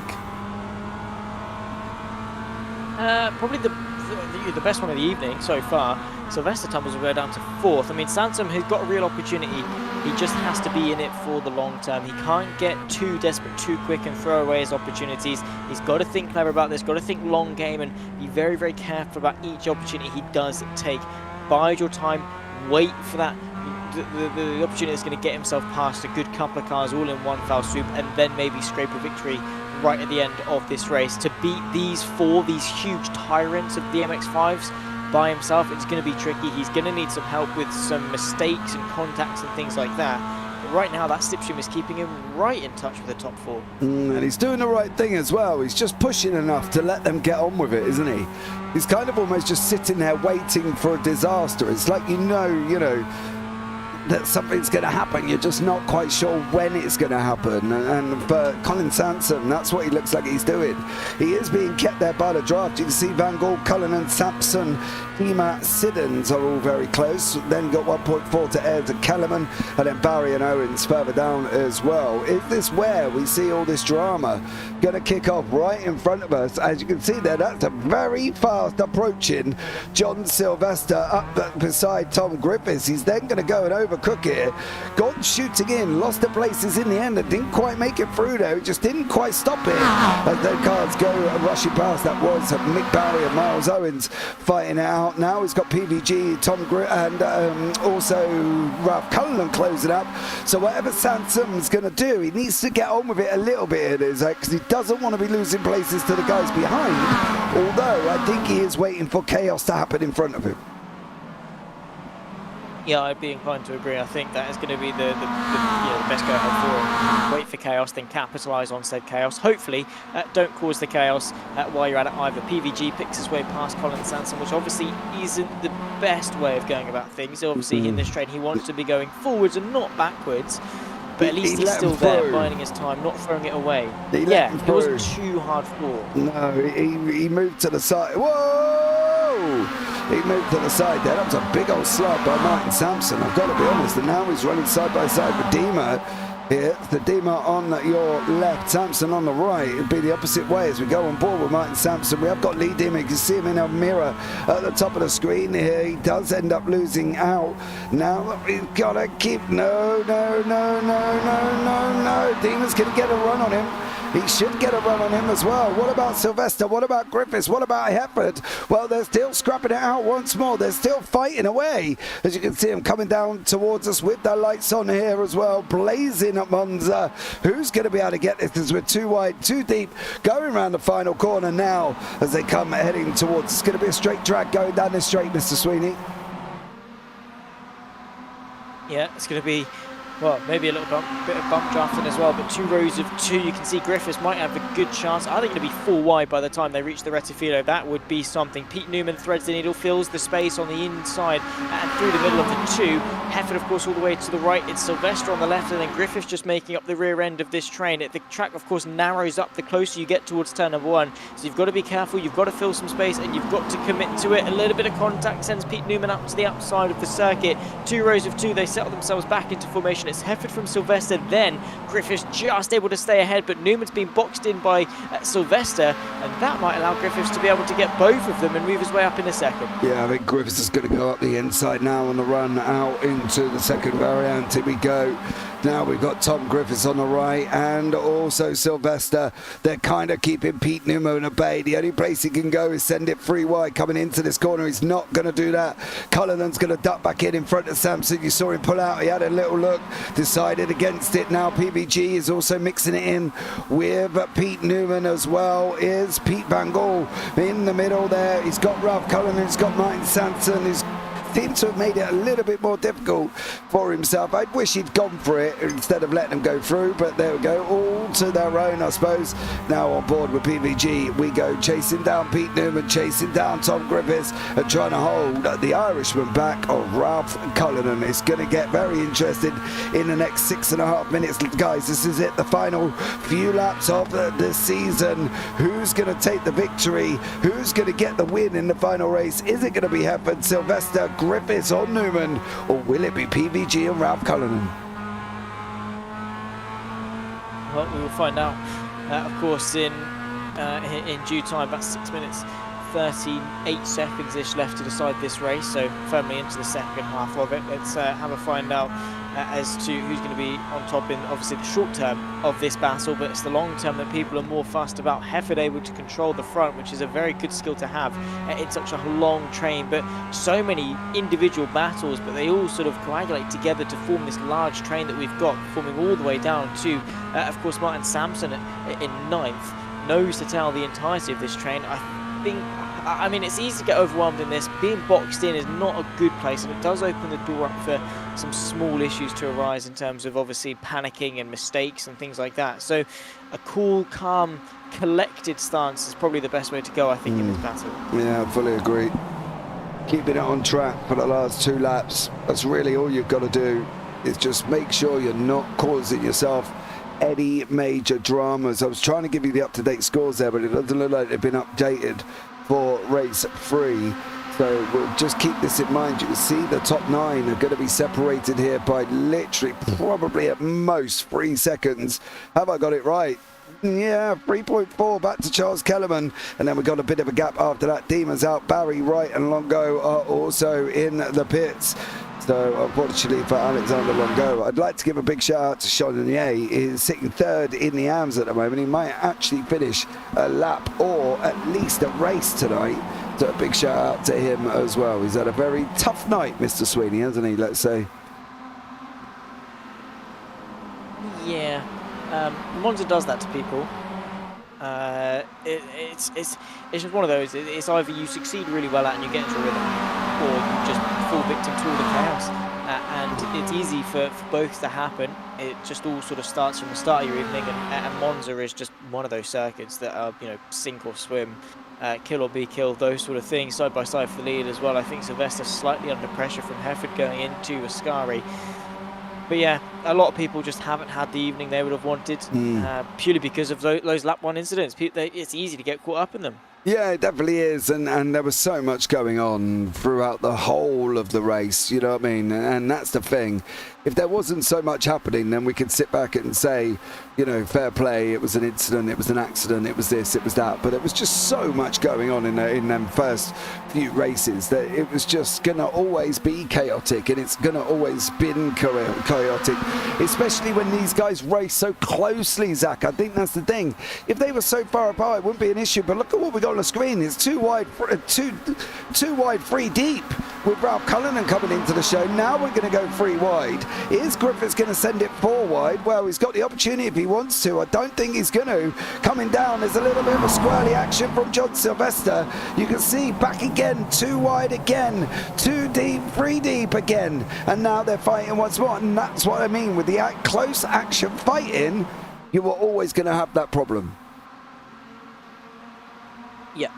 Probably the best one of the evening so far. Sylvester tumbles away down to 4th. I mean, Sansom has got a real opportunity. He just has to be in it for the long term. He can't get too desperate too quick and throw away his opportunities. He's got to think clever about this, got to think long game and be very, very careful about each opportunity he does take. Bide your time, wait for that the opportunity that's going to get himself past a good couple of cars all in one foul swoop and then maybe scrape a victory right at the end of this race. To beat these huge tyrants of the MX5s by himself, it's going to be tricky. He's going to need some help with some mistakes and contacts and things like that. But right now, that slipstream is keeping him right in touch with the top 4. And he's doing the right thing as well. He's just pushing enough to let them get on with it, isn't he? He's kind of almost just sitting there waiting for a disaster. It's like, you know, that something's going to happen. You're just not quite sure when it's going to happen. And for Colin Sansom, that's what he looks like he's doing. He is being kept there by the draft. You can see Van Gogh, Cullinan, Sampson, Ema, Siddons are all very close. Then got 1.4 to Ayres and Kellerman, and then Barry and Owens further down as well. Is this where we see all this drama going to kick off right in front of us? As you can see there, that's a very fast approaching John Sylvester up beside Tom Griffiths. He's then going to go and overcook it. Gone shooting in, lost the places in the end and didn't quite make it through there. He just didn't quite stop it. As the cars go rushing past, that was Mick Barry and Miles Owens fighting it out. Now he's got PVG, Tom and also Ralph Cullinan closing up. So whatever Sansom's going to do, he needs to get on with it a little bit because he doesn't want to be losing places to the guys behind. Although I think he is waiting for chaos to happen in front of him. Yeah, I'd be inclined to agree. I think that is going to be the best go ahead for him. Wait for chaos, then capitalise on said chaos. Hopefully, don't cause the chaos while you're at it either. PVG picks his way past Colin Sansom, which obviously isn't the best way of going about things. Obviously, in this train, he wants to be going forwards and not backwards. But at least he's still there, biding his time, not throwing it away. Yeah, it wasn't too hard fought. No, he moved to the side. Whoa! He moved to the side there. That was a big old slide by Martin Sampson, I've got to be honest. And now he's running side by side with Dima. Here, the Dima on your left, Sampson on the right. It'd be the opposite way as we go on board with Martin Sampson. We have got Lee Dima. You can see him in a mirror at the top of the screen here. He does end up losing out. Now we've got to keep. No. Dima's going to get a run on him. He should get a run on him as well. What about Sylvester? What about Griffiths? What about Hefford? Well, they're still scrapping it out once more. They're still fighting away. As you can see them coming down towards us with their lights on here as well, blazing at Monza. Who's going to be able to get this as we're too wide, too deep, going around the final corner now as they come heading towards. It's going to be a straight drag going down this straight, Mr. Sweeney. Yeah, it's going to be, well, maybe a little bit of bump drafting as well, but 2 rows of 2. You can see Griffiths might have a good chance. I think it'll be 4 wide by the time they reach the Retifilo. That would be something. Pete Newman threads the needle, fills the space on the inside and through the middle of the 2. Hefford, of course, all the way to the right. It's Sylvester on the left, and then Griffiths just making up the rear end of this train. The track, of course, narrows up the closer you get towards turn number 1. So you've got to be careful. You've got to fill some space, and you've got to commit to it. A little bit of contact sends Pete Newman up to the outside of the circuit. 2 rows of 2. They settle themselves back into formation. It's Hefford from Sylvester, then Griffiths just able to stay ahead, but Newman's been boxed in by Sylvester, and that might allow Griffiths to be able to get both of them and move his way up in a second. Yeah, I think Griffiths is going to go up the inside now on the run out into the second variant. Here we go. Now we've got Tom Griffiths on the right and also Sylvester. They're kind of keeping Pete Newman at bay. The only place he can go is send it 3 wide coming into this corner. He's not going to do that. Cullinan's going to duck back in front of Sampson. You saw him pull out. He had a little look, decided against it. Now PVG is also mixing it in with Pete Newman as well. Is Pete Van Gogh in the middle there. He's got Ralph Cullinan. He's got Martin Sampson. He's seems to have made it a little bit more difficult for himself. I wish he'd gone for it instead of letting them go through, but there we go, all to their own, I suppose. Now on board with PVG, we go chasing down Pete Newman, chasing down Tom Griffiths, and trying to hold the Irishman back of Ralph Cullinan. It's going to get very interesting in the next 6.5 minutes, guys. This is it, the final few laps of the season. Who's going to take the victory? Who's going to get the win in the final race? Is it going to be Hefford, Sylvester, Griffiths or Newman, or will it be PVG and Ralph Cullinan? Well, we will find out, of course, in due time. About 6 minutes 38 seconds-ish left to decide this race, so firmly into the second half of it. Let's have a find out as to who's going to be on top in obviously the short term of this battle, but it's the long term that people are more fussed about. Hefford able to control the front, which is a very good skill to have in such a long train, but so many individual battles, but they all sort of coagulate together to form this large train that we've got, forming all the way down to of course Martin Sampson in 9th, nose to tail the entirety of this train. I mean, it's easy to get overwhelmed in this. Being boxed in is not a good place, and it does open the door up for some small issues to arise in terms of obviously panicking and mistakes and things like that. So a cool, calm, collected stance is probably the best way to go, I think, in this battle. Yeah, I fully agree. keeping it on track for the last 2 laps. That's really all you've got to do, is just make sure you're not causing yourself any major dramas. I was trying to give you the up-to-date scores there, but it doesn't look like they've been updated for race 3. So we'll just keep this in mind. You can see the top 9 are going to be separated here by literally probably at most 3 seconds. Have I got it right? Yeah, 3.4 back to Charles Kellerman, and then we've got a bit of a gap after that. Demon's out, Barry, Wright and Longo are also in the pits. So unfortunately for Alexander Longo, I'd like to give a big shout out to Chardonnay. He's sitting 3rd in the AMS at the moment. He might actually finish a lap or at least a race tonight. So a big shout out to him as well. He's had a very tough night, Mr. Sweeney, hasn't he, let's say? Yeah, Monza does that to people. It's just one of those. It's either you succeed really well at and you get into a rhythm, or you just fall victim to all the chaos. And it's easy for both to happen. It just all sort of starts from the start of your evening, and Monza is just one of those circuits that are, you know, sink or swim, kill or be killed, those sort of things, side by side for the lead as well. I think Sylvester slightly under pressure from Hefford going into Ascari. But yeah, a lot of people just haven't had the evening they would have wanted, purely because of those lap 1 incidents. It's easy to get caught up in them. Yeah, it definitely is, and there was so much going on throughout the whole of the race, you know what I mean? And that's the thing. If there wasn't so much happening, then we could sit back and say, you know, fair play, it was an incident, it was an accident, it was this, it was that. But there was just so much going on in them first few races that it was just going to always be chaotic, and it's going to always been chaotic, especially when these guys race so closely, Zach. I think that's the thing. If they were so far apart, it wouldn't be an issue. But look at what we got on the screen. It's too wide, too wide, 3 deep with Ralph Cullinan coming into the show. Now we're going to go 3 wide. Is Griffiths going to send it 4 wide? Well, he's got the opportunity if he wants to. I don't think he's going to. Coming down, there's a little bit of a squirrely action from John Sylvester. You can see back again, 2 wide again, 2 deep, 3 deep again. And now they're fighting once more. And that's what I mean with the close action fighting. You were always going to have that problem. Yeah.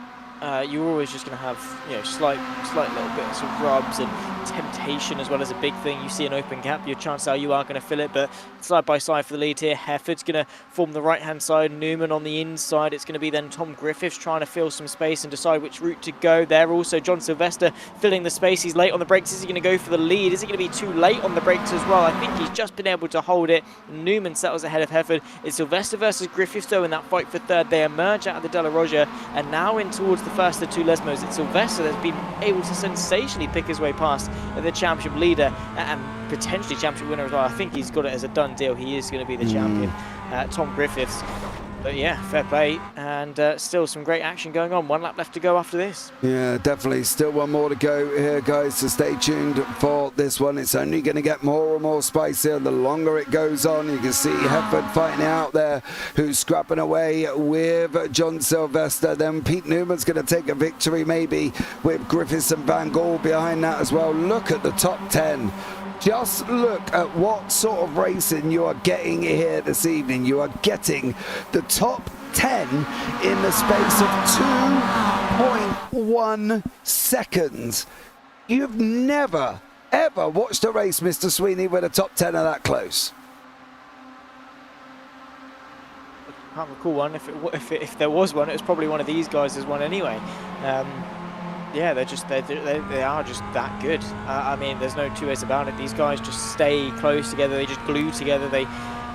You're always just going to have, you know, slight little bits of rubs and temptation as well as a big thing. You see an open gap, your chances are you are going to fill it, but side by side for the lead here. Hefford's going to form the right hand side, Newman on the inside. It's going to be then Tom Griffiths trying to fill some space and decide which route to go there. Also John Sylvester filling the space. He's late on the brakes. Is he going to go for the lead? Is he going to be too late on the brakes as well? I think he's just been able to hold it. Newman settles ahead of Hefford. It's Sylvester versus Griffiths though in that fight for 3rd. They emerge out of the Della Roja and now in towards the first of 2 Lesmos. It's Sylvester that's been able to sensationally pick his way past the championship leader and potentially championship winner as well. I think he's got it as a done deal. He is going to be the champion, Tom Griffiths. But yeah, fair play, and still some great action going on. 1 lap left to go after this. Yeah, definitely. Still 1 more to go here, guys, so stay tuned for this one. It's only going to get more and more spicier the longer it goes on. You can see Hefford fighting out there, who's scrapping away with John Sylvester. Then Pete Newman's going to take a victory, maybe, with Griffiths and Van Gaal behind that as well. Look at the top 10. Just look at what sort of racing you are getting here this evening. You are getting the top 10 in the space of 2.1 seconds. You've never, ever watched a race, Mr. Sweeney, where the top 10 are that close. I can't recall one. If there was one, it was probably one of these guys as one anyway. Yeah, they are just that good. I mean, there's no 2 ways about it. These guys just stay close together. They just glue together. They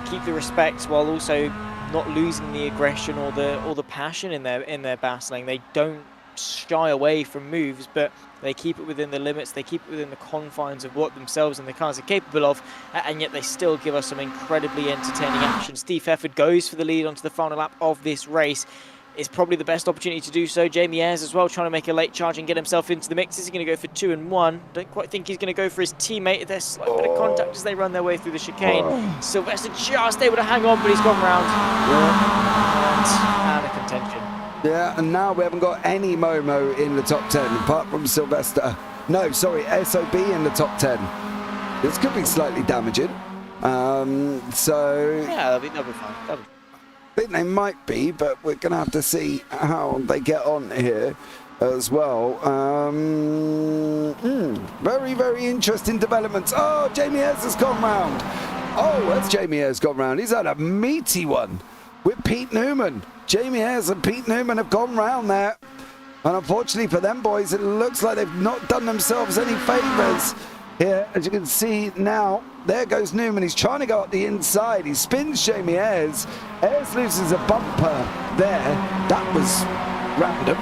keep the respect while also not losing the aggression or the passion in their battling. They don't shy away from moves, but they keep it within the limits. They keep it within the confines of what themselves and the cars are capable of, and yet they still give us some incredibly entertaining action. Steve Hefford goes for the lead onto the final lap of this race. It's probably the best opportunity to do so. Jamie Ayres as well, trying to make a late charge and get himself into the mix. Is he going to go for 2 and 1? Don't quite think he's going to go for his teammate. There's a slight bit of contact as they run their way through the chicane. Sylvester just able to hang on, but he's gone round. And out of contention. Yeah, and now we haven't got any Momo in the top 10, apart from Sylvester. No, sorry, SOB in the top 10. This could be slightly damaging. So... yeah, they'll be fine. I think they might be, but we're going to have to see how they get on here. as well. Very, very interesting developments. Oh, Jamie Ayres has gone round. Oh, that's Jamie Ayres gone round. He's had a meaty one with Pete Newman. Jamie Ayres and Pete Newman have gone round there. And unfortunately for them boys, it looks like they've not done themselves any favours. Here, as you can see now, there goes Newman. He's trying to go up the inside. He spins Jamie Ayres. Ayres loses a bumper there. That was random.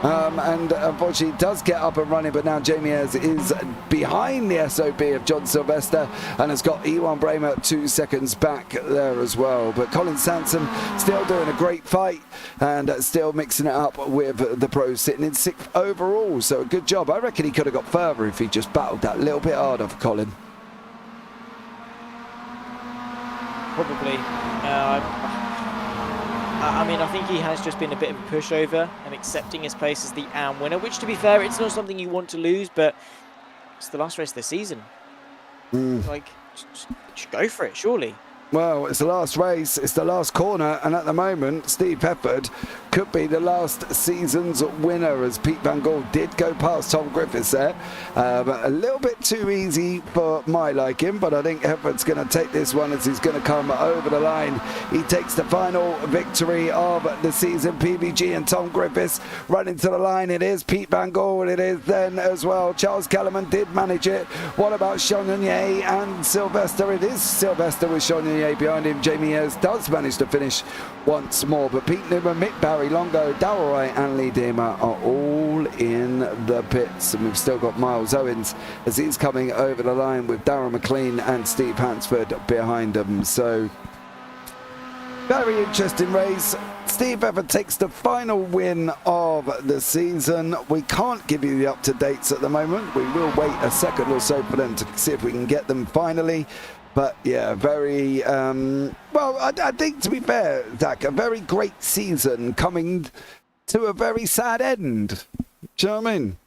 And unfortunately does get up and running, but now Jamie Ayres is behind the SOB of John Sylvester and has got Ewan Bramer 2 seconds back there as well. But Colin Sansom still doing a great fight and still mixing it up with the pros, sitting in 6th overall. So a good job. I reckon he could have got further if he just battled that little bit harder for Colin. Probably. I mean, I think he has just been a bit of a pushover and accepting his place as the AM winner, which, to be fair, it's not something you want to lose, but it's the last race of the season. Like, just go for it, surely. Well, it's the last race, it's the last corner, and at the moment, Steve Hefford could be the last season's winner, as Pete Van Gaal did go past Tom Griffiths there. A little bit too easy for my liking, but I think Hefford's going to take this one as he's going to come over the line. He takes the final victory of the season. PVG and Tom Griffiths running to the line. It is Pete Van Gaal, and it is then as well. Charles Kellerman did manage it. What about Sean Yanye and Sylvester? It is Sylvester with Sean Yanye behind him. Jamie Ayres does manage to finish once more, but Pete Newman, Mick Barry, Longo, Darrell Wright and Lee Deemer are all in the pits, and we've still got Miles Owens as he's coming over the line with Darren McLean and Steve Hansford behind them. So very interesting race. Steve Hefford takes the final win of the season. We can't give you the up-to-dates at the moment. We will wait a second or so for them to see if we can get them finally. But yeah, very, well, I think, to be fair, Zach, a very great season coming to a very sad end. Do you know what I mean?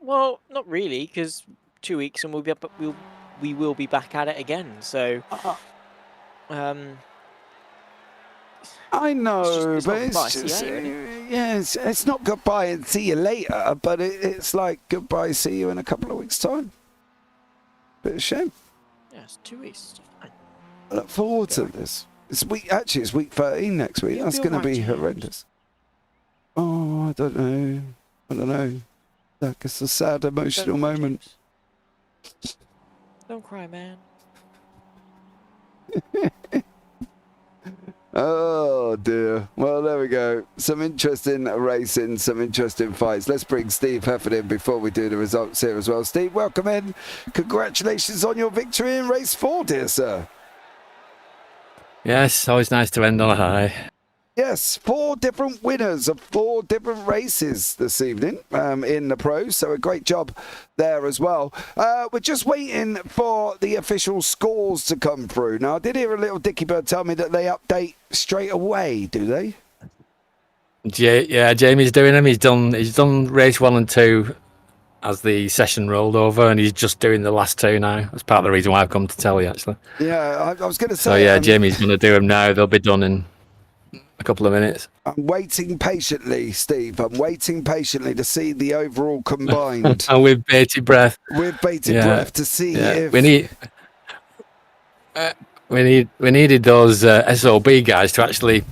Well, not really, because 2 weeks and we will be back at it again. So, I know, it's but not it's goodbye, just, see you later. yeah, it's not goodbye and see you later, but it's like goodbye, see you in a couple of weeks' time. Bit of a shame. Yeah, it's 2 weeks. It's fine. I look forward to this. It's week 13 next week. You'll That's be going to alright, be James. horrendous. Oh, I don't know. Like, it's a sad, emotional Don't cry, moment. James. Don't cry, man. Oh dear. Well, there we go. Some interesting racing, some interesting fights. Let's bring Steve Hefford in before we do the results here as well. Steve, welcome in. Congratulations on your victory in race 4, dear sir. Yes, always nice to end on a high. Yes, 4 different winners of 4 different races this evening in the pros, so a great job there as well. We're just waiting for the official scores to come through. Now, I did hear a little Dicky Bird tell me that they update straight away, do they? Yeah, Jamie's doing them. He's done race 1 and 2 as the session rolled over, and he's just doing the last 2 now. That's part of the reason why I've come to tell you, actually. Yeah, I was going to say... So, yeah, Jamie's going to do them now. They'll be done in a couple of minutes. I'm waiting patiently, Steve. I'm waiting patiently to see the overall combined. And with bated breath. With bated breath to see if... We needed those SOB guys to actually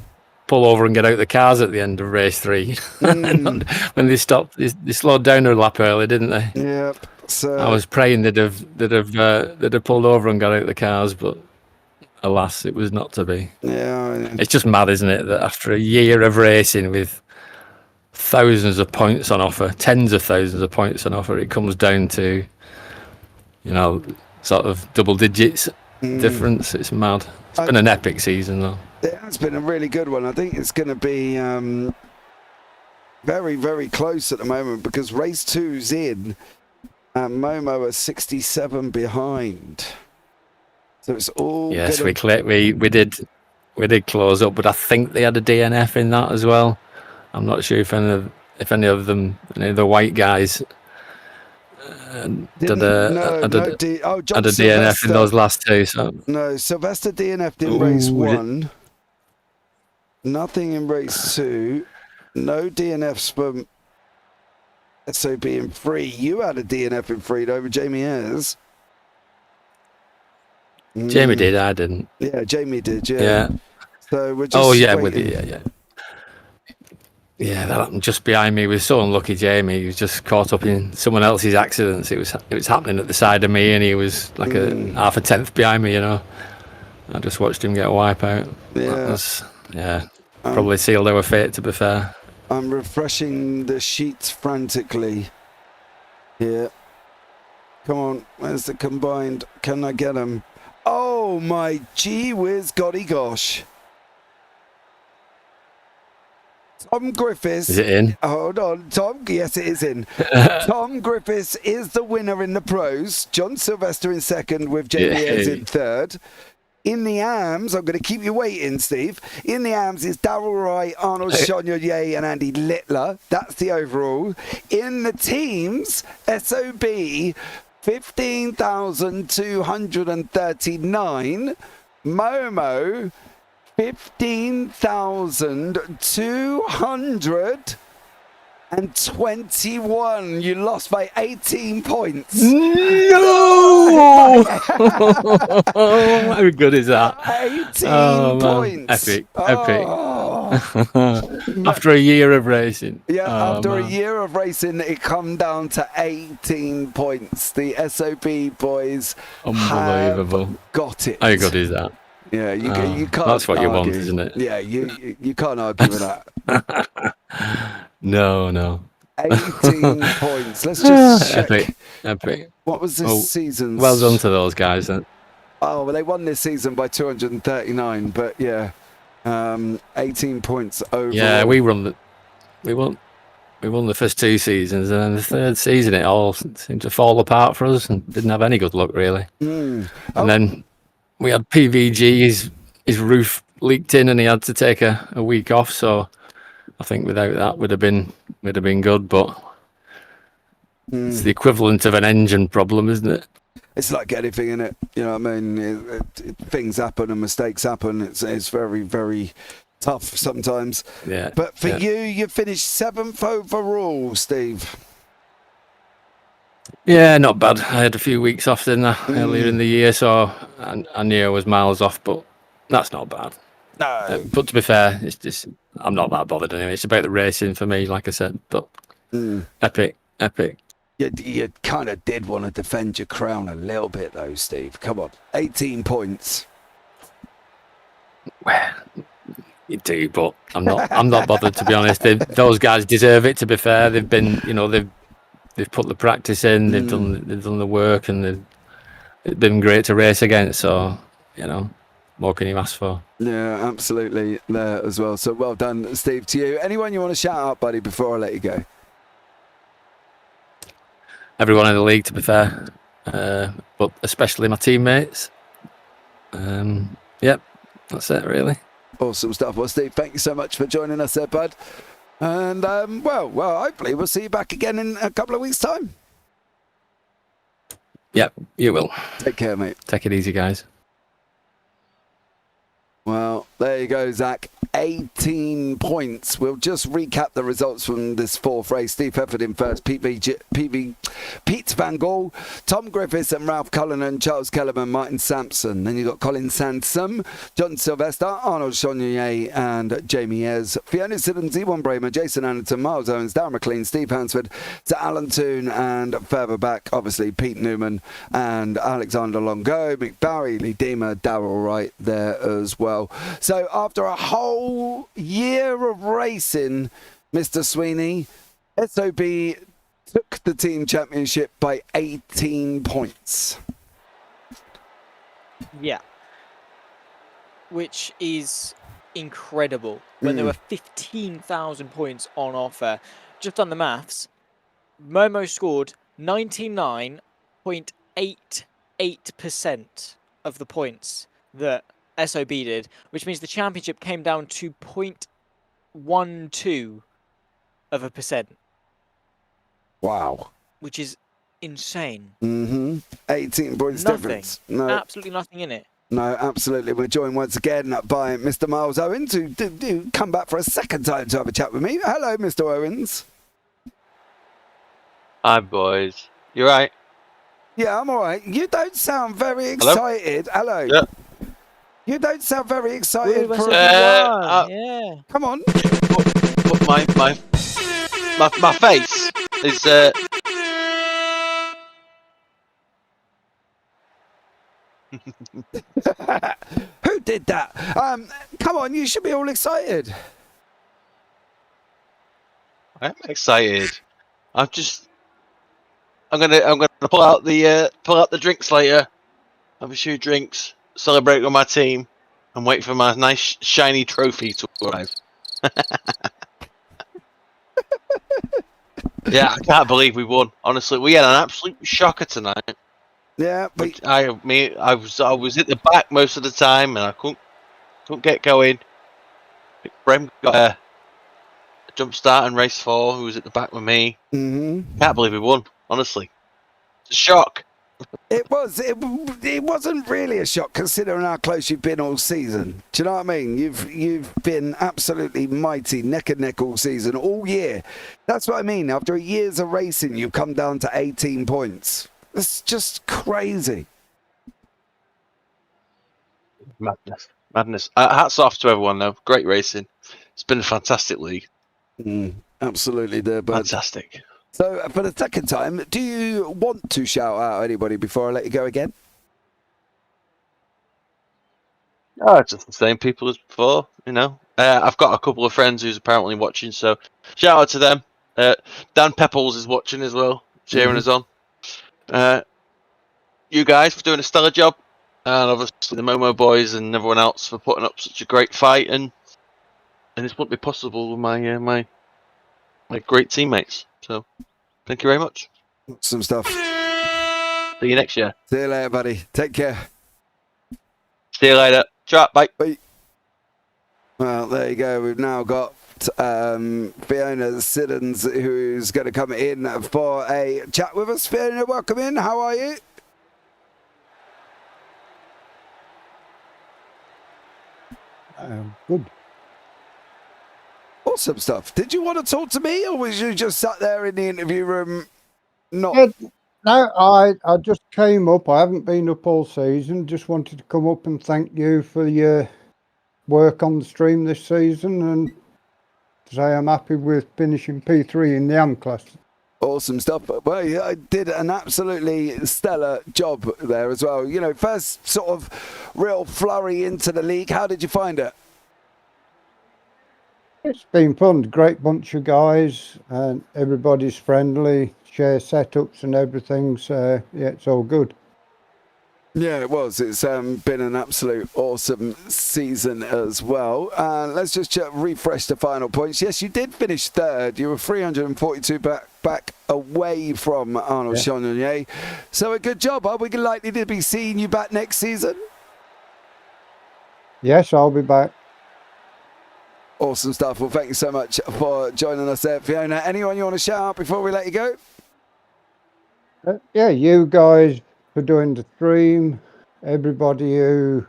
pull over and get out the cars at the end of race 3. When they stopped, they slowed down a lap early, didn't they? Yep. So I was praying they'd have pulled over and got out the cars, but alas, it was not to be. Yeah. It's just mad, isn't it, that after a year of racing with thousands of points on offer, tens of thousands of points on offer, it comes down to, sort of double digits difference. It's mad. It's been an epic season, though. It has been a really good one. I think it's going to be very, very close at the moment because race 2's in and Momo are 67 behind. So it's all... Yes, we did close up, but I think they had a DNF in that as well. I'm not sure if any of them, any of the white guys had a DNF in those last 2. So no, Sylvester DNF'd in race 1. Nothing in race 2. No DNFs from SOB in 3. You had a DNF in 3 over Jamie Ayres. Jamie did, I didn't. Yeah, Jamie did, Yeah. So we're just waiting. with it, yeah. Yeah, that happened just behind me. He was so unlucky, Jamie. He was just caught up in someone else's accidents. It was happening at the side of me, and he was like a half a tenth behind me, I just watched him get a wipe out. Yeah. Probably sealed our fate, to be fair. I'm refreshing the sheets frantically here. Come on, where's the combined? Can I get them? Oh my gee whiz, golly gosh. Tom Griffiths. Is it in? Hold on, Tom. Yes, it is in. Tom Griffiths is the winner in the pros. John Sylvester in second with Jamie Ayres in third. In the AMs, I'm going to keep you waiting, Steve. In the AMs is Darrell Wright, Arnold Chonier and Andy Littler. That's the overall. In the teams, SOB, 15,239. Momo, 15,221. You lost by 18 points. No! How good is that? 18 points. Epic. Oh. After a year of racing. Yeah, after a year of racing, it come down to 18 points. The SOB boys Unbelievable. have got it. How good is that? Yeah, you can't. That's what you want, argue. isn't it? Yeah, you can't argue with that. No. 18 points. Let's just check. Epic. What was this season's? Well done to those guys then. Oh, well, they won this season by 239, but yeah, 18 points overall. Yeah, we won the first 2 seasons, and then the third season it all seemed to fall apart for us and didn't have any good luck really. And then we had PVG, his roof leaked in and he had to take a week off, so I think without that would have been good, but it's the equivalent of an engine problem, isn't it? It's like anything in it, you know what I mean? Things happen and mistakes happen. It's very, very tough sometimes. Yeah. But for you finished 7th overall, Steve. Yeah, not bad. I had a few weeks off, didn't I, earlier in the year, so I knew I was miles off, but that's not bad. No. But to be fair, it's just I'm not that bothered anyway. It's about the racing for me, like I said. But epic. You kind of did want to defend your crown a little bit, though, Steve. Come on, 18 points. Well, you do, but I'm not bothered, to be honest. Those guys deserve it. To be fair, they've been, they've put the practice in, they've done the work, and they've been great to race against. So, what can you ask for? Yeah, absolutely there as well. So well done, Steve, to you. Anyone you want to shout out, buddy, before I let you go? Everyone in the league, to be fair, but especially my teammates. Yep, that's it, really. Awesome stuff. Well, Steve, thank you so much for joining us there, bud. And, well, hopefully we'll see you back again in a couple of weeks' time. Yep, you will. Take care, mate. Take it easy, guys. Well, there you go, Zach. 18 points. We'll just recap the results from this 4th race. Steve Hefford in first, Pete Van Gaal, Tom Griffiths and Ralph Cullinan, Charles Kellerman, Martin Sampson. Then you've got Colin Sansom, John Sylvester, Arnold Chonier and Jamie Ayres, Fiona Siddons, Ewan Bramer, Jason Anderton, Miles Owens, Darren McLean, Steve Hansford, Sir Alan Toon, and further back, obviously, Pete Newman and Alexander Longo, Mick Barry, Lee Deemer, Darrell Wright there as well. So after a whole year of racing, Mr. Sweeney, SOB took the team championship by 18 points. Yeah. Which is incredible. When there were 15,000 points on offer. Just on the maths, Momo scored 99.88% of the points that SOB did, which means the championship came down to 0.12%. Wow. Which is insane. 18 points Nothing. difference. No. Absolutely nothing in it. No, absolutely. We're joined once again by Mr. Miles Owens, who did come back for a second time to have a chat with me. Hello, Mr. Owens. Hi, boys. You right? Yeah, I'm all right. You don't sound very excited. Hello. Yeah. You don't sound very excited Woo, for yeah. Come on. But my face is. Who did that? Come on, you should be all excited. I'm excited. I'm gonna pull out the drinks later. Have a few drinks, celebrate with my team, and wait for my nice shiny trophy to arrive. Yeah, I can't believe we won. Honestly, we had an absolute shocker tonight. Yeah, but I was at the back most of the time, and I couldn't get going. Brem got a jump start in race 4, who was at the back with me. Can't believe we won. Honestly, it's a shock. it wasn't really a shock considering how close you've been all season. Do you know what I mean? You've been absolutely mighty, neck and neck all season, all year. That's what I mean. After years of racing, you've come down to 18 points. It's just crazy. Madness. Hats off to everyone, though. Great racing. It's been a fantastic league. Absolutely, there, bud. Fantastic. So, for the second time, do you want to shout out anybody before I let you go again? Oh, just the same people as before, you know. I've got a couple of friends who's apparently watching, so shout out to them. Dan Pepples is watching as well, cheering us on. You guys for doing a stellar job, and obviously the Momo boys and everyone else for putting up such a great fight, and this wouldn't be possible with my my great teammates. So, thank you very much. Some stuff. See you next year. See you later, buddy. Take care. See you later. Chat. Bye. Bye. Well, there you go. We've now got Fiona Siddons, who's going to come in for a chat with us. Fiona, welcome in. How are you? Good. Awesome stuff. Did you want to talk to me, or was you just sat there in the interview room? Not. No, I just came up. I haven't been up all season. Just wanted to come up and thank you for your work on the stream this season, and to say I'm happy with finishing P3 in the AM class. Awesome stuff. Well, I did an absolutely stellar job there as well. You know, first sort of real flurry into the league. How did you find it? It's been fun. Great bunch of guys, and everybody's friendly, share setups and everything. So, yeah, it's all good. Yeah, it was. It's been an absolute awesome season as well. Let's just refresh the final points. Yes, you did finish third. You were 342 back away from Arnold Chagnon. So a good job. Are we likely to be seeing you back next season? Yes, I'll be back. Awesome stuff. Well, thank you so much for joining us there, Fiona. Anyone you want to shout out before we let you go? Yeah, you guys for doing the stream, everybody who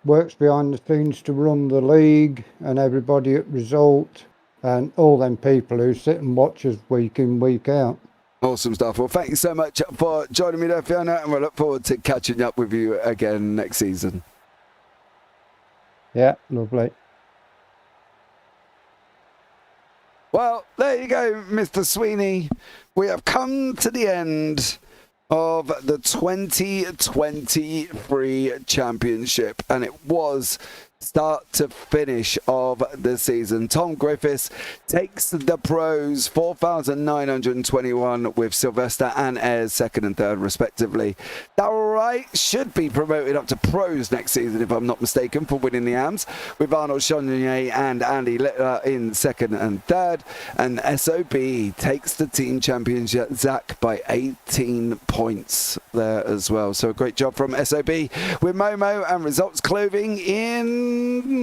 works behind the scenes to run the league, and everybody at Result, and all them people who sit and watch us week in, week out. Awesome stuff. Well, thank you so much for joining me there, Fiona, and we'll look forward to catching up with you again next season. Yeah, lovely. Well, there you go, Mr. Sweeney. We have come to the end of the 2023 championship, and it was start to finish of the season. Tom Griffiths takes the pros, 4,921 with Sylvester and Ayres second and third respectively. Darrell Wright should be promoted up to pros next season if I'm not mistaken for winning the AMS, with Arnold Chagnon and Andy Littler in second and third, and SOB takes the team championship, Zach, by 18 points there as well. So a great job from SOB with Momo and Results Clothing in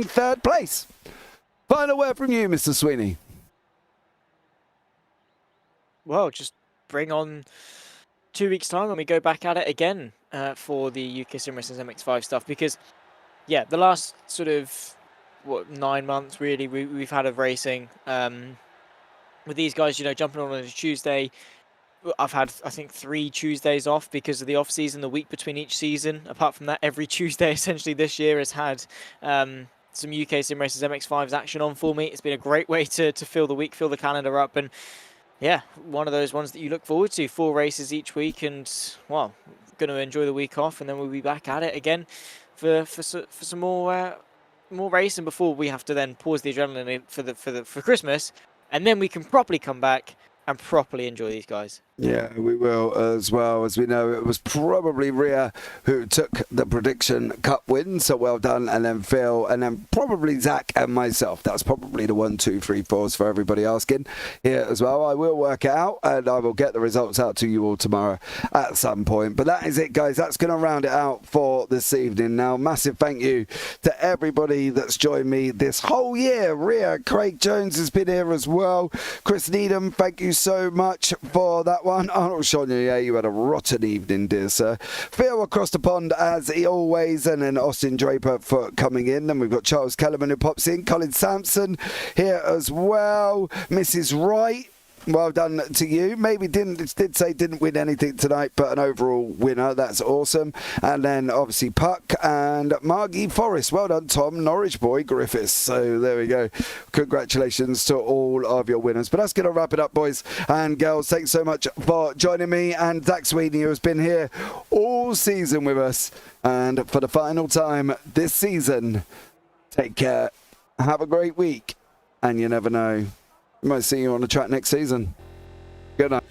third place. Final word from you, Mr. Sweeney. Well, just bring on 2 weeks' time when we go back at it again for the UkSimracers MX5 stuff, because yeah, the last sort of 9 months really we've had of racing with these guys, you know, jumping on a Tuesday. I've had, I think, 3 Tuesdays off because of the off season, the week between each season. Apart from that, every Tuesday essentially this year has had some UkSimracers MX5's action on for me. It's been a great way to fill the week, fill the calendar up, and yeah, one of those ones that you look forward to. 4 races each week, and well, going to enjoy the week off, and then we'll be back at it again for some more racing before we have to then pause the adrenaline for Christmas, and then we can properly come back and properly enjoy these guys. Yeah, we will as well. As we know, it was probably Rhea who took the prediction cup win, so well done. And then Phil, and then probably Zach and myself. That's probably the 1, 2, 3, 4s for everybody asking here as well. I will work it out and I will get the results out to you all tomorrow at some point. But that is it, guys. That's going to round it out for this evening. Now, massive thank you to everybody that's joined me this whole year. Rhea, Craig Jones has been here as well. Chris Needham, thank you so much for that one. Arnold Chonier, you had a rotten evening, dear sir. Phil across the pond as he always, and then Austin Draper for coming in. Then we've got Charles Kellerman who pops in, Colin Sampson here as well, Mrs. Wright. Well done to you. Maybe didn't win anything tonight, but an overall winner. That's awesome. And then obviously Puck and Margie Forrest. Well done, Tom. Norwich boy Griffiths. So there we go. Congratulations to all of your winners. But that's going to wrap it up, boys and girls. Thanks so much for joining me and Zach Sweeney, who has been here all season with us. And for the final time this season, take care. Have a great week. And you never know. We might see you on the track next season. Good night.